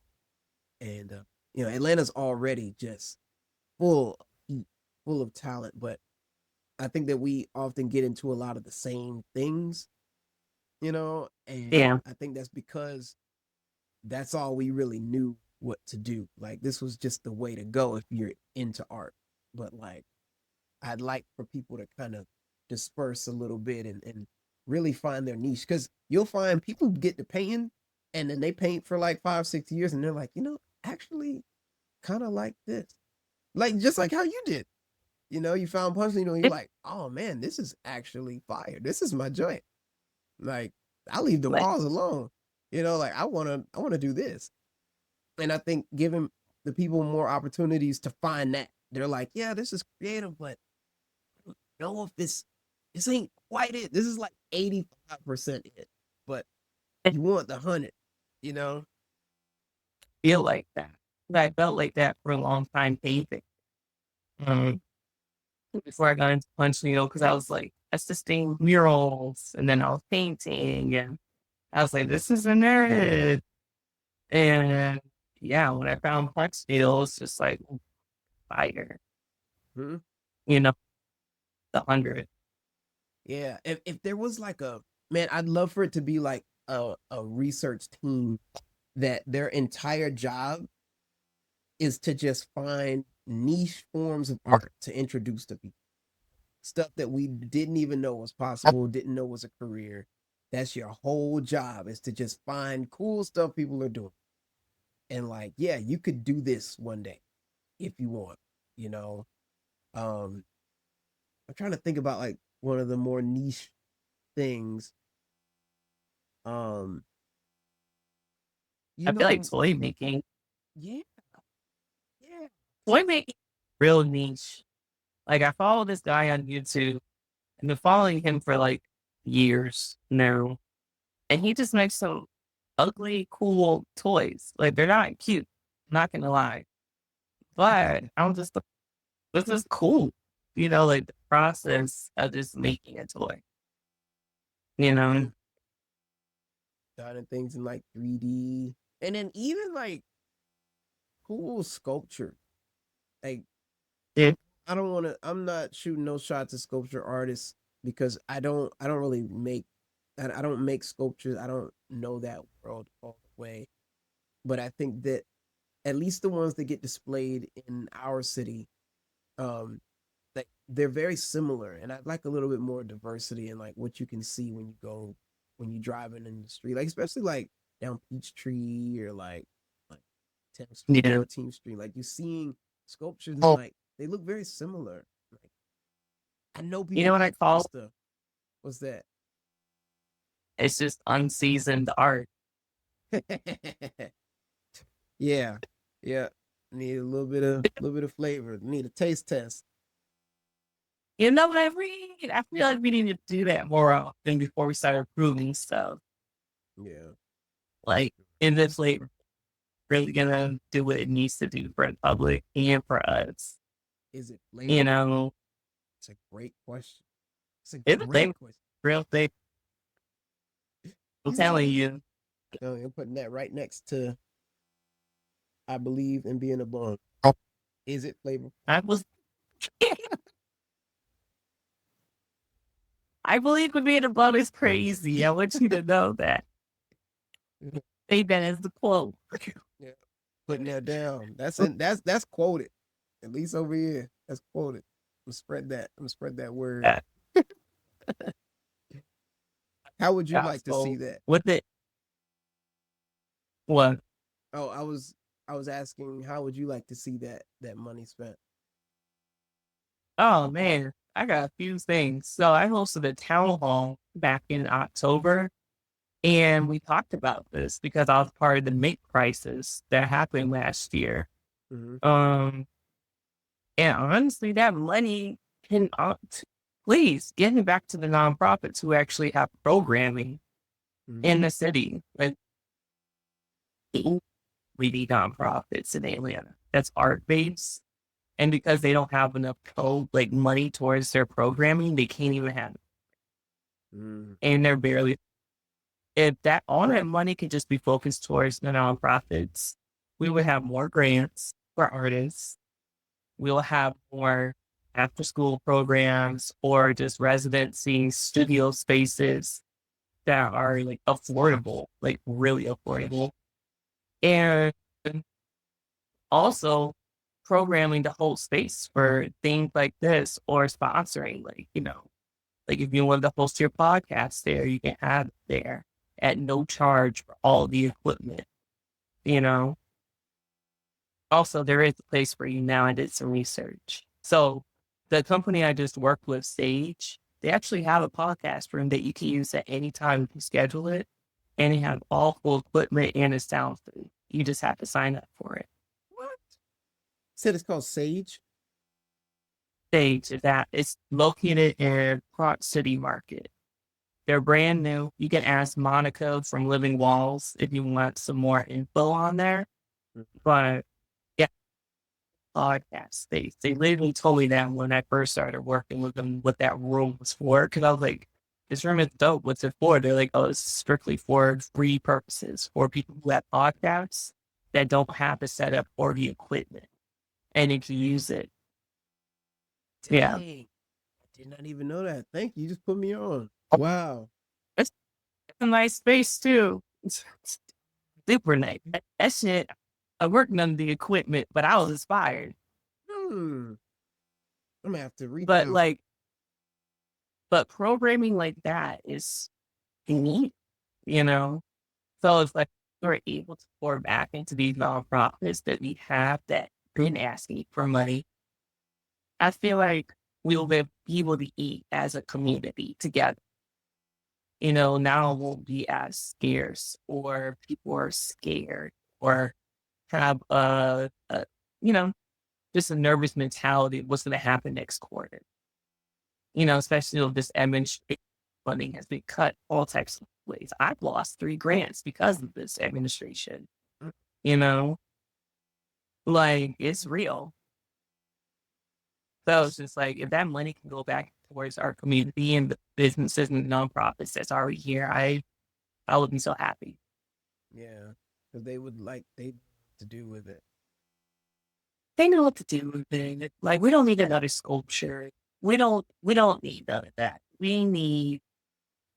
And Atlanta's already just full of heat, full of talent, but I think that we often get into a lot of the same things, and Yeah. I think that's because that's all we really knew what to do. Like this was just the way to go if you're into art. But like I'd like for people to kind of disperse a little bit and really find their niche. Because you'll find people get to painting and then they paint for like 5, 6 years and they're like, actually kind of like this. Like just like how you did. You found punch, you're It, like, oh man, this is actually fire. This is my joint. Like I leave the like, walls alone. Like I wanna do this. And I think giving the people more opportunities to find that, they're like, yeah, this is creative, but I don't know if this ain't quite it. This is like 85% it. But it you want the 100, you know? feel like that. I felt like that for a long time painting. Um, before I got into punch, because I was like assisting murals and then I was painting and I was like, this is a nerd. And yeah, when I found punch needle, it was just like fire, Hmm? you know, the 100. Yeah. If there was like man, I'd love for it to be like a research team that their entire job is to just find niche forms of art to introduce to people. Stuff that we didn't even know was possible, didn't know was a career. That's your whole job, is to just find cool stuff people are doing. And like, yeah, you could do this one day if you want, you know. Um, I'm trying to think about like one of the more niche things. Um, you I feel like know, toy making, yeah, yeah. toy making, real niche. Like I follow this guy on YouTube. I've been following him for like years now. And he just makes some ugly, cool toys. Like they're not cute. I'm not gonna lie. But I'm just like, this is cool. Like the process of just making a toy. You Yeah. know? Done things in like 3D. And then even like cool sculpture. Like Yeah. I'm not shooting no shots at sculpture artists because I don't really make I don't make sculptures. I don't know that world all the way. But I think that at least the ones that get displayed in our city, um, like they're very similar. And I'd like a little bit more diversity in like what you can see when you driving in the street. Like especially like down Peachtree or like 10th Street, Yeah. 14th Street. Like you're seeing sculptures and like they look very similar. Like I know You people know what I paint that call stuff. What's that? it's just unseasoned art. Yeah. Yeah. Need a little bit of flavor. Need a taste test. You know what I read? I feel like we need to do that more often before we start approving stuff. Yeah. Like, is this flavor really gonna do what it needs to do for the public and for us? Is it You flavorful? know, It's a great question. It's a it's a great thing, question. real thing. I'm You know, telling you. I'm putting that right next to I believe in being a bum. Is it flavorful? I was, I believe in being a bum is crazy. I want you to know that. Say that as the quote. Yeah. Putting that down. That's quoted. At least over here. That's quoted. I'm gonna spread that. I'm gonna spread that word. Yeah. How would you Yeah, like to see so that? with it, what? Oh, I was asking how would you like to see that money spent? Oh man, I got a few things. So I hosted a town hall back in October, and we talked about this because I was part of the milk crisis that happened last year. Mm-hmm. Um, and honestly, that money can please getting back to the nonprofits who actually have programming Mm-hmm. in the city, like really nonprofits in Atlanta that's art based. And because they don't have enough like money towards their programming, they can't even have it. Mm-hmm. And they're barely, if that all that money could just be focused towards the nonprofits, we would have more grants for artists. We'll have more after school programs or just residency studio spaces that are like affordable, like really affordable. And also programming to hold space for things like this or sponsoring, like, like if you wanted to host your podcast there, you can have it there at no charge for all the equipment, you know? Also, there is a place for you now. I did some research. So the company I just worked with, Sage, they actually have a podcast room that you can use at any time if you schedule it. And they have all full equipment and it's sound free. You just have to sign up for it. What? Said it's called Sage. Sage is that it's located in Park City Market. They're brand new. You can ask Monica from Living Walls if you want some more info on there. But yeah, podcast space. They literally told me that when I first started working with them, what that room was for. Cause I was like, this room is dope. What's it for? They're like, oh, it's strictly for free purposes for people who have podcasts that don't have the setup or the equipment and they can use it. Yeah. Dang. I did not even know that. Thank you. You just put me on. Wow. It's a nice space too. It's super nice. That shit, I worked on the equipment, but I was inspired. Hmm. I'm gonna have to reach But out. like, but programming like that is neat, you know? So it's like we're able to pour back into these nonprofits that we have that been asking for money. I feel like we'll be able to eat as a community together. Now it won't be as scarce or people are scared or have you know, just a nervous mentality of what's going to happen next quarter. Especially if this administration funding has been cut all types of ways. I've lost 3 grants because of this administration. You know, like it's real. So it's just like if that money can go back towards our community and the businesses and nonprofits that's already here, I would be so happy. Yeah. Because they would like they to do with it. They know what to do with it. Like we don't need another sculpture. We don't need none of that. We need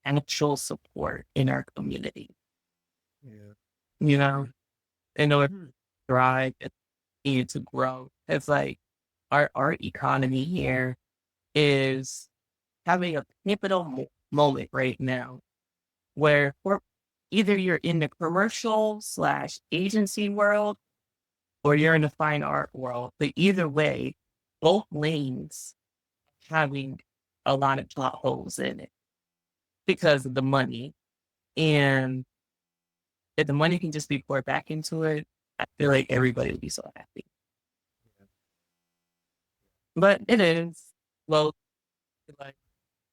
actual support in our community, Yeah. you know, in order to Hmm. thrive and to grow. It's like our art economy here is having a pivotal moment right now where either you're in the commercial slash agency world or you're in the fine art world. But either way, both lanes having a lot of potholes in it because of the money. And if the money can just be poured back into it, I feel like everybody would be so happy. But it is. Well, like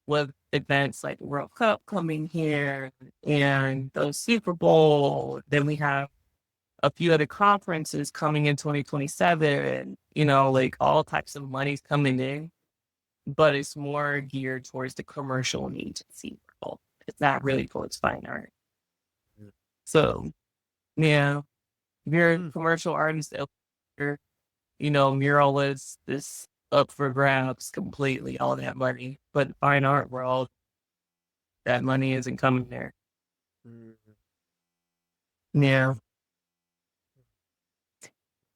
with events like the World Cup coming here and the Super Bowl, then we have a few other conferences coming in 2027, like all types of money's coming in, but it's more geared towards the commercial and agency world. It's not really towards fine art. So, yeah, if you're a commercial artist, mural is this up for grabs completely, all that money. But fine art world, that money isn't coming there. Yeah.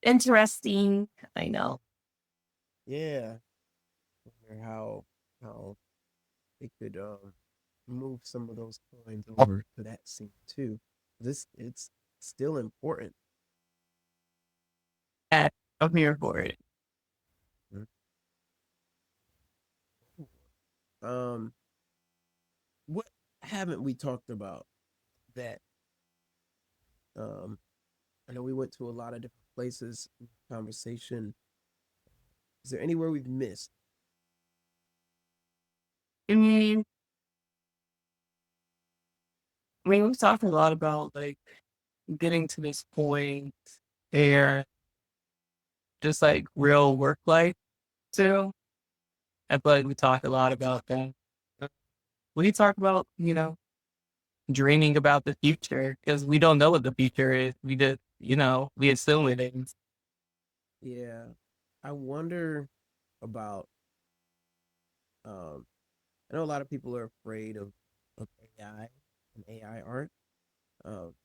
Interesting. I know. Yeah. Wonder how it could move some of those coins over to that scene too. It's still important. I'm here for it. Um, what haven't we talked about that? I know we went to a lot of different places in conversation. Is there anywhere we've missed? I mean, we've talked a lot about like getting to this point where just like real work life too. I feel like we talk a lot about that. We talk about, dreaming about the future because we don't know what the future is. We just, we assume it is. Yeah. I wonder about I know a lot of people are afraid of AI and AI art.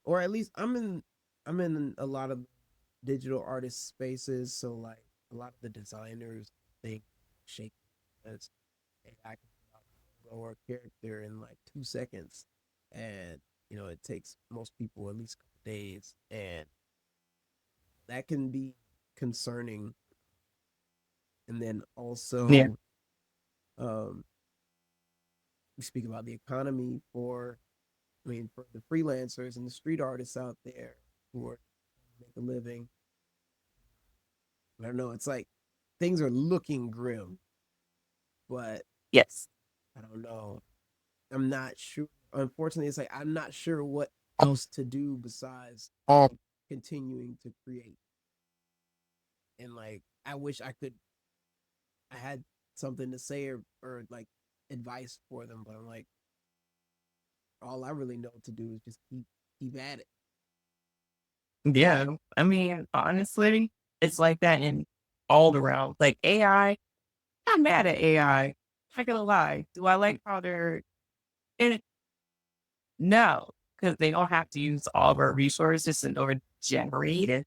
Or at least I'm in a lot of digital artist spaces, so like a lot of the designers think shape as AI can put out a logo or character in like 2 seconds. And it takes most people at least a couple days, and that can be concerning. And then Yeah. also um we speak about the economy for the freelancers and the street artists out there who are make a living. I don't know. It's like things are looking grim, but Yes. I don't know. I'm not sure. Unfortunately, it's like I'm not sure what else to do besides continuing to create. And like, I wish I had something to say or like advice for them, but I'm like, all I really know to do is just keep at it. Yeah. I mean, honestly, it's like that in all around. Like AI, I'm mad at AI. Not gonna lie. Do I like how they're in it? No, because they don't have to use all of our resources in order to generate it.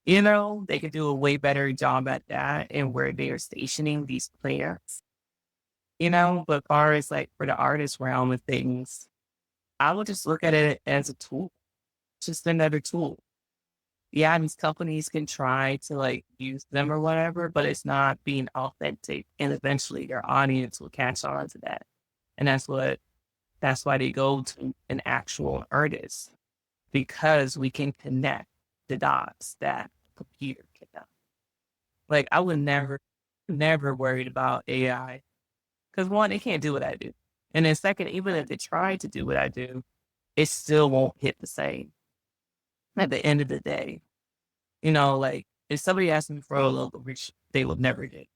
They could do a way better job at that and where they are stationing these plants. But as far as like for the artist realm of things, I would just look at it as a tool, just another tool. Yeah, these companies can try to like use them or whatever, but it's not being authentic. And eventually their audience will catch on to that. And that's why they go to an actual artist because we can connect the dots that a computer cannot. Like I would never worried about AI because one, it can't do what I do. And then second, even if it tried to do what I do, it still won't hit the same at the end of the day. Like if somebody asked me for a logo, which they would never get.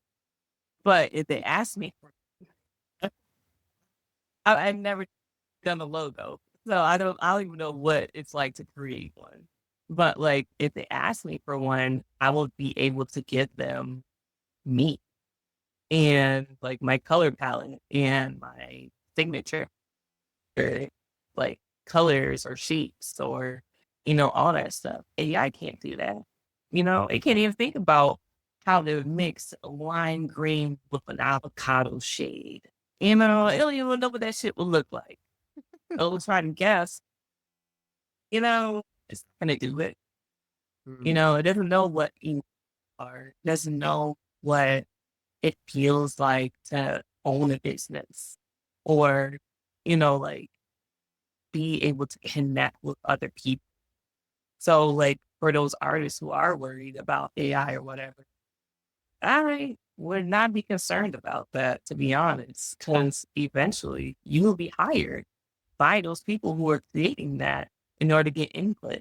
But if they asked me for I've never done a logo. So I don't even know what it's like to create one. But like if they ask me for one, I will be able to give them me and like my color palette and my signature, or, like colors or shapes or all that stuff. AI can't do that. It can't even think about how to mix a lime green with an avocado shade. It don't even know what that shit will look like. It'll try to guess, it's not gonna do it. Mm-hmm. It doesn't know what you are, doesn't know what it feels like to own a business or, like be able to connect with other people. So like for those artists who are worried about AI or whatever, I would not be concerned about that, to be honest, because eventually you will be hired by those people who are creating that in order to get input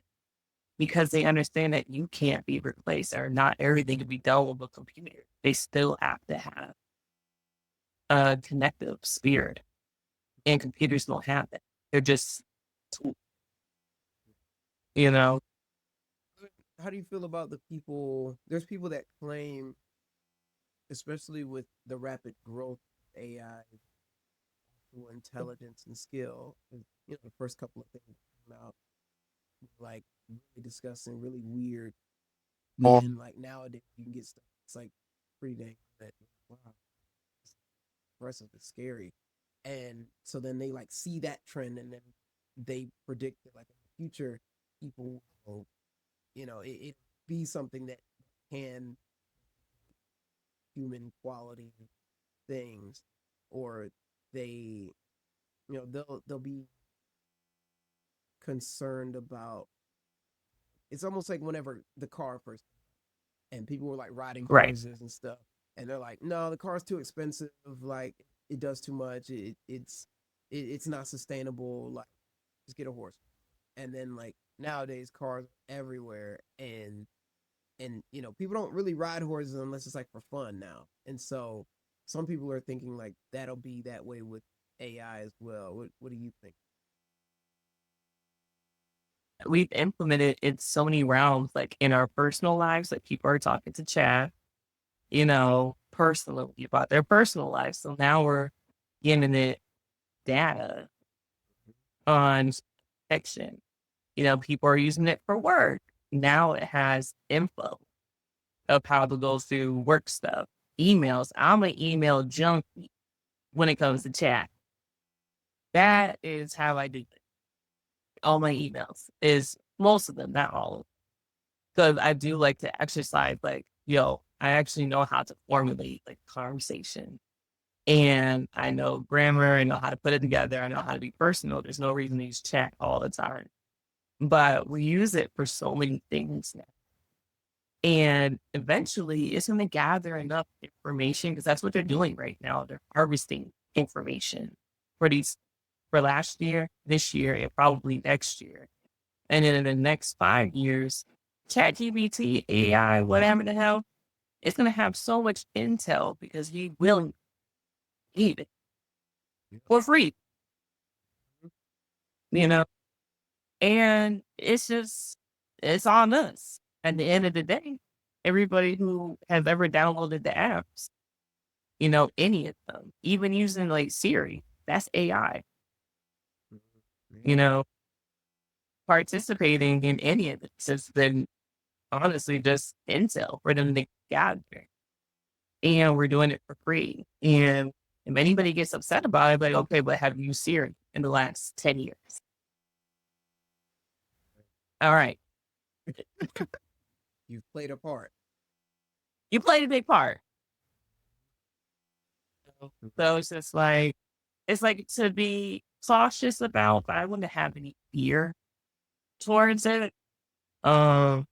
because they understand that you can't be replaced or not everything can be done with a computer. They still have to have a connective spirit, and computers don't have that. They're just, tools, you know? How do you feel about the people? There's people that claim, especially with the rapid growth of AI, intelligence and skill. The first couple of things that came out, like really disgusting, really weird, and like nowadays you can get stuff. It's like pretty dang good. Wow, it's impressive. It's scary, and so then they like see that trend, and then they predict that like in the future, people will, it be something that can human quality things, or they, they'll be concerned about. It's almost like whenever the car first, and people were like riding Right. horses and stuff, and they're like, no, the car's too expensive, like it does too much, it's not sustainable, like just get a horse. And then like nowadays cars are everywhere, and people don't really ride horses unless it's like for fun now. And so some people are thinking like that'll be that way with AI as well. What do you think? We've implemented in so many realms, like in our personal lives, like people are talking to chat, personally about their personal life. So now we're giving it data on section. People are using it for work. Now it has info of how to go through work stuff, emails. I'm an email junkie when it comes to chat. That is how I do it. All my emails is most of them, not all of them. Because I do like to exercise, like, I actually know how to formulate like conversation. And I know grammar, I know how to put it together, I know how to be personal. There's no reason to use chat all the time. But we use it for so many things now. And eventually it's going to gather enough information because that's what they're doing right now. They're harvesting information for for last year, this year, and probably next year. And then in the next 5 years, ChatGPT, AI, whatever the hell, it's going to have so much intel because we will need it for free, you know? And it's on us. At the end of the day, everybody who has ever downloaded the apps, any of them, even using like Siri, that's AI, you Yeah. know, participating in any of this has been honestly just intel for them to gather. And we're doing it for free. And if anybody gets upset about it, like, okay, but have you used Siri in the last 10 years? All right. You've played a part. You played a big part. Mhm. So it's like to be cautious about, but I wouldn't have any fear towards it. Because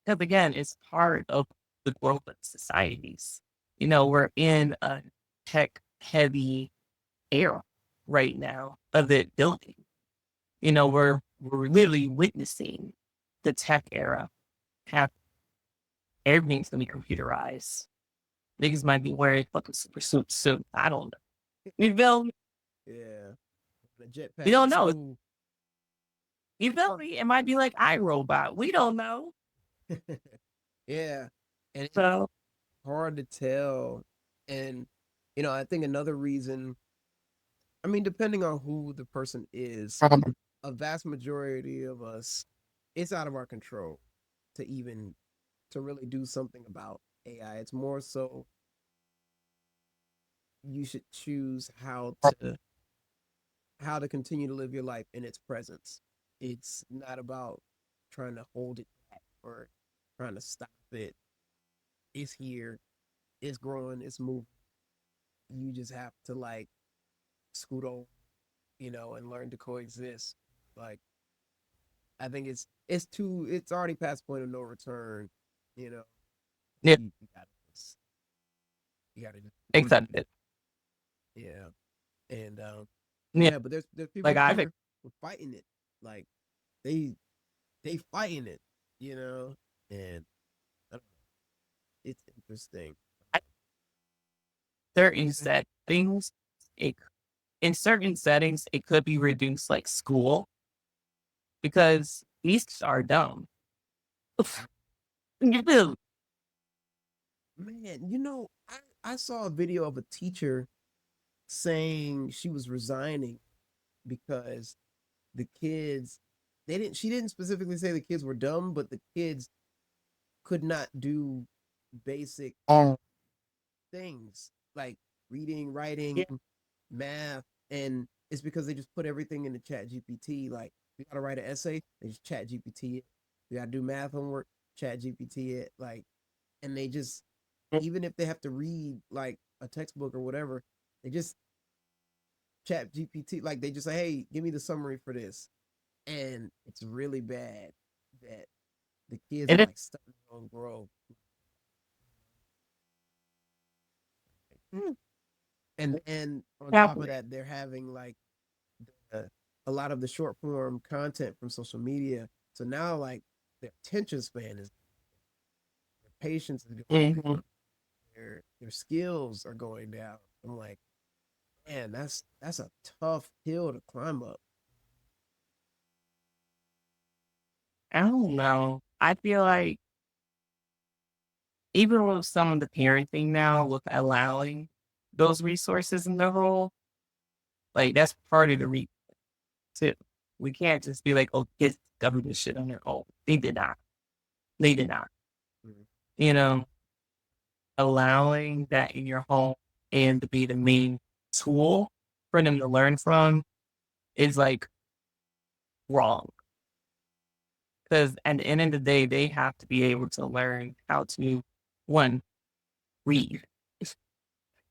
again, it's part of the growth of societies. We're in a tech heavy era right now of it building. We're literally witnessing the tech era happen. Everything's gonna be computerized. Niggas might be wearing fucking super suits soon. I don't know. You feel me? Yeah. The We jetpack to don't know. school. You feel me? It might be like iRobot. We don't know. Yeah. And it's So hard to tell. And, I think another reason, I mean, depending on who the person is, a vast majority of us, it's out of our control to even to really do something about AI. It's more so you should choose how to continue to live your life in its presence. It's not about trying to hold it back or trying to stop it. It's here, it's growing, it's moving. You just have to like scoot over, and learn to coexist. Like I think it's already past point of no return. You know, Yeah, you gotta you gotta just accepted. yeah. And Yeah, yeah, but there's people like I've here who fighting it. Like they they fighting it, you know? And I don't know, it's interesting. certain settings, it, in certain settings, it could be reduced like school because these are dumb. You feel- Man, I saw a video of a teacher saying she was resigning because the kids she didn't specifically say the kids were dumb, but the kids could not do basic Oh, things like reading, writing, yeah. math, and it's because they just put everything into Chat GPT. Like, you gotta write an essay, they just Chat GPT it. You gotta do math homework, Chat GPT it. Like, and they just even if they have to read like a textbook or whatever, they just Chat GPT. Like, they just say, "Hey, give me the summary for this," and it's really bad that the kids are And it, like starting their own growth. And on top of halfway. that, they're having like the, a lot of the short form content from social media. So now like their attention span is their patience is going down, Mhm. their skills are going down. I'm like, man, that's a tough hill to climb up. I don't know. I feel like even with some of the parenting now, with allowing those resources in the role, like that's part of the reason too. We can't just be like, oh, kids discovered this shit on their own. They did not. They did not. Mhm. You know, allowing that in your home and to be the main tool for them to learn from is like wrong. Because at the end of the day, they have to be able to learn how to, one, read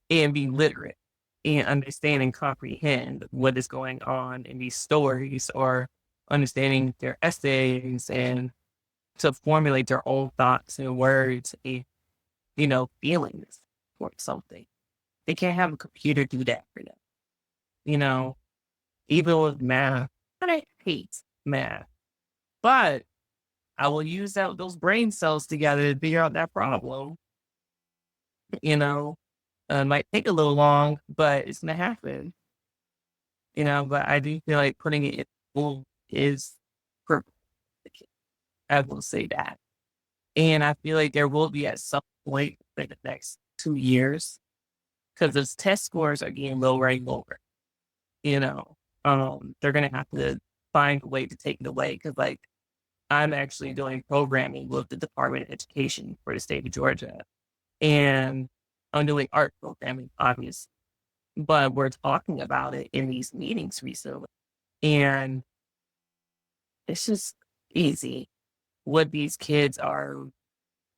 and be literate and understand and comprehend what is going on in these stories or understanding their essays and to formulate their own thoughts and words and, feelings for something. They can't have a computer do that for them. You know, even with math, and I hate math, but I will use those brain cells together to figure out that problem. You know, it might take a little long, but it's gonna happen. But I do feel like putting it in school is for the kid. I will say that. And I feel like there will be at some point in the next 2 years, because those test scores are getting lower and lower, you know. They're gonna have to find a way to take it away. Cause like I'm actually doing programming with the Department of Education for the state of Georgia. And I'm doing art programming, obviously. But we're talking about it in these meetings recently. And it's just easy what these kids are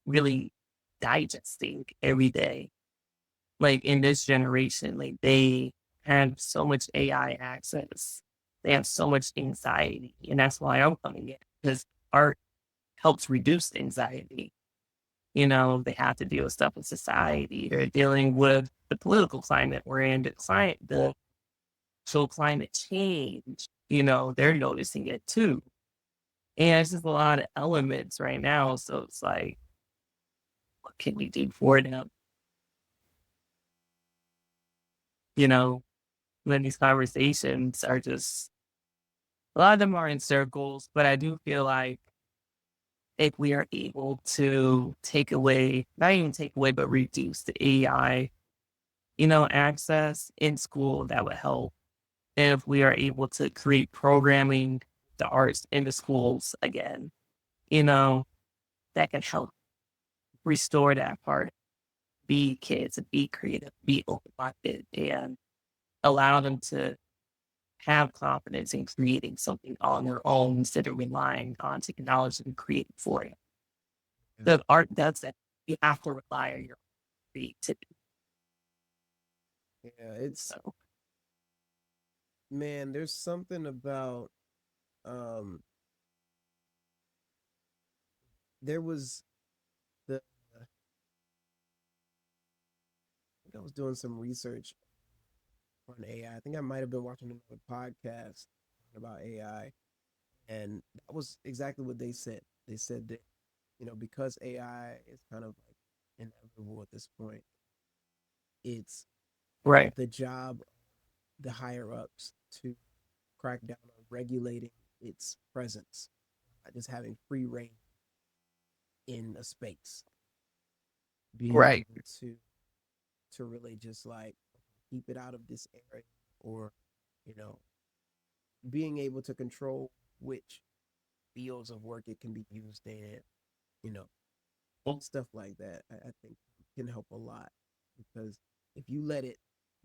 really digesting every day. Like in this generation, like they have so much AI access. They have so much anxiety. And that's why I'm coming in because art helps reduce anxiety. They have to deal with stuff in society. They're dealing with the political climate we're in, the social climate change. They're noticing it too. And it's just a lot of elements right now. So it's like, what can we do for them? You know, when these conversations are just, a lot of them are in circles, but I do feel like if we are able to take away, not even take away, but reduce the AI, access in school, that would help. And if we are able to create programming, the arts in the schools again, you know, that can help restore that part. Be kids and be creative, be open-minded, and allow them to have confidence in creating something on their own instead of relying on technology to create it for you. Yeah, The art does that. You have to rely on your creativity. yeah, it's So, man, there's something about um there was the I think I was doing some research on AI. I think I might have been watching another podcast about AI, and that was exactly what they said. They said that because AI is kind of like inevitable at this point, it's Right. the job of the higher ups to crack down on regulating its presence, not just having free reign in a space, being Right. able to really just like keep it out of this area, or you know being able to control which fields of work it can be used in, you know stuff like that. I think can help a lot, because if you let it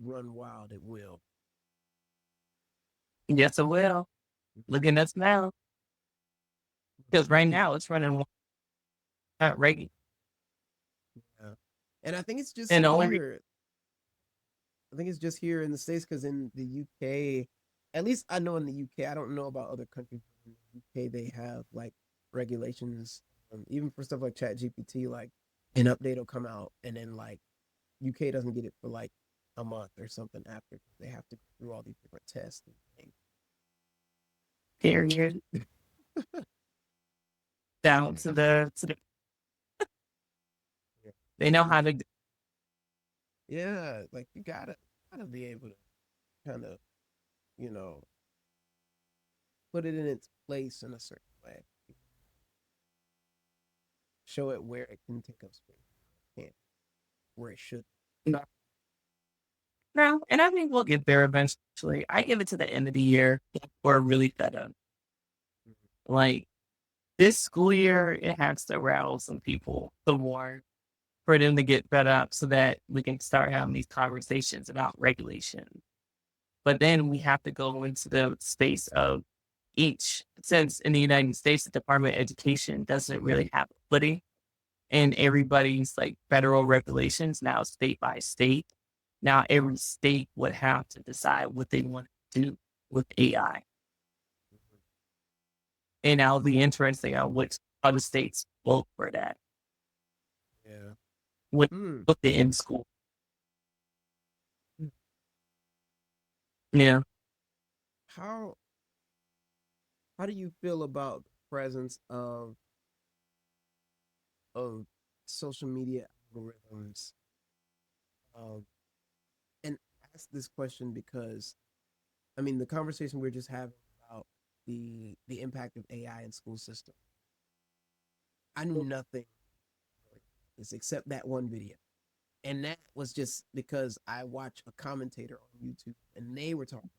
run wild, it will. Yes, it will. Look at us now. Because right Is now it's running right. yeah. And I think it's just And the only here. I think it's just here in the States, because in the UK, at least I know in the UK, I don't know about other countries. In the UK, they have like regulations, even for stuff like Chat GPT. Like an update will come out, and then like UK doesn't get it for like a month or something after. They have to go through all these different tests and things. period down to the Yeah, they know how yeah, to yeah. Like you gotta be able to kind of you know put it in its place in a certain way. Show it where it can take up space, can't where it should. no. No, and I think we'll get there eventually. I give it to the end of the year or really fed up. Like this school year, it has to rattle some people some more for them to get fed up so that we can start having these conversations about regulation. But then we have to go into the space of each, since in the United States, the Department of Education doesn't really have a footing in everybody's like federal regulations, now state by state. Now every state would have to decide what they want to do with AI. And that'll be interesting on which other states vote for that Yeah. with Hmm. with the in school. Yeah. How how do you feel about the presence of social media algorithms? Um, and I ask this question because I mean the conversation we're just having about the impact of AI in school system. I knew nothing except that one video, and that was just because I watched a commentator on YouTube and they were talking.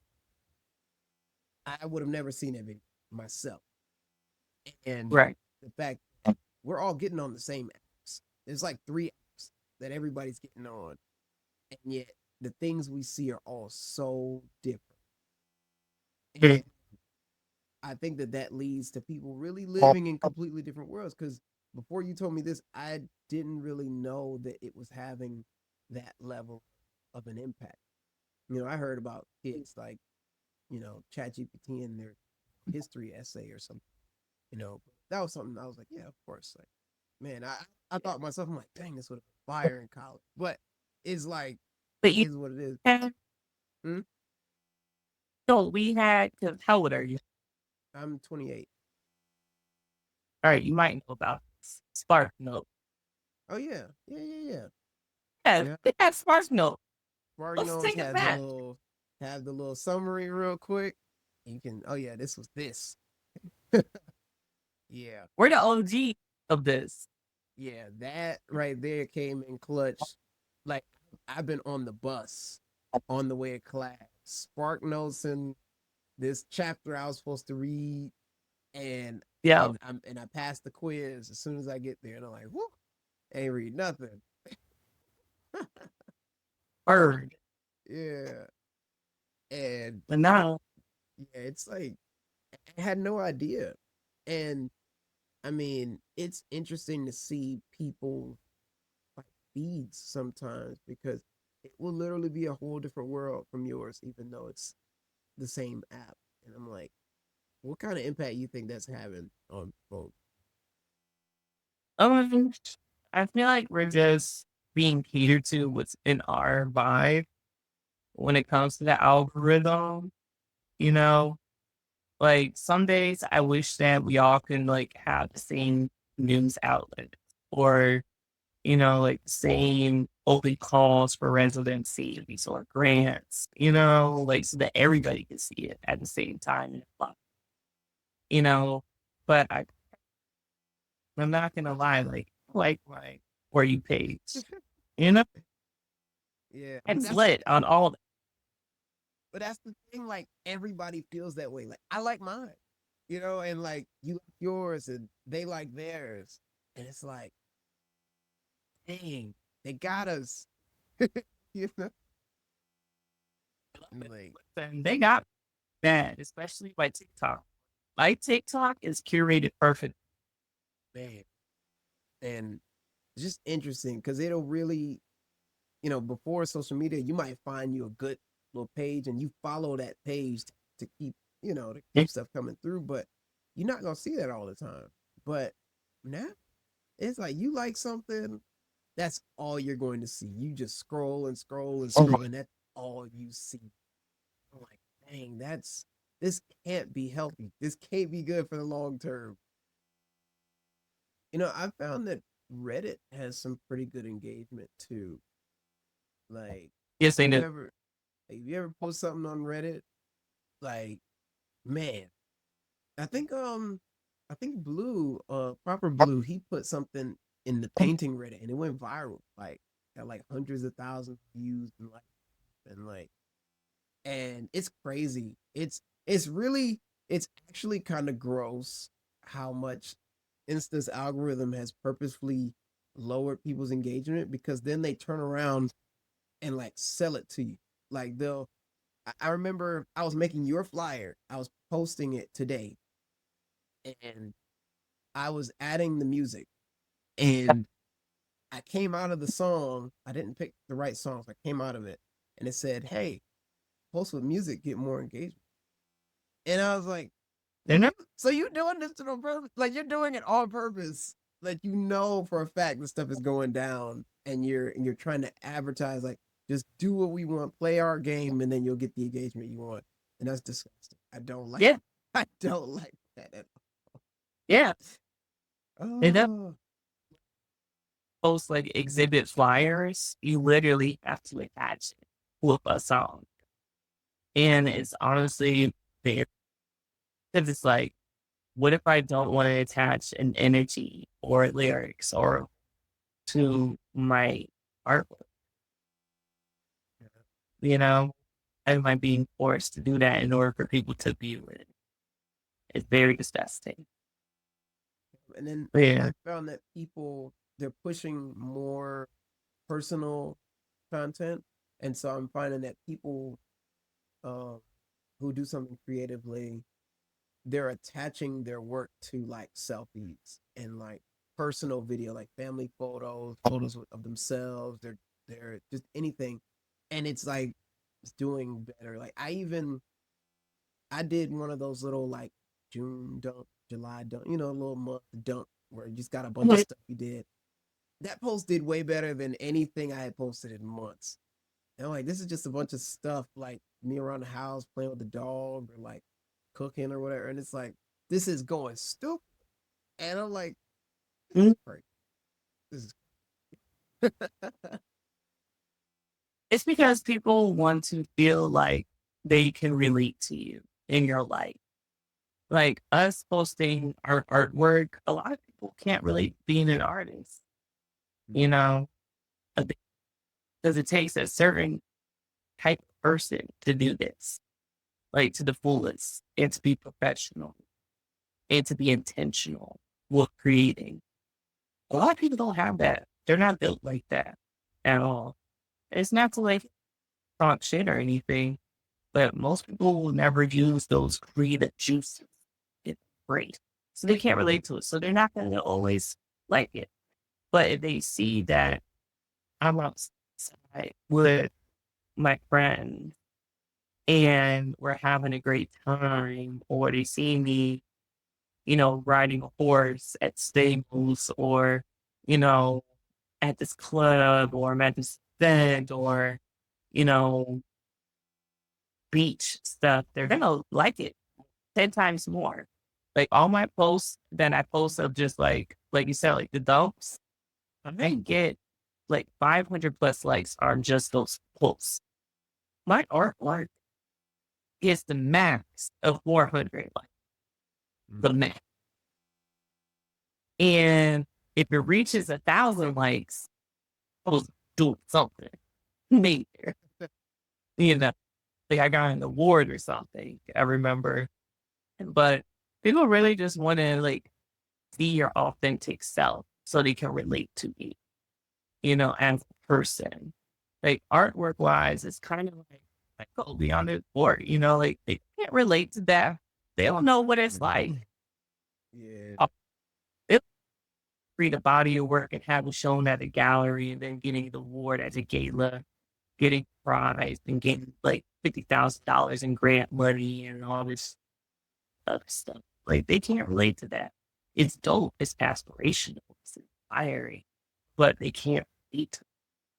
I would have never seen that video myself, and Right. the fact we're all getting on the same apps. There's like three apps that everybody's getting on, and yet the things we see are all so different. And I think that that leads to people really living in completely different worlds. Because before you told me this, I didn't really know that it was having that level of an impact. I heard about kids like ChatGPT in their history essay or something. That was something I was like, yeah, of course. Like, man, I thought myself, I'm like, dang, this would have been fire in college. But it's like, But it you is what it is. had Hmm? so we had because how old are you? I'm 28. All right, you might know about Spark Note. Oh yeah, yeah, yeah, yeah, Yeah, yeah. they had Spark Note. Spark Let's Notes take it had the back. little summary real quick. You can, oh yeah, this was this. Yeah, We're the OG of this. yeah, that right there came in clutch. Like I've been on the bus on the way to class. Spark Notes and this chapter I was supposed to read, and Yeah, and I passed the quiz as soon as I get there, and I'm like, whoo, ain't read nothing. word. Yeah, and But now, yeah, it's like I had no idea, and I mean, it's interesting to see people like feeds sometimes, because it will literally be a whole different world from yours, even though it's the same app. And I'm like, what kind of impact you think that's having on folks? Um, I feel like we're just being catered to what's in our vibe when it comes to the algorithm, you know? Like, some days I wish that we all can, like, have the same news outlet or, like, the same open calls for residencies or grants, like, so that everybody can see it at the same time and apply, you know? But I'm not gonna lie, like my For You page, you know? Yeah, but It's lit on all that's the thing. Like everybody feels that way. Like I like mine, and like you like yours, and they like theirs, and it's like, dang, they got us. you know, and like and they got bad, especially by TikTok. My TikTok is curated perfect. man, and it's just interesting because it'll really, before social media, you might find you a good little page and you follow that page to keep, to Yeah. keep stuff coming through, but you're not gonna see that all the time. But now it's like you like something, that's all you're going to see. You just scroll and scroll and Oh my. scroll, and that's all you see. I'm like, dang, this can't be healthy. This can't be good for the long term. I found that Reddit has some pretty good engagement too. Like, Yes, they have you know. ever have you ever post something on Reddit? Like, man, I think Blue, proper Blue, he put something in the painting Reddit and it went viral. Like, got like hundreds of thousands of views and it's crazy. It's actually kind of gross how much Insta's algorithm has purposefully lowered people's engagement because then they turn around and like sell it to you. Like I remember I was making your flyer. I was posting it today and I was adding the music and I came out of the song. I didn't pick the right songs. I came out of it and it said, "Hey, post with music, get more engagement." And I was like, They're not. so you doing this on purpose? Like you're doing it on purpose. Like you know for a fact this stuff is going down and you're trying to advertise like just do what we want, play our game, and then you'll get the engagement you want. And that's disgusting. I don't like Yeah, I don't like that at yeah. They don't all. Oh, post like exhibit flyers. You literally have to attach it with a song, and it's honestly there because it's like, what if I don't want to attach an energy or lyrics or to my artwork? You know, am I being forced to do that in order for people to view it? It's very disgusting. and then Yeah. I found that people they're pushing more personal content, and so I'm finding that people um, who do something creatively, they're attaching their work to like selfies and like personal video, like family photos, photos of themselves. They're just anything, and it's like it's doing better. Like I did one of those little like June dump, July dump, a little month dump where you just got a bunch of stuff you did. That post did way better than anything I had posted in months. And I'm like, this is just a bunch of stuff like me around the house playing with the dog or like cooking or whatever. And it's like, this is going stupid. And I'm like, this is Mm. great. This is It's because people want to feel like they can relate to you in your life. Like us posting our artwork, a lot of people can't relate being an artist, you know, because it takes a certain type of person to do this, like to the fullest, and to be professional and to be intentional with creating. A lot of people don't have that. They're not built like that at all. It's not to like talk shit or anything, but most people will never use those creative juices. It's great. So they can't relate to it. So they're not going to always like it. But if they see that I'm outside with my friends and we're having a great time, or they see me, riding a horse at stables or, you know, at this club or I'm at this event or, you know, beach stuff, they're gonna like it 10 times more. Like all my posts that I post of just like you said, like the dumps, I get like 500 plus likes on just those posts. My artwork is the max of 400 likes, the max. And if it reaches 1,000 likes, I was doing something major. You know, like I got an award or something. I remember, but people really just want to like see your authentic self so they can relate to me. As a person. Like artwork wise, it's kind of like go beyond it or, like they can't relate to that. They don't know what it's like. Yeah. They'll read a body of work and have it shown at a gallery and then getting the award at a gala, getting prized and getting like $50,000 in grant money and all this other stuff. Like they can't relate to that. It's dope. It's aspirational. It's inspiring, but they can't relate to it.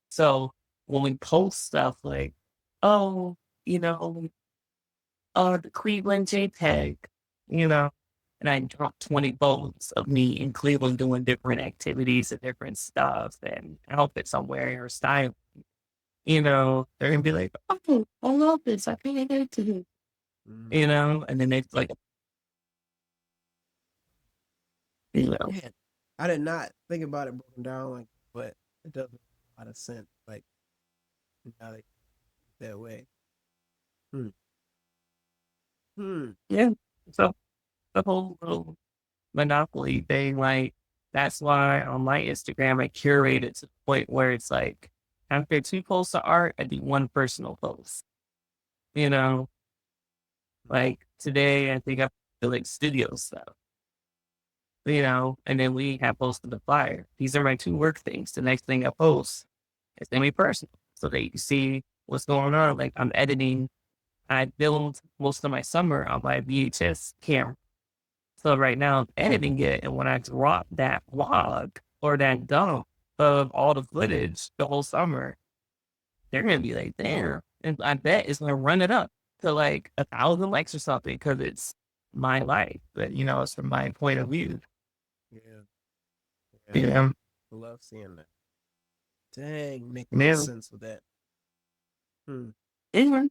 So when we post stuff like, oh, the Cleveland JPEG, and I dropped 20 photos of me in Cleveland doing different activities and different stuff and outfits I'm wearing or style, they're gonna be like, oh, I love this. I think I get it to you, and then they like, Yeah. I did not think about it broken down like, but it does make a lot of sense. Like, now they that way. Hmm. Hmm. yeah. So the whole little monopoly thing, like that's why on my Instagram I curate it to the point where it's like after 2 posts of art, I do 1 personal post. You know, like today I think I feel like studio stuff. And then we have posted the flyer. These are my 2 work things. The next thing I post is gonna be personal. So that you can see what's going on. Like I'm editing, I filmed most of my summer on my VHS camera. So right now I'm editing it, and when I drop that vlog or that dump of all the footage the whole summer, they're gonna be like, "Damn!" And I bet it's gonna run it up to like 1,000 likes or something because it's my life, but it's from my point of view. Yeah. Yeah, I love seeing that. Dang, make no yeah, sense with that. Hmm. yeah.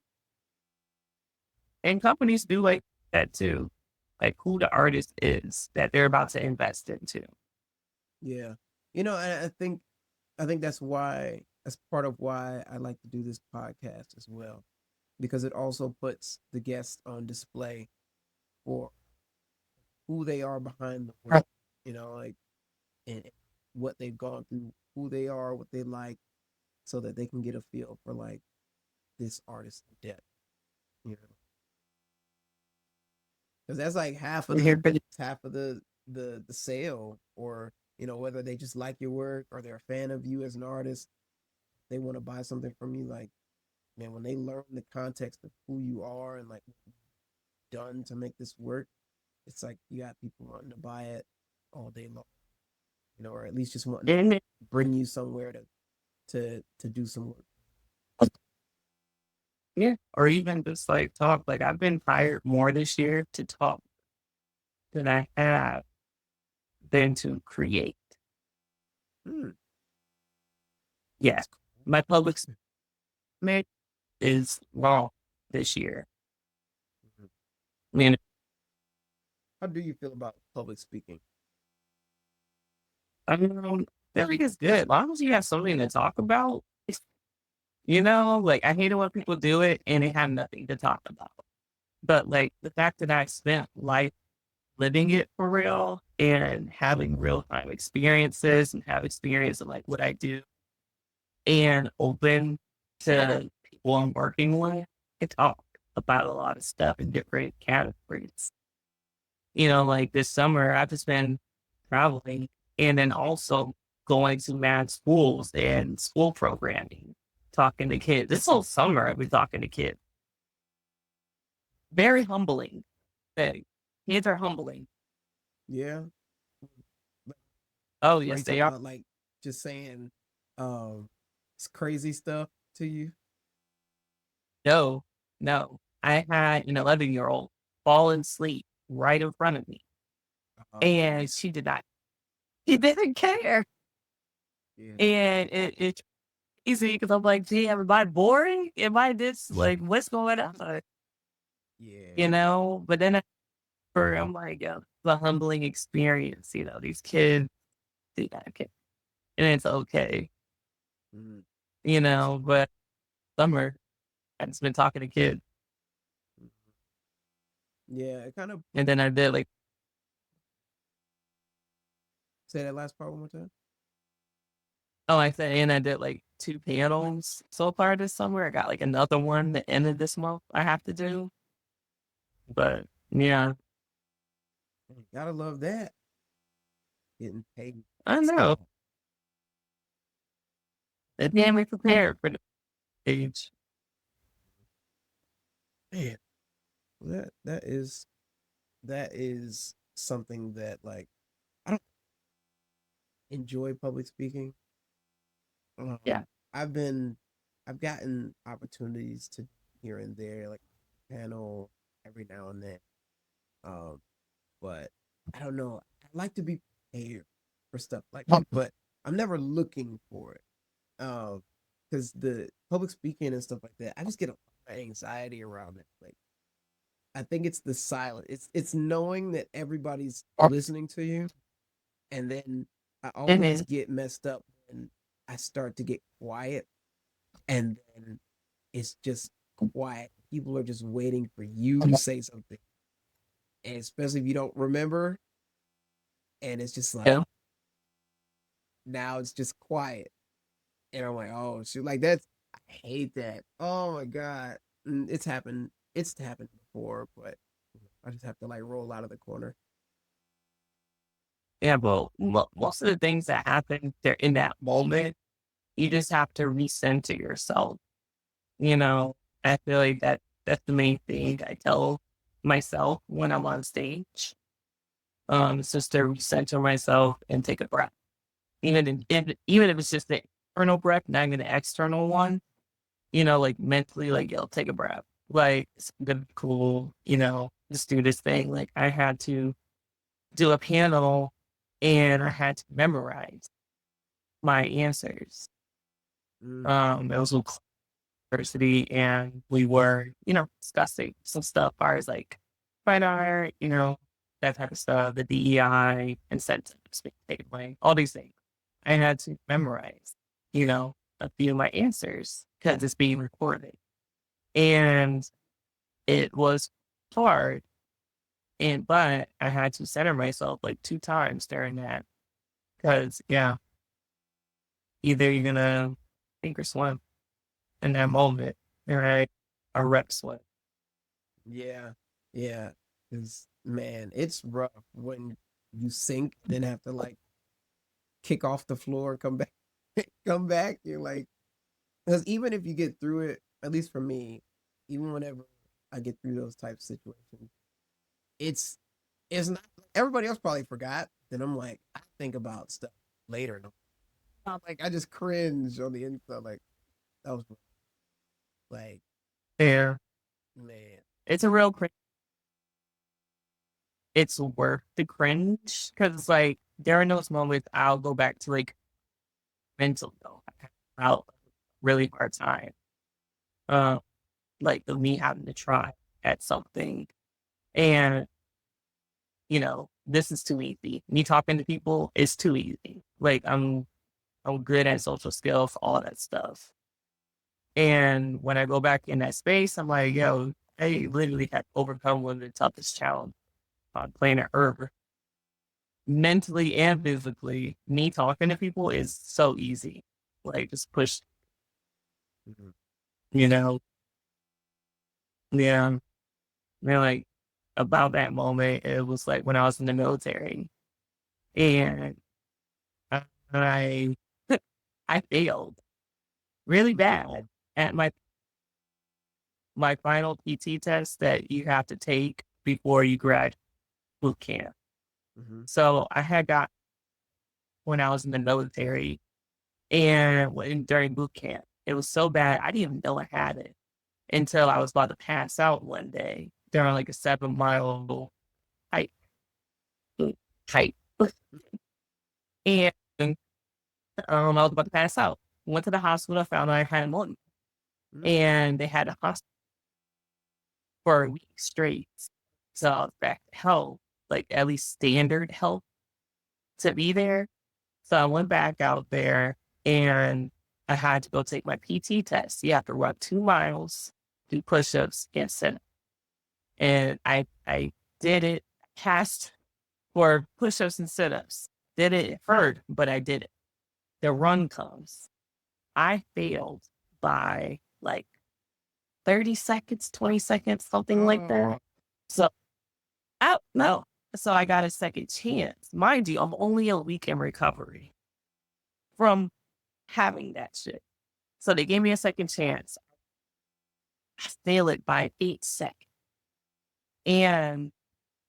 And companies do like that too, like who the artist is that they're about to invest into. Yeah. I think that's part of why I like to do this podcast as well, because it also puts the guests on display for who they are behind the work, like and what they've gone through, who they are, what they like, so that they can get a feel for like this artist in depth, you know. Because that's like Here, but half of the sale, or whether they just like your work or they're a fan of you as an artist, they want to buy something from you. Like, man, when they learn the context of who you are and like what you've done to make this work, it's like you got people wanting to buy it all day long, or at least just wanting to and bring you somewhere to do some work. yeah, or even just like talk. Like I've been hired more this year to talk than I have than to create. Hmm. Yeah, my public speaking is long this year. Mhm. I mean, How do you feel about public speaking? I think it's good. As long as you have something to talk about, like I hate it when people do it and they have nothing to talk about. But like the fact that I spent life living it for real and having real time experiences and have experience in like what I do and open to people I'm working with, I talk about a lot of stuff in different categories. Like this summer I've just been traveling and then also going to mad schools and school programming, talking to kids. This whole summer I've been talking to kids. Very humbling thing. Kids are humbling. Yeah. Oh, Are yes, you they talking are. about like just saying um it's crazy stuff to you? No, no. I had an 11-year-old fall asleep right in front of me, Yeah. and she didn't care. Yeah. And it's easy because I'm like, gee, am I boring? Am I this, like, what's going on? Yeah. But then I'm like, the humbling experience, these kids do that, okay, and it's okay, Mhm. but summer, I've just been talking to kids, Yeah. It kind of and then I did, like, say that last part one more time. oh, I said, and I did, like, 2 panels so far this summer. I got, like, another one the end of this month I have to do, but, yeah, Gotta love that. Getting paid. I know. They can't be prepared for the age. Man, that is something that like I don't enjoy public speaking. Yeah. I've been I've gotten opportunities to here and there, like panel every now and then. Um, but I don't know. I like to be prepared for stuff like that, but I'm never looking for it. Because the public speaking and stuff like that, I just get a lot of anxiety around it. Like I think it's the silence. It's knowing that everybody's listening to you, and then I always Mhm. get messed up when I start to get quiet, and then it's just quiet. People are just waiting for you to say something, and especially if you don't remember, and it's just like Yeah. now it's just quiet, and I'm like, oh shoot, like that's I hate that. Oh my god, it's happened. It's happened before, but I just have to like roll out of the corner. Yeah, but most of the things that happen there in that moment, you just have to recenter yourself. You know, I feel like that's the main thing I tell myself when I'm on stage. It's just to recenter myself and take a breath. Even if it's just the internal breath, not even the external one, like mentally, like, yo, take a breath. Like, it's gonna be cool, just do this thing. Like, I had to do a panel and I had to memorize my answers. Mm, It was with university and we were, discussing some stuff as far as like fine art, that type of stuff, the DEI incentives being taken away, all these things. I had to memorize, a few of my answers because it's being recorded. And it was hard. But I had to center myself like 2 times during that. Because, yeah, either you're gonna sink or swim in that moment, right? Or rep swim. yeah, yeah. Because man, it's rough when you sink, then have to like kick off the floor, come back, come back. You're like, because even if you get through it, at least for me, even whenever I get through those type of situations, it's it's not everybody else probably forgot. Then I'm like, I think about stuff later. And I'm like, I just cringe on the inside. Like that was like, Yeah. man, It's a real cringe. It's worth the cringe because it's like there are those moments I'll go back to like mental though. Out really hard time. Uh, like of me having to try at something. And, this is too easy. Me talking to people is too easy. Like I'm good at social skills, all that stuff. And when I go back in that space, I'm like, yo, I literally had overcome one of the toughest challenges on planet Earth. Mentally and physically, me talking to people is so easy. Like just push, mhm. you know, yeah. Man, like about that moment, it was like when I was in the military and I I failed really bad at my final PT test that you have to take before you graduate boot camp. Mm-hmm. So I had got when I was in the military and during boot camp. It was so bad I didn't even know I had it until I was about to pass out one day during like a 7 mile hike. hike. And I was about to pass out. Went to the hospital, found out I had pneumonia, Mm-hmm. and they had a hospital for a week straight. So I was back to health, like at least standard health to be there. So I went back out there and I had to go take my PT test. You have to run 2 miles, do push-ups, and sit up. And I did it, passed for push-ups and sit-ups. Did it hurt, but I did it. The run comes. I failed by like 30 seconds, 20 seconds, something like Oh. that. So I no. So I got a second chance. Mind you, I'm only a week in recovery from having that shit. So they gave me a second chance. I failed it by 8 seconds. And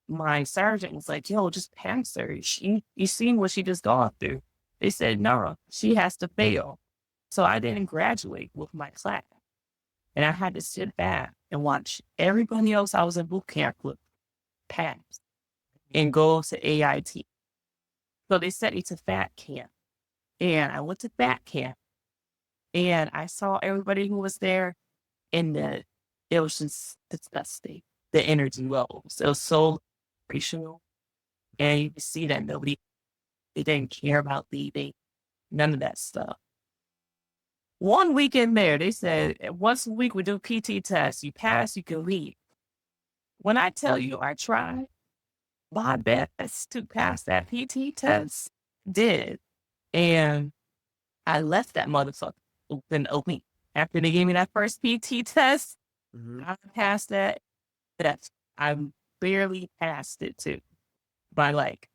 my sergeant was like, yo, just pass her. You seen what she just gone through. They said, no, she has to fail. So I didn't graduate with my class. And I had to sit back and watch everybody else I was in boot camp with pass and go to AIT. So they sent me to fat camp. And I went to fat camp and I saw everybody who was there and it was just disgusting. The energy levels. It was so racial. And you could see that they didn't care about leaving. None of that stuff. One week in there, they said once a week we do PT tests. You pass, you can leave. When I tell you I tried my best to pass that PT test, did. And I left that motherfucker open a week. After they gave me that first PT test, Mm-hmm. I passed that. That's I barely passed it too by like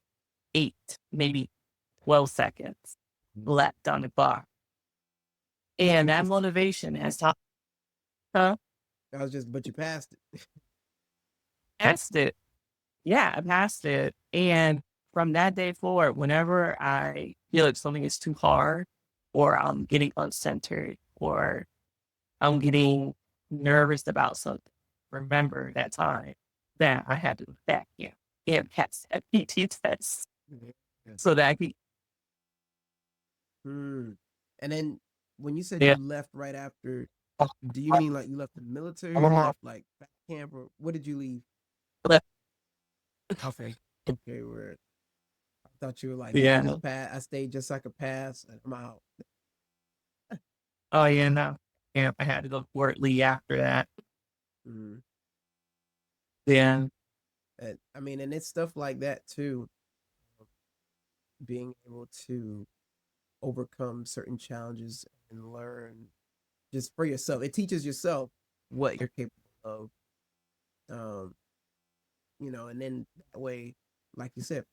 8, maybe 12 seconds left on the bar. And that motivation has taught, huh? I was just, but you passed it. Passed it. Yeah, I passed it. And from that day forward, whenever I feel like something is too hard, or I'm getting uncentered, or I'm getting nervous about something, remember that time that I had to look back here and pass that PT test Yeah. so that I could, Hmm. And then when you said yeah, you left right after, do you mean like you left the military or you left like back camp or what did you leave? Okay. Okay, where I thought you were like, I yeah. just pass I stayed just so I could pass and I'm out. Oh, yeah, no. Yeah, I had to go shortly after that. Mm-hmm. Yeah. And I mean, and it's stuff like that too, being able to overcome certain challenges and learn just for yourself. It teaches yourself what you're capable of. Um, and then that way, like you said,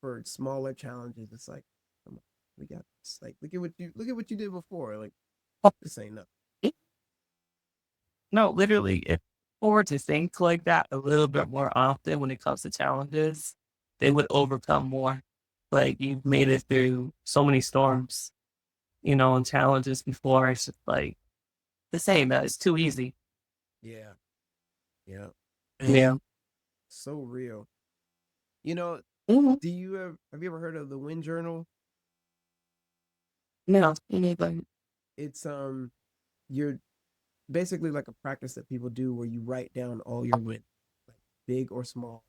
for smaller challenges, it's like, come on, we got this. Like, look at what you did before. Like, this ain't nothing. No, literally, if people were to think like that a little bit more often when it comes to challenges, they would overcome more. Like you've made it through so many storms, and challenges before. It's just like the same. It's too easy. Yeah, yeah, Yeah. so real. You know, Mhm. have you ever heard of the Wind Journal? No. Anybody. It's you're basically like a practice that people do where you write down all your wins, like big or small,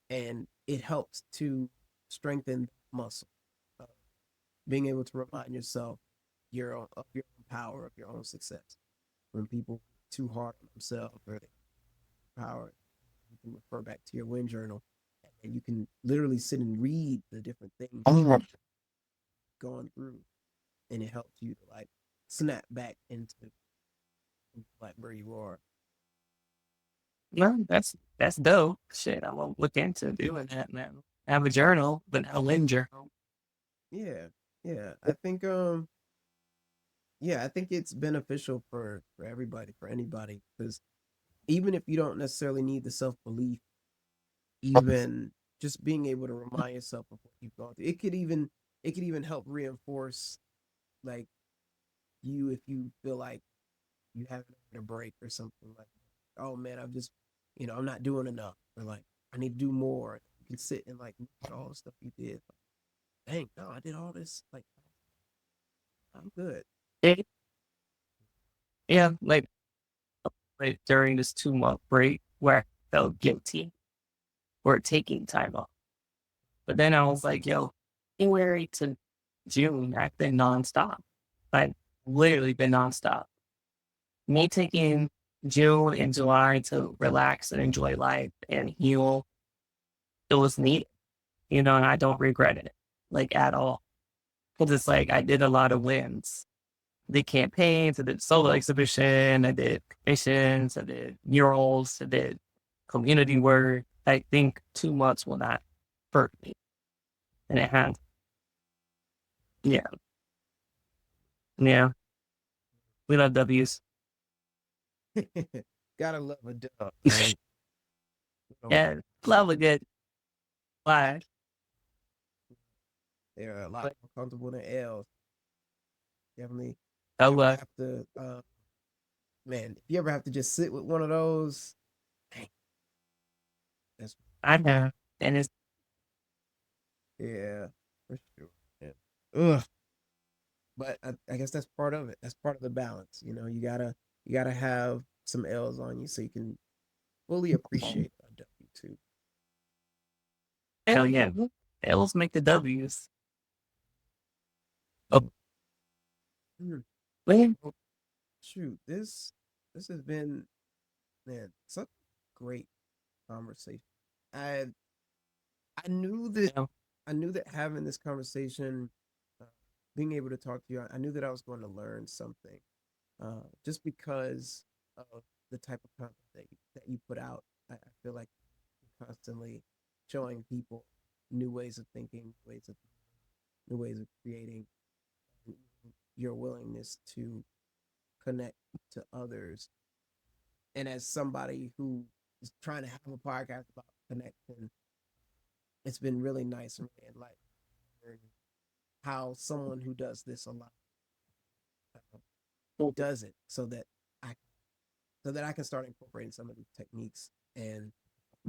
and it helps to strengthen muscle. Uh, Being able to remind yourself of your own power, of your own success. When people too hard on themselves or they power, you can refer back to your win journal, and you can literally sit and read the different things going through, and it helps you to like snap back into like where you are. No, that's dope. Shit, I won't look into doing that now. I have a journal, but not a wind journal. Yeah, yeah. I think it's beneficial for everybody, for anybody, because even if you don't necessarily need the self belief, even just being able to remind yourself of what you've gone through. It could even help reinforce like you if you feel like you having a break or something like, oh man, I've just, I'm not doing enough, or like I need to do more. You can sit and like look at all the stuff you did. Dang, no, I did all this. Like I'm good. It, yeah, like during this 2 month break where I felt guilty for taking time off. But then I was like, yo, January to June, I've been nonstop. I've literally been nonstop. Me taking June and July to relax and enjoy life and heal, it was needed, and I don't regret it, like at all. Because it's like I did a lot of wins. Did campaigns, I did solo exhibition, I did commissions, I did murals, I did community work. I think 2 months will not hurt me. And it has. Yeah. Yeah. We love W's. Gotta love a dub, right? Yeah. Love a good flash. They're a lot more comfortable than L's. Definitely. Oh, Have to, man, if you ever have to just sit with one of those, dang, that's I know. And it's yeah, for sure. Yeah. Ugh. But I guess that's part of it. That's part of the balance. You gotta have some L's on you so you can fully appreciate a W too. hell yeah. L's make the W's. Oh, Hmm. man. Well, shoot, this has been, man, such a great conversation. I I knew that Yeah. I knew that having this conversation, uh, being able to talk to you, I knew that I was going to learn something, just because of the type of content that you put out. I feel like you're constantly showing people new ways of thinking, new ways of creating, your willingness to connect to others. And as somebody who is trying to have a podcast about connection, it's been really nice and really enlightening how someone who does this a lot does it I so that I can start incorporating some of these techniques. And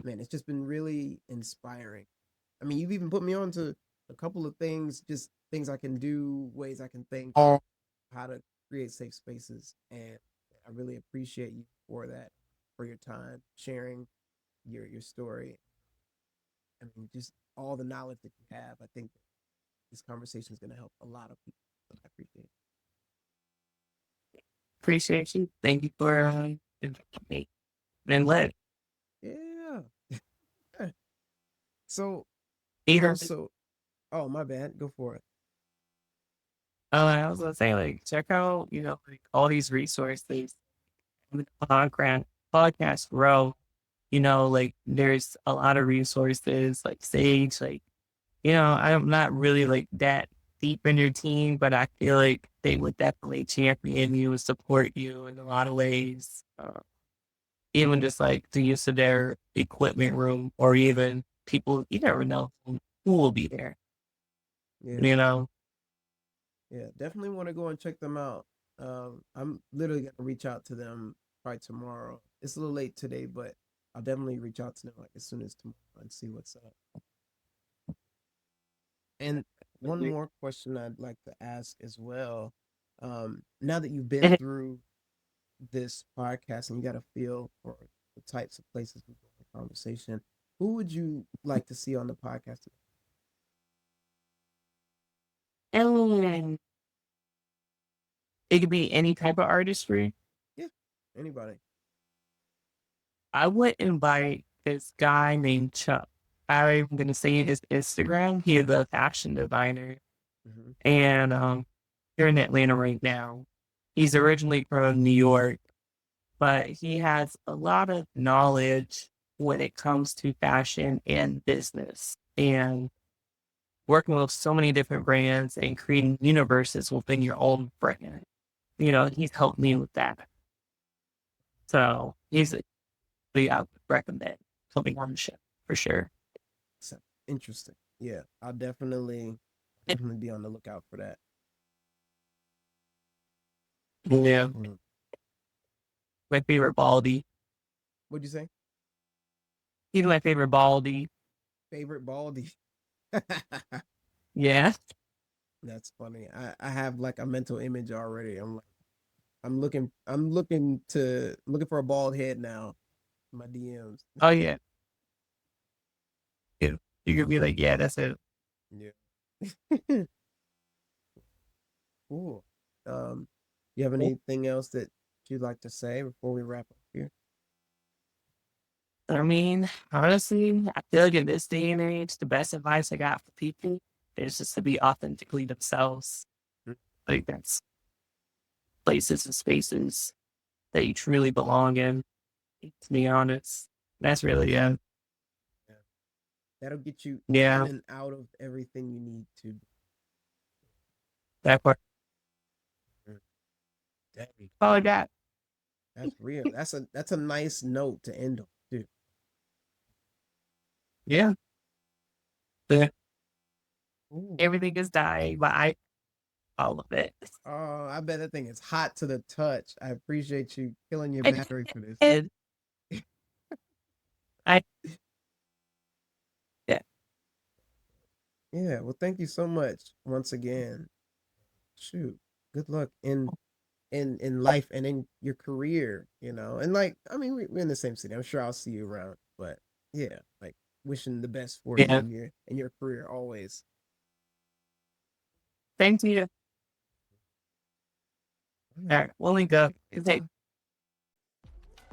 man, it's just been really inspiring. I mean, you've even put me on to a couple of things, just things I can do, ways I can think, how to create safe spaces. And I really appreciate you for that, for your time, sharing your story. I mean, just all the knowledge that you have. I think this conversation is going to help a lot of people. So I appreciate Appreciate you. Thank you for inviting me. And let it. Yeah. So, either. so, oh, my bad. Go for it. I was gonna say, like, check out, like all these resources with podcast grow. Like there's a lot of resources like Sage, like, I'm not really like that deep in your team, but I feel like they would definitely champion you and support you in a lot of ways. Even just like the use of their equipment room, or even people, you never know who will be there, Yeah. you know? Yeah. Definitely want to go and check them out. I'm literally going to reach out to them probably tomorrow. It's a little late today, but I'll definitely reach out to them like as soon as tomorrow and see what's up. And one more question I'd like to ask as well. Now that you've been through this podcast and you got a feel for the types of places we go in conversation, who would you like to see on the podcast? And it could be any type of artistry. Yeah, anybody. I would invite this guy named Chuck. I'm gonna say his Instagram. He's a fashion designer, Hmm. and here in Atlanta right now. He's originally from New York, but he has a lot of knowledge when it comes to fashion and business, and working with so many different brands and creating universes within your own brand. He's helped me with that. So I would recommend coming on the show for sure. So Interesting. Yeah, I'll definitely be on the lookout for that. Yeah, Mm. my favorite Baldy. What'd you say? He's my favorite Baldy. Favorite Baldy? Yeah. That's funny. I have like a mental image already. I'm looking for a bald head now. In my DMs. Oh yeah. Yeah. You could be like, yeah, that's it. Yeah. Cool. You have anything else that you'd like to say before we wrap up here? I mean, honestly, I feel like in this day and age, the best advice I got for people is just to be authentically themselves. Mm. Like that's places and spaces that you truly belong in. To be honest, that's really it. Yeah. That'll get you in Yeah, and out of everything you need to. that part. Mm. Dang. All I got. That's real. That's a nice note to end on too. Yeah, the, Ooh. everything is dying, but I all of it. Oh, I bet that thing is hot to the touch. I appreciate you killing your battery for this. And I yeah, Yeah, well, thank you so much once again. Shoot, good luck in life and in your career. And like, I mean, we're in the same city. I'm sure I'll see you around. But yeah, like wishing the best for you yeah. in your career always. Thank you. All All right. right, we'll link up.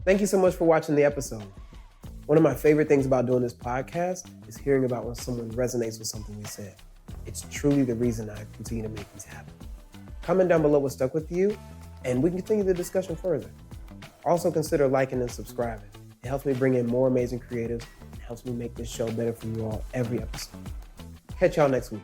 Thank you so much for watching the episode. One of my favorite things about doing this podcast is hearing about when someone resonates with something we said. It's truly the reason I continue to make these happen. Comment down below what stuck with you, and we can continue the discussion further. Also consider liking and subscribing. It helps me bring in more amazing creatives and helps me make this show better for you all every episode. Catch y'all next week.